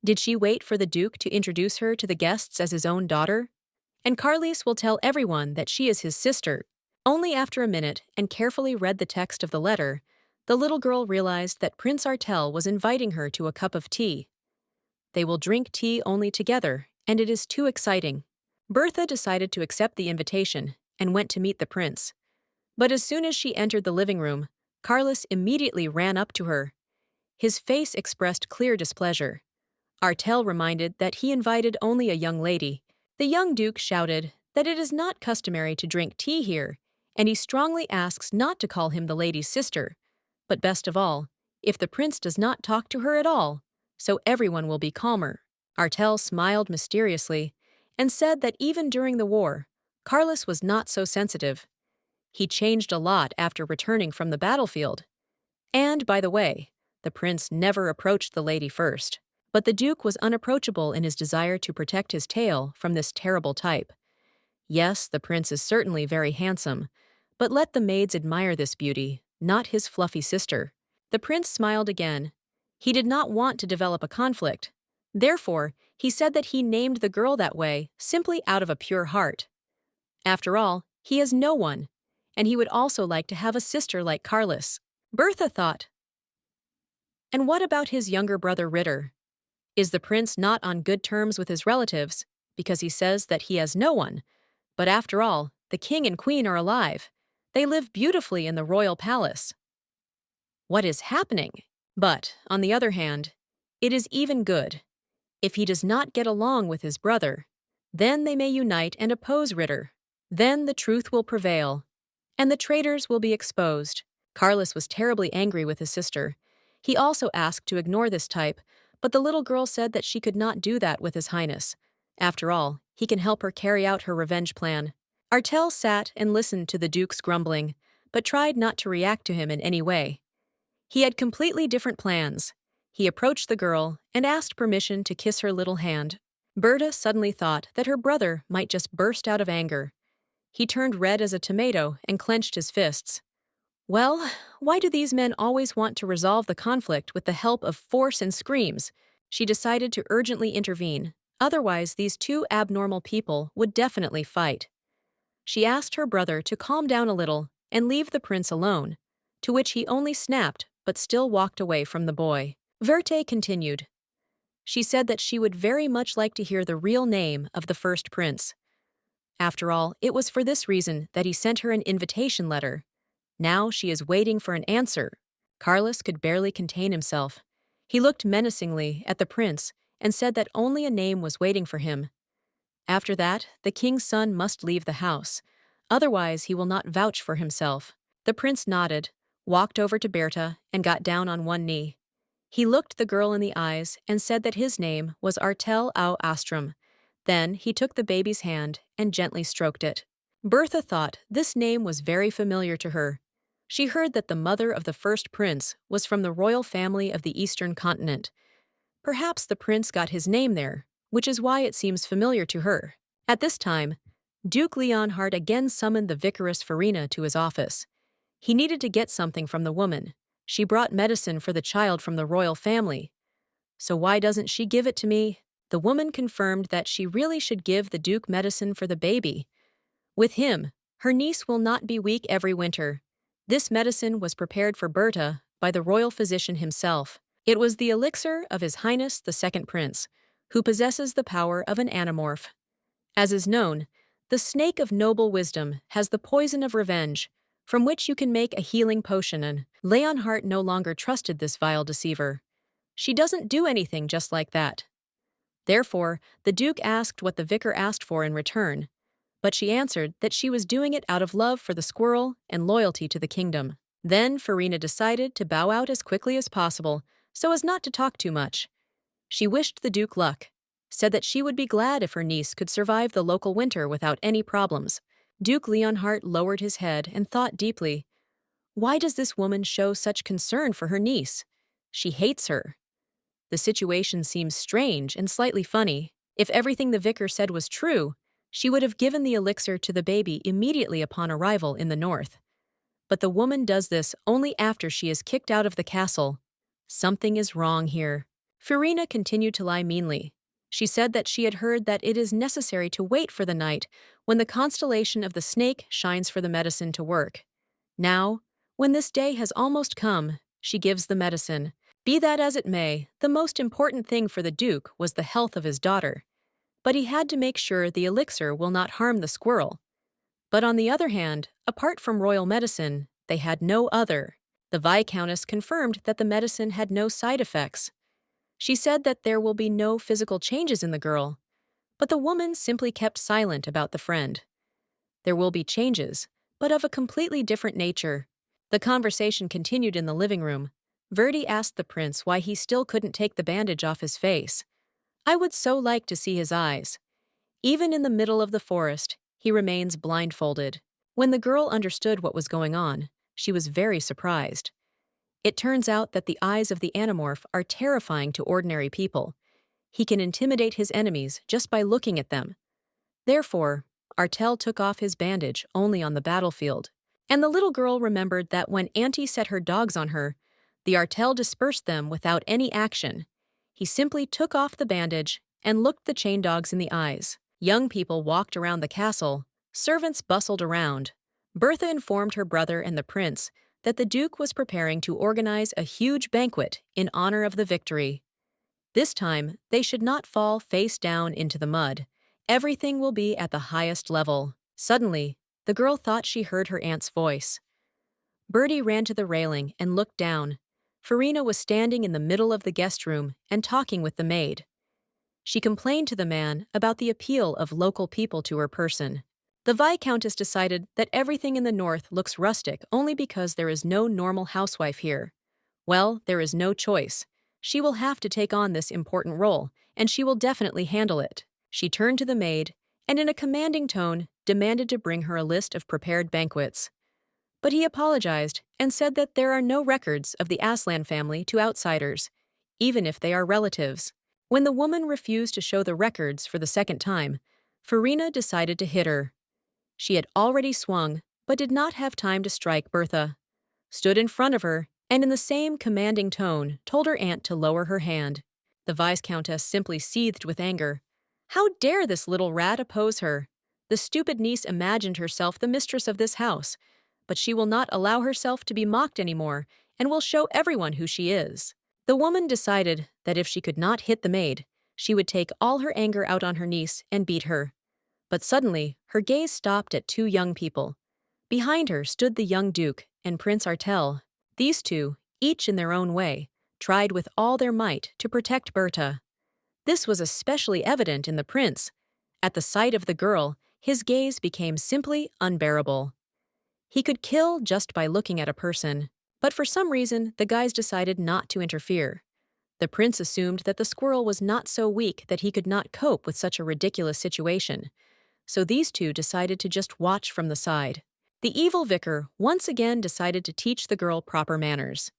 Did she wait for the Duke to introduce her to the guests as his own daughter? And Carlis will tell everyone that she is his sister. Only after a minute and carefully read the text of the letter, the little girl realized that Prince Artel was inviting her to a cup of tea. They will drink tea only together, and it is too exciting. Bertha decided to accept the invitation and went to meet the prince. But as soon as she entered the living room, Carlos immediately ran up to her. His face expressed clear displeasure. Artel reminded that he invited only a young lady. The young duke shouted that it is not customary to drink tea here, and he strongly asks not to call him the lady's sister. But best of all, if the prince does not talk to her at all, so everyone will be calmer. Artel smiled mysteriously and said that even during the war, Carlos was not so sensitive. He changed a lot after returning from the battlefield. And, by the way, the prince never approached the lady first. But the duke was unapproachable in his desire to protect his tail from this terrible type. Yes, the prince is certainly very handsome, but let the maids admire this beauty, not his fluffy sister. The prince smiled again. He did not want to develop a conflict. Therefore, he said that he named the girl that way simply out of a pure heart. After all, he has no one, and he would also like to have a sister like Carlos. Bertha thought. And what about his younger brother Ritter? Is the prince not on good terms with his relatives because he says that he has no one? But after all, the king and queen are alive. They live beautifully in the royal palace. What is happening? But, on the other hand, it is even good. If he does not get along with his brother, then they may unite and oppose Ritter. Then the truth will prevail, and the traitors will be exposed. Carlos was terribly angry with his sister. He also asked to ignore this type, but the little girl said that she could not do that with His Highness. After all, he can help her carry out her revenge plan. Artel sat and listened to the Duke's grumbling, but tried not to react to him in any way. He had completely different plans. He approached the girl and asked permission to kiss her little hand. Berta suddenly thought that her brother might just burst out of anger. He turned red as a tomato and clenched his fists. Well, why do these men always want to resolve the conflict with the help of force and screams? She decided to urgently intervene. Otherwise, these two abnormal people would definitely fight. She asked her brother to calm down a little and leave the prince alone, to which he only snapped but still walked away from the boy. Verte continued. She said that she would very much like to hear the real name of the first prince. After all, it was for this reason that he sent her an invitation letter. Now she is waiting for an answer. Carlos could barely contain himself. He looked menacingly at the prince and said that only a name was waiting for him. After that, the king's son must leave the house. Otherwise, he will not vouch for himself. The prince nodded, walked over to Berta, and got down on one knee. He looked the girl in the eyes and said that his name was Artel au Astrum. Then he took the baby's hand and gently stroked it. Bertha thought this name was very familiar to her. She heard that the mother of the first prince was from the royal family of the eastern continent. Perhaps the prince got his name there, which is why it seems familiar to her. At this time, Duke Leonhardt again summoned the Vicaress Farina to his office. He needed to get something from the woman. She brought medicine for the child from the royal family. So why doesn't she give it to me? The woman confirmed that she really should give the Duke medicine for the baby. With him, her niece will not be weak every winter. This medicine was prepared for Berta by the royal physician himself. It was the elixir of His Highness the Second Prince, who possesses the power of an animorph. As is known, the snake of noble wisdom has the poison of revenge, from which you can make a healing potion, and Leonhardt no longer trusted this vile deceiver. She doesn't do anything just like that. Therefore, the Duke asked what the vicar asked for in return, but she answered that she was doing it out of love for the squirrel and loyalty to the kingdom. Then Farina decided to bow out as quickly as possible, so as not to talk too much. She wished the Duke luck, said that she would be glad if her niece could survive the local winter without any problems. Duke Leonhardt lowered his head and thought deeply. Why does this woman show such concern for her niece? She hates her. The situation seems strange and slightly funny. If everything the vicar said was true, she would have given the elixir to the baby immediately upon arrival in the north. But the woman does this only after she is kicked out of the castle. Something is wrong here. Farina continued to lie meanly. She said that she had heard that it is necessary to wait for the night when the constellation of the snake shines for the medicine to work. Now, when this day has almost come, she gives the medicine. Be that as it may, the most important thing for the Duke was the health of his daughter. But he had to make sure the elixir will not harm the squirrel. But on the other hand, apart from royal medicine, they had no other. The Viscountess confirmed that the medicine had no side effects. She said that there will be no physical changes in the girl, but the woman simply kept silent about the friend. There will be changes, but of a completely different nature. The conversation continued in the living room. Verdi asked the prince why he still couldn't take the bandage off his face. I would so like to see his eyes. Even in the middle of the forest, he remains blindfolded. When the girl understood what was going on, she was very surprised. It turns out that the eyes of the animorph are terrifying to ordinary people. He can intimidate his enemies just by looking at them. Therefore, Artel took off his bandage only on the battlefield. And the little girl remembered that when Auntie set her dogs on her, the Artel dispersed them without any action. He simply took off the bandage and looked the chain dogs in the eyes. Young people walked around the castle. Servants bustled around. Bertha informed her brother and the prince that the Duke was preparing to organize a huge banquet in honor of the victory. This time, they should not fall face down into the mud. Everything will be at the highest level. Suddenly, the girl thought she heard her aunt's voice. Bertie ran to the railing and looked down. Farina was standing in the middle of the guest room and talking with the maid. She complained to the man about the appeal of local people to her person. The Viscountess decided that everything in the north looks rustic only because there is no normal housewife here. Well, there is no choice. She will have to take on this important role, and she will definitely handle it. She turned to the maid, and in a commanding tone, demanded to bring her a list of prepared banquets. But he apologized and said that there are no records of the Aslan family to outsiders, even if they are relatives. When the woman refused to show the records for the second time, Farina decided to hit her. She had already swung, but did not have time to strike Bertha. Stood in front of her, and in the same commanding tone told her aunt to lower her hand. The Viscountess simply seethed with anger. How dare this little rat oppose her? The stupid niece imagined herself the mistress of this house, but she will not allow herself to be mocked anymore and will show everyone who she is. The woman decided that if she could not hit the maid, she would take all her anger out on her niece and beat her. But suddenly, her gaze stopped at two young people. Behind her stood the young Duke and Prince Artel. These two, each in their own way, tried with all their might to protect Bertha. This was especially evident in the prince. At the sight of the girl, his gaze became simply unbearable. He could kill just by looking at a person, but for some reason, the guys decided not to interfere. The prince assumed that the squirrel was not so weak that he could not cope with such a ridiculous situation, so these two decided to just watch from the side. The evil vicar once again decided to teach the girl proper manners.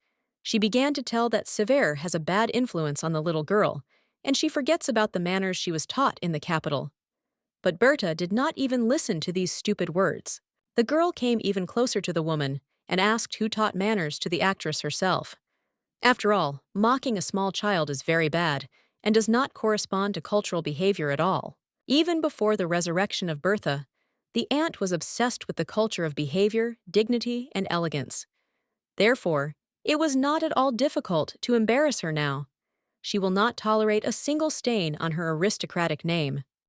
She began to tell that Sever has a bad influence on the little girl, and she forgets about the manners she was taught in the capital. But Bertha did not even listen to these stupid words. The girl came even closer to the woman and asked who taught manners to the actress herself. After all, mocking a small child is very bad and does not correspond to cultural behavior at all. Even before the resurrection of Bertha, the aunt was obsessed with the culture of behavior, dignity, and elegance. Therefore, it was not at all difficult to embarrass her now. She will not tolerate a single stain on her aristocratic name.